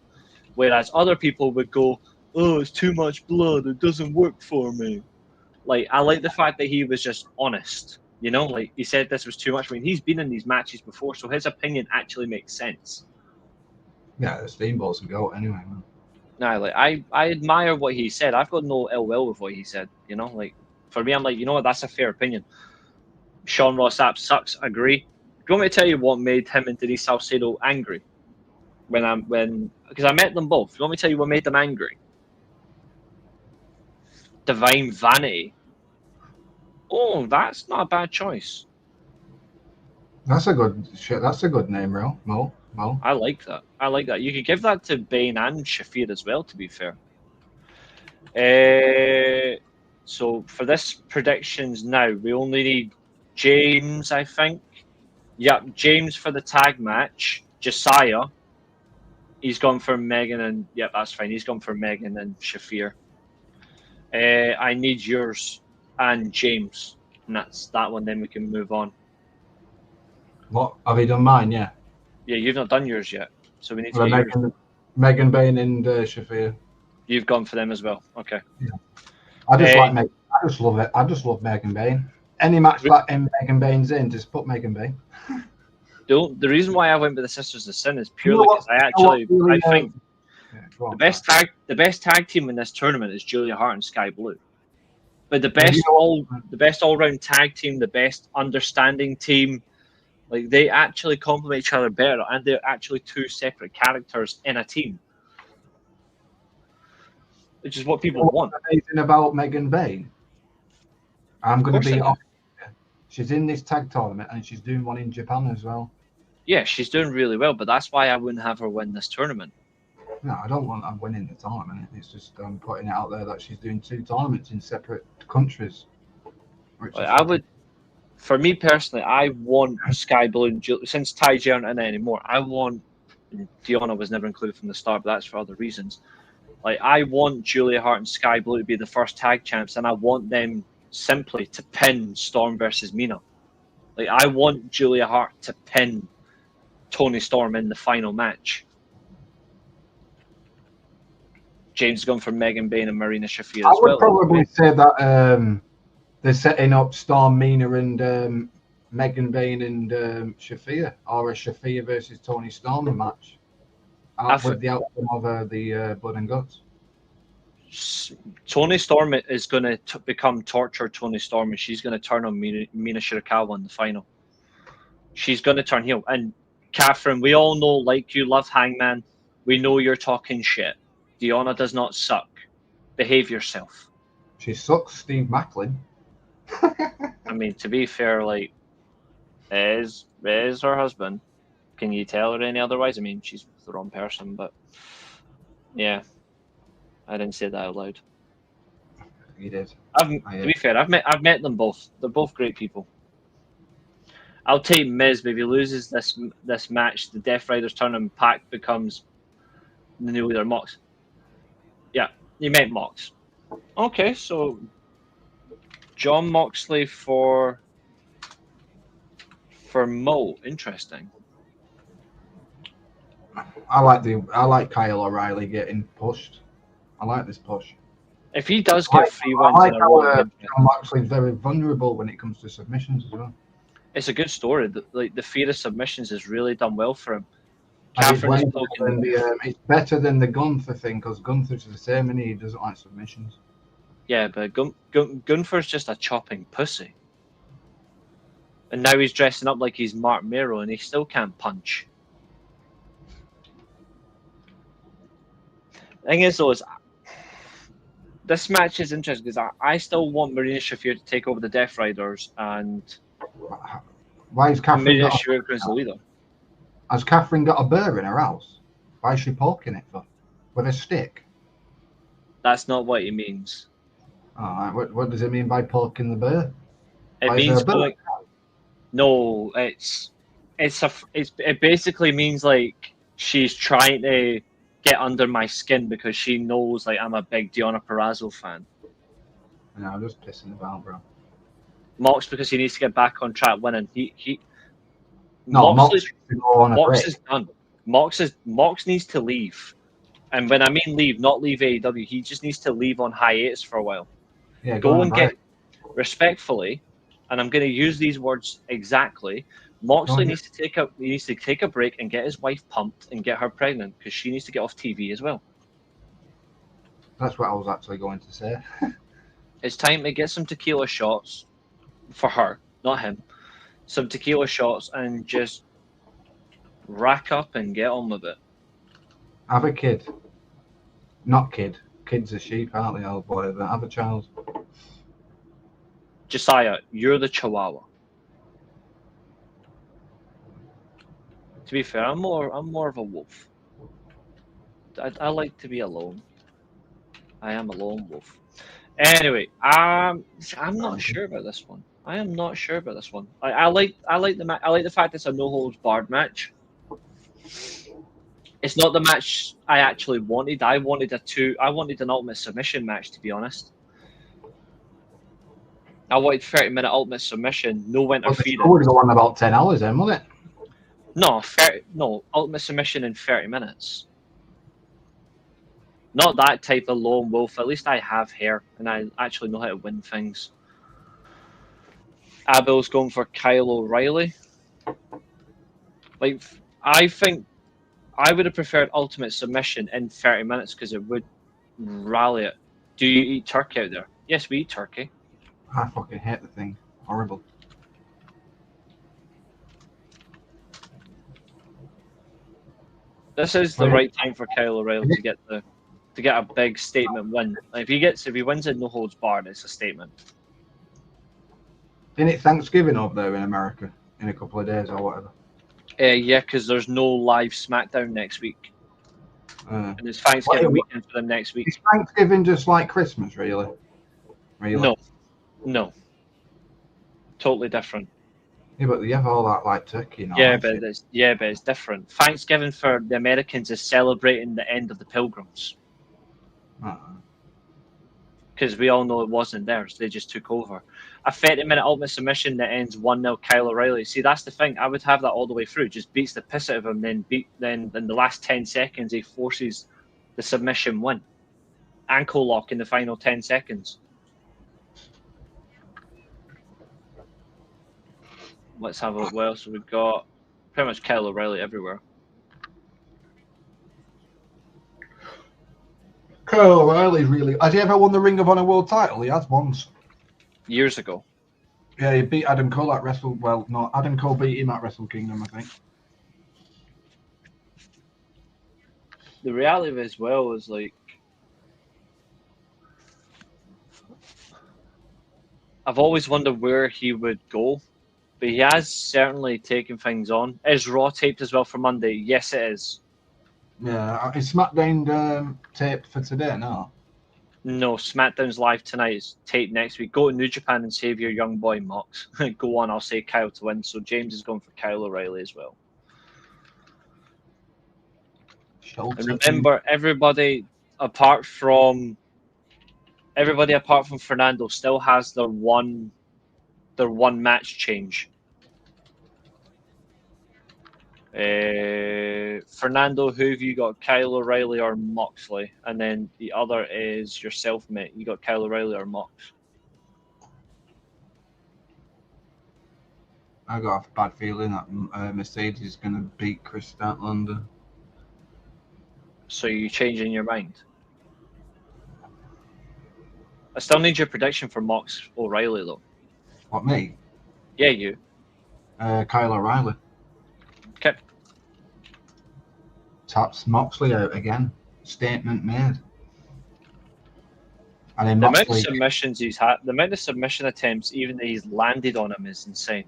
Whereas other people would go, "Oh, it's too much blood. It doesn't work for me." Like, I like the fact that he was just honest. You know, like he said this was too much. I mean, he's been in these matches before, so his opinion actually makes sense. Yeah, the Steamboat's a goat anyway, man. No, like I admire what he said. I've got no ill will with what he said. You know, like for me, I'm like, you know what, that's a fair opinion. Sean Ross Sapp sucks. Agree. Do you want me to tell you what made him and Denise Salcedo angry? Because I met them both. Do you want me to tell you what made them angry? Divine Vanity. Oh, that's not a bad choice. That's a good name, real Mo. I like that. I like that. You could give that to Bane and Shafir as well, to be fair. So for this predictions now, we only need James, I think. Yep, James for the tag match. Josiah. He's gone for Megan and yep, that's fine. He's gone for Megan and Shafir. I need yours and James. And that's that one, then we can move on. What have you done? Mine, yeah. Yeah, you've not done yours yet. So we need to get yours. Megan Bain and Shafir. You've gone for them as well. Okay. Yeah. I just like Megan. I just love it. I just love Megan Bain. Any match that Megan Bain's in, just put Megan Bain. The reason why I went with the Sisters of Sin is purely because I think the best tag team in this tournament is Julia Hart and Sky Blue. But the best all round tag team, the best understanding team, like they actually complement each other better, and they're actually two separate characters in a team, which is what people want. What's amazing about Megan Bain? I'm going to be honest. She's in this tag tournament and she's doing one in Japan as well. Yeah, she's doing really well, but that's why I wouldn't have her win this tournament. No, I don't want her winning the tournament. It's just putting it out there that she's doing two tournaments in separate countries. I would. For me personally, I want Sky Blue and Julia, since Ty J aren't in it anymore. I want Deonna was never included from the start, but that's for other reasons. Like I want Julia Hart and Sky Blue to be the first tag champs, and I want them simply to pin Storm versus Mina. Like I want Julia Hart to pin Toni Storm in the final match. James has gone for Megan Bain and Marina Shafir as well. I would probably say that they're setting up Storm, Mina, and Megan Bain and Shafir, or a Shafir versus Toni Storm match. With the outcome of the Blood and Guts. Toni Storm is going to become Torture Toni Storm, and she's going to turn on Mina Shirakawa in the final. She's going to turn heel. And Catherine, we all know, like you love Hangman, we know you're talking shit. Deonna does not suck. Behave yourself. She sucks, Steve Macklin. I mean, to be fair, like, is her husband. Can you tell her any otherwise? I mean, she's the wrong person, but yeah, I didn't say that out loud. You did. To be fair, I've met them both. They're both great people. I'll take Miz, but if he loses this match, the Death Riders turn and Pac becomes the new leader. Mox. Yeah, you meant Mox. Okay, so John Moxley for Mo. Interesting. I like Kyle O'Reilly getting pushed. I like this push. If he does get 3 wins in a row, John Moxley's very vulnerable when it comes to submissions as well. it's a good story. The fear of submissions has really done well for him. It's better than the Gunther thing because Gunther's the same and he doesn't like submissions. Yeah, but Gunther's just a chopping pussy. And now he's dressing up like he's Mark Mero and he still can't punch. The thing is, though, this match is interesting because I still want Marina Shafir to take over the Death Riders and why is Catherine Marina Shafir as the leader. Has Catherine got a burr in her house? Why is she poking it for? With a stick? That's not what he means. Oh, what does it mean by poking the burr? It means like, no, it basically means like she's trying to get under my skin because she knows like I'm a big Deonna Purrazzo fan. No, I'm just pissing about, bro. Mox because he needs to get back on track winning. Mox is done. Mox needs to leave. And when I mean leave, not leave AEW, he just needs to leave on hiatus for a while. Yeah, go and get respectfully, and I'm going to use these words exactly. Moxley needs to take a break and get his wife pumped and get her pregnant because she needs to get off TV as well. That's what I was actually going to say. It's time to get some tequila shots for her, not him. Some tequila shots and just rack up and get on with it. Have a kid. Not kid. Kids are sheep, aren't they? Oh boy, have a child. Josiah, you're the Chihuahua. To be fair, I'm more of a wolf. I like to be alone. I am a lone wolf. Anyway, I'm not sure about this one. I am not sure about this one. I like the fact it's a no holds barred match. It's not the match I actually wanted. I wanted an ultimate submission match, to be honest. I wanted 30-minute ultimate submission, no interference. It would go on about 10 hours then, wouldn't it? No, ultimate submission in 30 minutes. Not that type of lone wolf. At least I have hair, and I actually know how to win things. Abel's going for Kyle O'Reilly. Like, I think I would have preferred ultimate submission in 30 minutes because it would rally it. Do you eat turkey out there? Yes, we eat turkey. I fucking hate the thing. Horrible. This is the right time for Kyle O'Reilly to get a big statement win. Like, if he wins it no holds barred, it's a statement. Isn't it Thanksgiving over there in America in a couple of days or whatever? Yeah, because there's no live SmackDown next week. And it's Thanksgiving weekend for them next week. Is Thanksgiving just like Christmas, really? No. Totally different. Yeah, but you have all that like turkey and all Yeah, that but shit. it's different. Thanksgiving for the Americans is celebrating the end of the Pilgrims. Because we all know it wasn't theirs. They just took over. A 30-minute ultimate submission that ends 1-0 Kyle O'Reilly. See, that's the thing. I would have that all the way through. Just beats the piss out of him, then in the last 10 seconds, he forces the submission win. Ankle lock in the final 10 seconds. Let's have a look. What else we've got? Pretty much Kyle O'Reilly everywhere. Kyle O'Reilly's really... Has he ever won the Ring of Honor World title? He has once. Years ago. Yeah, he beat Adam Cole at Wrestle... Well, no, Adam Cole beat him at Wrestle Kingdom, I think. The reality of it as well is like... I've always wondered where he would go. But he has certainly taken things on. Is Raw taped as well for Monday? Yes, it is. Yeah, is SmackDown taped for today? No. No, SmackDown's live tonight. It's taped next week. Go to New Japan and save your young boy Mox. Go on, I'll say Kyle to win. So James is going for Kyle O'Reilly as well. And remember, everybody apart from Fernando still has their one match change. Fernando, who have you got? Kyle O'Reilly or Moxley? And then the other is yourself, mate. You got Kyle O'Reilly or Mox? I got a bad feeling that Mercedes is going to beat Chris Statlander. So you changing your mind? I still need your prediction for Mox O'Reilly, though. What, me? Yeah, you. Kyle O'Reilly. Okay. Taps Moxley out again. Statement made. And then The amount of Moxley, submissions he's had, the amount of submission attempts even that he's landed on him is insane.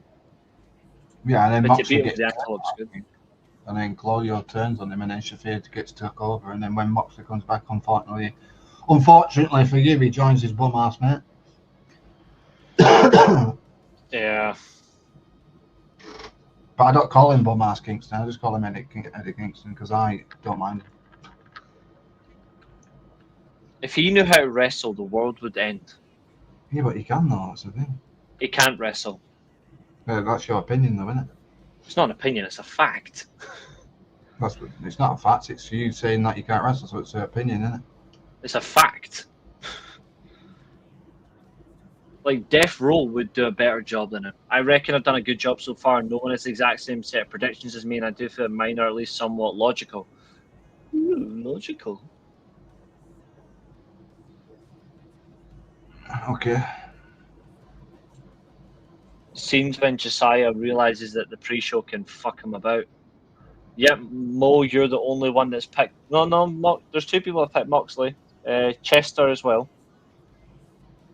yeah, and then But to Moxley beat him gets with the antelope's good. and then Claudio turns on him, and then Shafir gets took over, and then when Moxley comes back, unfortunately for you, he joins his bum ass mate. Yeah. But I don't call him bum ass Kingston. I just call him Eddie Kingston because I don't mind. If he knew how to wrestle, the world would end. Yeah, but he can though. That's the thing. He can't wrestle. That's your opinion, though, isn't it? It's not an opinion; it's a fact. It's not a fact. It's you saying that you can't wrestle, so it's an opinion, isn't it? It's a fact. Like, Death Row would do a better job than him. I reckon I've done a good job so far, knowing it's the exact same set of predictions as me, and I do feel mine are at least somewhat logical. Ooh, logical. Okay. Scenes when Josiah realizes that the pre-show can fuck him about. Yep, Mo, you're the only one that's picked. No, there's two people that picked Moxley. Chester as well.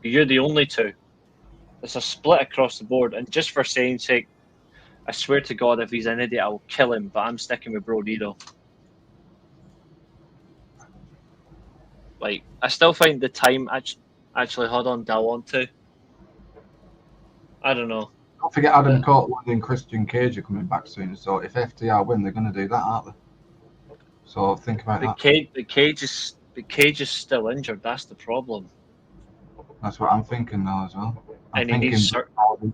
You're the only two. It's a split across the board, and just for saying sake, I swear to God, if he's an idiot, I will kill him, but I'm sticking with Brodido. Like, I still find the time... Actually, hold on, do I want to? I don't know. Don't forget Adam Copeland and Christian Cage are coming back soon, so if FTR win, they're going to do that, aren't they? So think about that. The Cage is still injured, that's the problem. That's what I'm thinking now as well. And he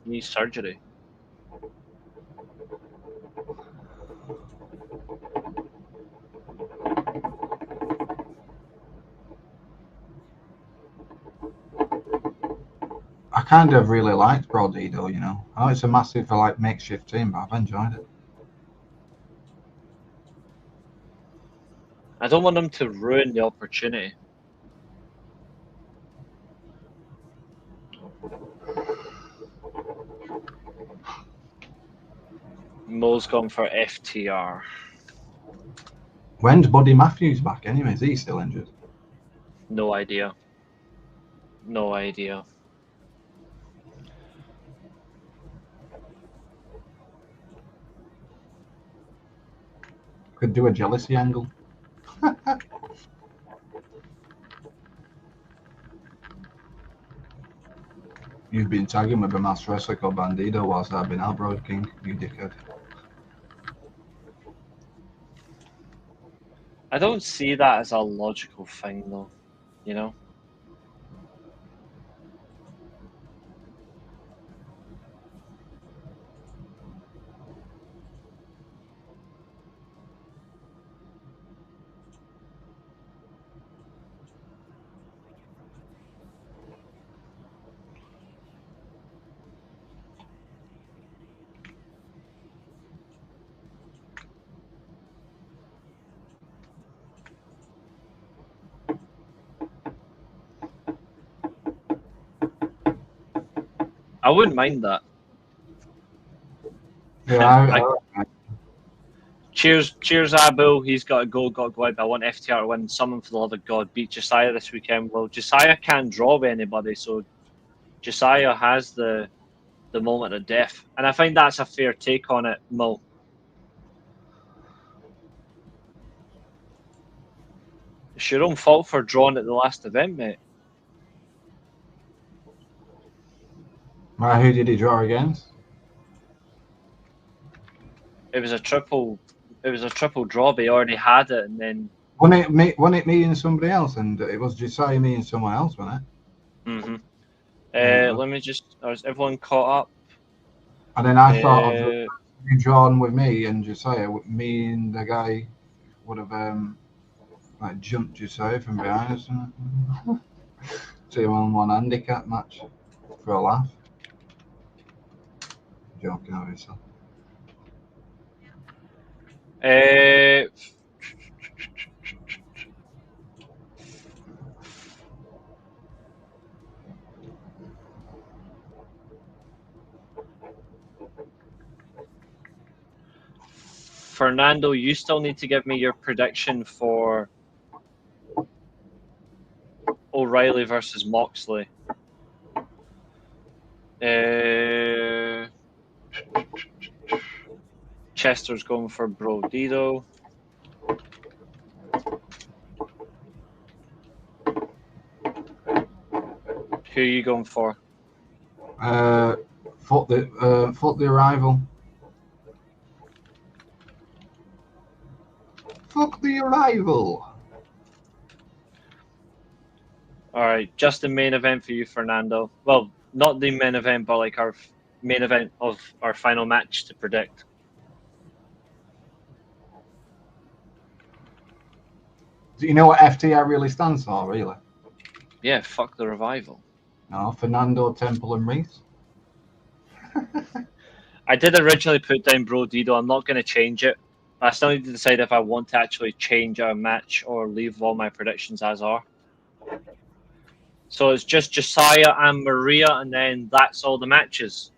needs surgery. I kind of really liked Brodido, you know. I know it's a massive makeshift team, but I've enjoyed it. I don't want him to ruin the opportunity. Mo's gone for FTR. When's Buddy Matthews back anyway? Is he still injured? No idea. No idea. Could do a jealousy angle. You've been tagging with a master wrestler called Bandido whilst I've been out, bro, King. You dickhead. I don't see that as a logical thing, though. You know? I wouldn't mind that. Yeah, Cheers, Abu. He's got to go out. I want FTR to win. Someone, for the love of God, beat Josiah this weekend. Well, Josiah can't draw with anybody, so Josiah has the moment of death. And I find that's a fair take on it, Mo. It's your own fault for drawing at the last event, mate. Right, who did he draw against? It was a triple draw, but he already had it, and then. Wasn't it me and somebody else? And it was Josiah, me and someone else, wasn't it? Mm-hmm. Yeah. Let me just. Is everyone caught up? And then I thought of you drawn with me and Josiah. Me and the guy would have like jumped Josiah from behind or something. 2-on-1 handicap match for a laugh. Joking, obviously. Fernando, you still need to give me your prediction for O'Reilly versus Moxley. Chester's going for Brodido. Who are you going for? Fuck the arrival. Fuck the arrival. All right, just the main event for you, Fernando. Well, not the main event, but like our main event of our final match to predict. Do you know what FTR really stands for, really? Yeah, fuck the revival. No, Fernando, Temple, and Reece. I did originally put down Brodido. I'm not going to change it. I still need to decide if I want to actually change our match or leave all my predictions as are. So it's just Josiah and Maria, and then that's all the matches.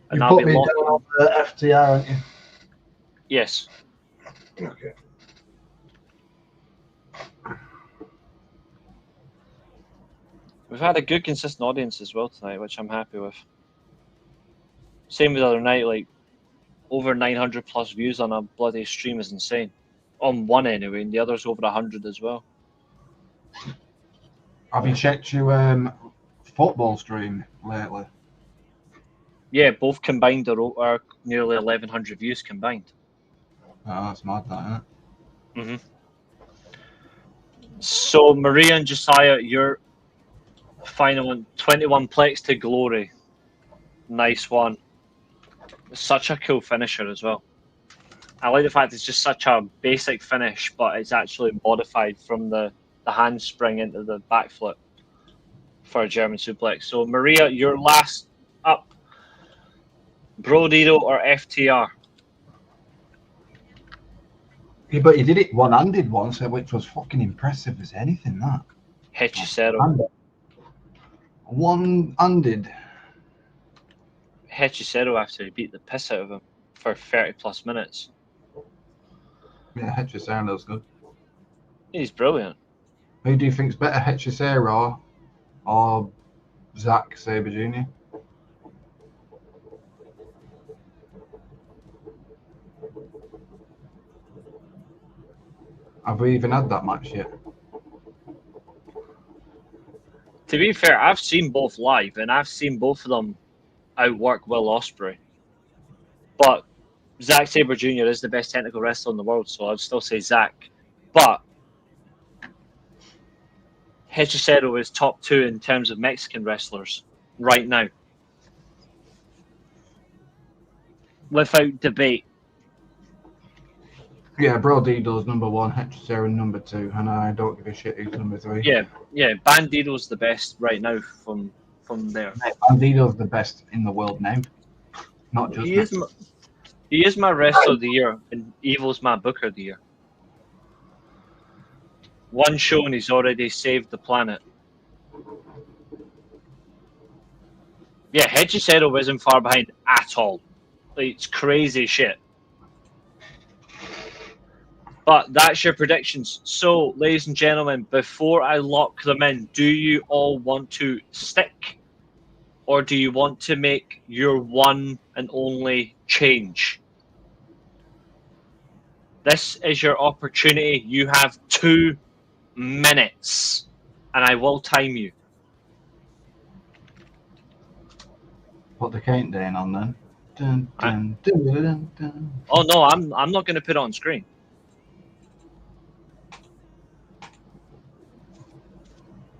And You I'll put be me locked down in. on the FTR, aren't you? Yes. Okay. We've had a good, consistent audience as well tonight, which I'm happy with. Same with the other night, like over 900 plus views on a bloody stream is insane. On one anyway, and the other's over 100 as well. Have you checked your football stream lately? Yeah, both combined are nearly 1,100 views combined. Oh, that's mad, that, isn't it? So Maria and Josiah, your final one, 21 plex to glory. Nice one. Such a cool finisher as well. I like the fact it's just such a basic finish, but it's actually modified from the handspring into the backflip for a German suplex. So Maria, your last up. Brodido or FTR? Yeah, but you did it one-handed once, which was fucking impressive as anything, that. Hechicero. One-handed. Hechicero after he beat the piss out of him for 30 plus minutes. Yeah, Hechicero's good. He's brilliant. Who do you think's better, Hechicero or Zack Sabre Jr.? Have we even had that match yet? To be fair, I've seen both live, and I've seen both of them outwork Will Ospreay. But Zack Sabre Jr. is the best technical wrestler in the world, so I'd still say Zack. But Hechicero is top 2 in terms of Mexican wrestlers right now. Without debate. Yeah, Brodido's number 1, Hechicero number 2, and I don't give a shit who's number 3. Yeah, Bandido's the best right now from there. Bandido's the best in the world now. Not just He is my wrestler of the year, and Evil's my booker of the year. One show and he's already saved the planet. Yeah, Hechicero isn't far behind at all. Like, it's crazy shit. But that's your predictions. So, ladies and gentlemen, before I lock them in, do you all want to stick? Or do you want to make your one and only change? This is your opportunity. You have 2 minutes. And I will time you. Put the countdown on then. Dun, dun, dun, dun, dun, dun. Oh no, I'm not going to put it on screen.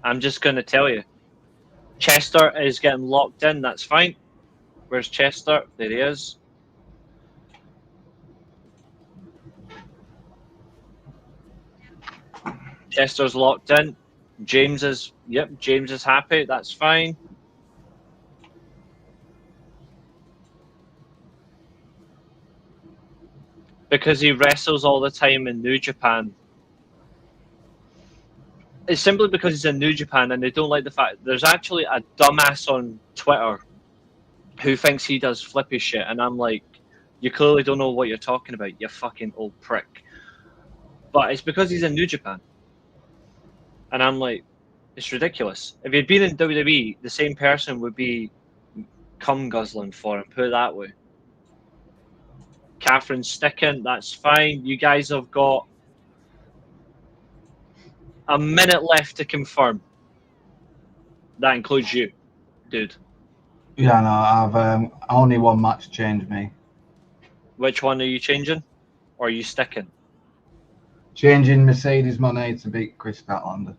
I'm just going to tell you. Chester is getting locked in. That's fine. Where's Chester? There he is. Chester's locked in. James is happy. That's fine. Because he wrestles all the time in New Japan. It's simply because he's in New Japan and they don't like the fact there's actually a dumbass on Twitter who thinks he does flippy shit, and I'm like, you clearly don't know what you're talking about, you fucking old prick. But it's because he's in New Japan. And I'm like, it's ridiculous. If he'd been in WWE, the same person would be cum guzzling for him, put it that way. Catherine's sticking, that's fine. You guys have got a minute left to confirm. That includes you, dude. Yeah, no, I've only one match changed me. Which one are you changing? Or are you sticking? Changing Mercedes Moné to beat Chris Statlander.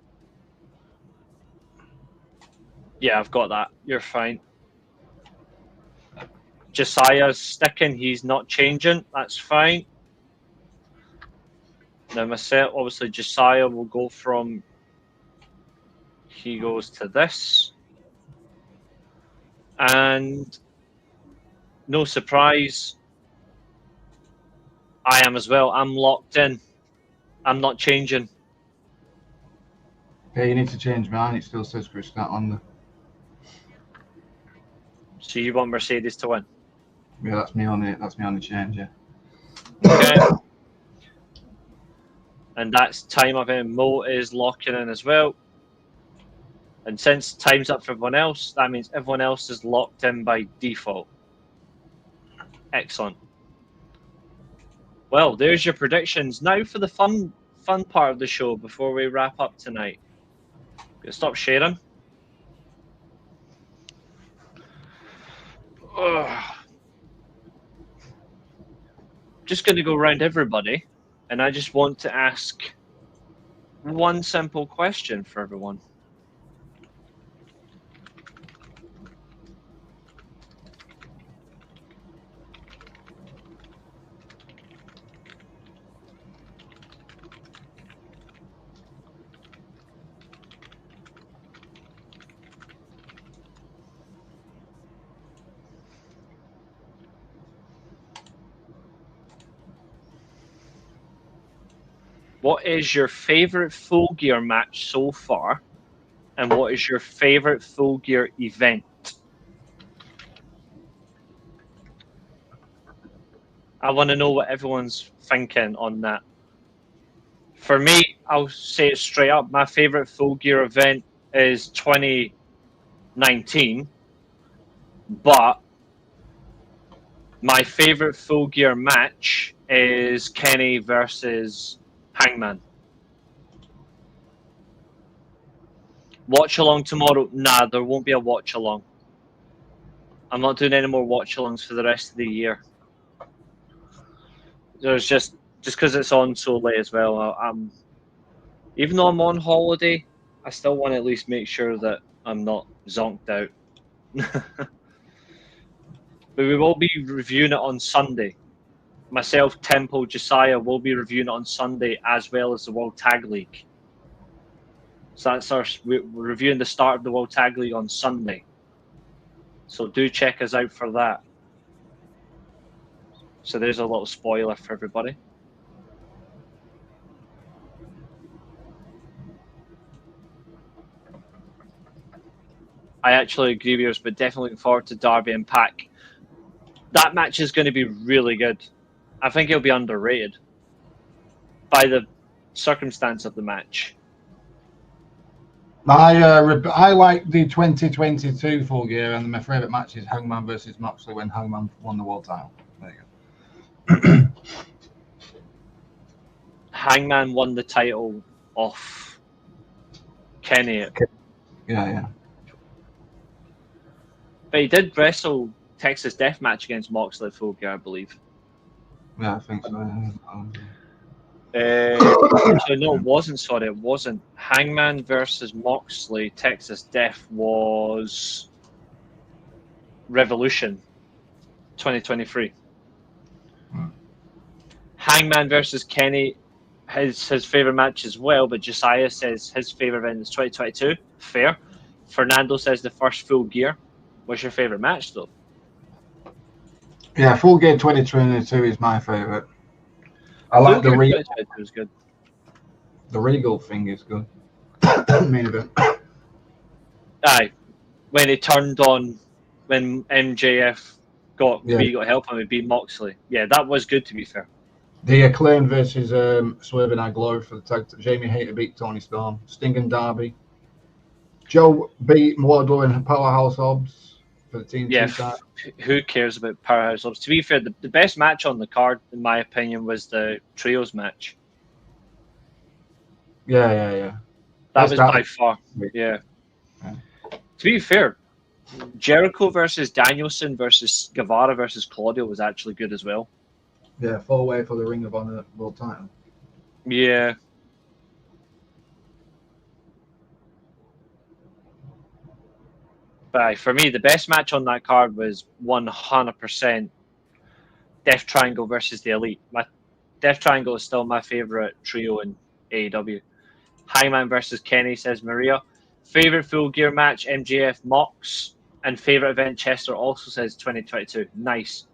Yeah, I've got that. You're fine. Josiah's sticking. He's not changing. That's fine. Now, myself, obviously, Josiah will go from... He goes to this. And no surprise, I am as well. I'm locked in. I'm not changing. Yeah, you need to change mine. It still says Chris Statlander. So you want Mercedes to win? Yeah, that's me on it. That's me on the change. Yeah. Okay. And that's time up in. Mo is locking in as well. And since time's up for everyone else, that means everyone else is locked in by default. Excellent. Well, there's your predictions. Now for the fun part of the show before we wrap up tonight. Gonna stop sharing. Ugh. Just going to go around everybody, and I just want to ask one simple question for everyone. What is your favorite Full Gear match so far? And what is your favorite Full Gear event? I want to know what everyone's thinking on that. For me, I'll say it straight up. My favorite Full Gear event is 2019. But my favorite Full Gear match is Kenny versus Hangman. Watch along tomorrow? Nah, there won't be a watch along. I'm not doing any more watch alongs for the rest of the year. There's just because it's on so late as well. I'm even though I'm on holiday, I still want to at least make sure that I'm not zonked out. But we will be reviewing it on Sunday. Myself, Temple, Josiah will be reviewing it on Sunday as well as the World Tag League. So we're reviewing the start of the World Tag League on Sunday. So do check us out for that. So there's a little spoiler for everybody. I actually agree with yours, but definitely looking forward to Darby and Pac. That match is going to be really good. I think it'll be underrated by the circumstance of the match. I like the 2022 Full Gear, and my favourite match is Hangman versus Moxley when Hangman won the world title. There you go. Hangman won the title off Kenny. Yeah. But he did wrestle Texas Deathmatch against Moxley Full Gear, I believe. Yeah, I think so. Actually, no, it wasn't. Sorry, it wasn't. Hangman versus Moxley Texas Death was Revolution 2023. Hangman versus Kenny, his favorite match as well, but Josiah says his favorite event is 2022. Fair. Fernando says the first Full Gear. What's your favorite match though? Yeah, Full Gear 2022 is my favorite. I Full like the Gear 2022 was good. the Regal thing is good. Main event. Aye, when he turned on, when MJF we got help and we beat Moxley. Yeah, that was good to be fair. The Acclaim versus Swerve and I Glory for the tag. Jamie Hayter beat Tony Storm. Sting and Darby. Joe beat Wardlow and Powerhouse Hobbs for the team. Yeah, who cares about Powerhouse Hobbs? To be fair, the best match on the card, in my opinion, was the trios match. Yeah. That was by far. Yeah. To be fair, Jericho versus Danielson versus Guevara versus Claudio was actually good as well. Yeah, 4-way for the Ring of Honor World Title. Yeah. But for me, the best match on that card was 100% Death Triangle versus the Elite. My Death Triangle is still my favorite trio in AEW. Hangman versus Kenny, says Maria. Favorite Full Gear match, MJF Mox. And favorite event, Chester also says 2022. Nice.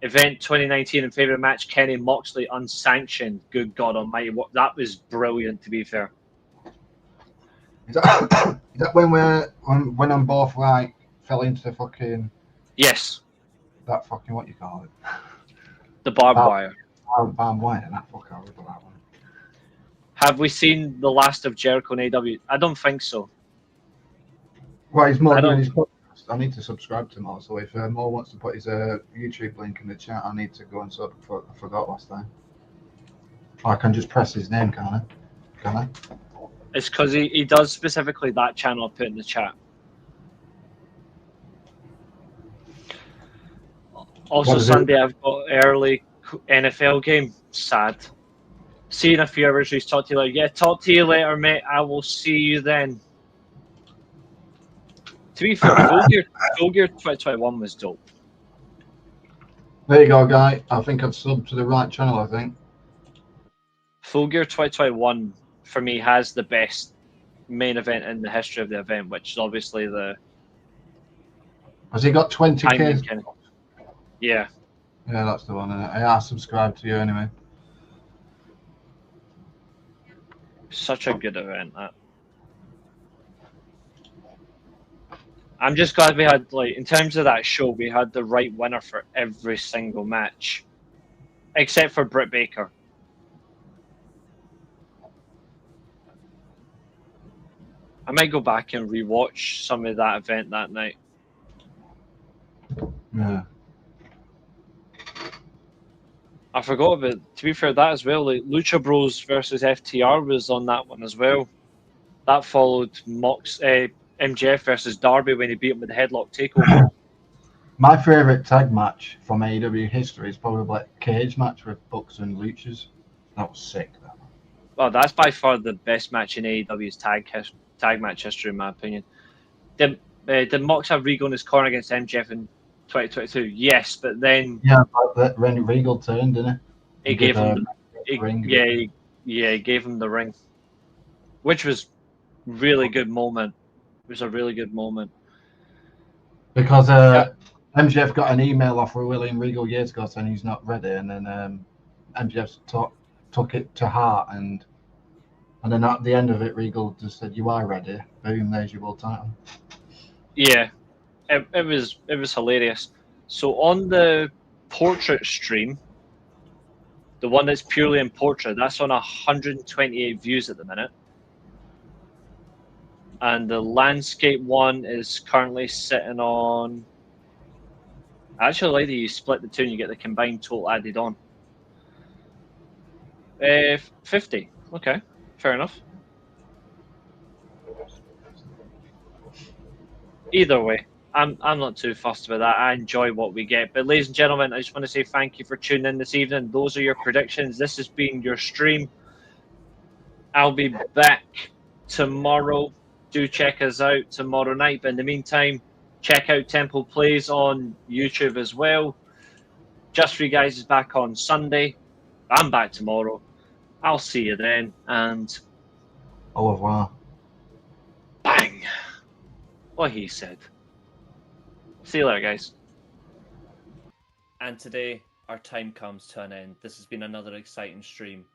Event 2019 and favorite match, Kenny Moxley unsanctioned. Good God Almighty, that was brilliant. To be fair, is that when I'm both like fell into fucking yes, that fucking what you call it, the barbed wire. Barbed wire. That fuck horrible that one. Have we seen the last of Jericho and AEW? I don't think so. Well, he's more doing his podcast. I need to subscribe to Mo. So if Mo wants to put his YouTube link in the chat, I need to go and sub. I forgot last time. I can just press his name, can't I? Can I? It's because he does specifically that channel I put in the chat. Also, Sunday I've got early NFL game. Sad. See you in a few hours. Reece, talk to you later. Yeah, talk to you later, mate. I will see you then. To be fair, Full Gear 2021 was dope. There you go, guy. I think I've subbed to the right channel, I think. Full Gear 2021, for me, has the best main event in the history of the event, which is obviously the... Has he got 20k? Yeah. Yeah, that's the one. I subscribed to you anyway. Such a good event, that. I'm just glad we had, like, in terms of that show, we had the right winner for every single match, except for Britt Baker. I might go back and rewatch some of that event that night. Yeah. I forgot about, to be fair, that as well. Like Lucha Bros versus FTR was on that one as well. That followed MJF versus Darby when he beat him with the headlock takeover. My favourite tag match from AEW history is probably like cage match with Bucks and Luchas. That was sick. That one. Well, that's by far the best match in AEW's tag match history, in my opinion. Did Mox have Regal in his corner against MJF in 2022? Yes, but then but when Regal turned, didn't he gave him the ring. He gave him the ring, which was really good moment. It was a really good moment because MJF got an email off William Regal years ago saying he's not ready, and then MJF took it to heart, and then at the end of it, Regal just said, "You are ready." Boom, there's your world title. Yeah, it was hilarious. So on the portrait stream, the one that's purely in portrait, that's on 128 views at the minute. And the landscape one is currently sitting on... I actually like that you split the two and you get the combined total added on. 50. Okay, fair enough. Either way, I'm not too fussed about that. I enjoy what we get. But ladies and gentlemen, I just want to say thank you for tuning in this evening. Those are your predictions. This has been your stream. I'll be back tomorrow. Do check us out tomorrow night. But in the meantime, check out TemplePlays on YouTube as well. Just for you guys is back on Sunday. I'm back tomorrow. I'll see you then. And Au revoir. bang! What he said. See you later, guys. And today, our time comes to an end. This has been another exciting stream.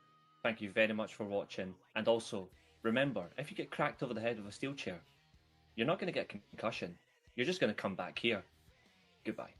Thank you very much for watching. And also, remember, if you get cracked over the head with a steel chair, you're not going to get concussion. You're just going to come back here. Goodbye.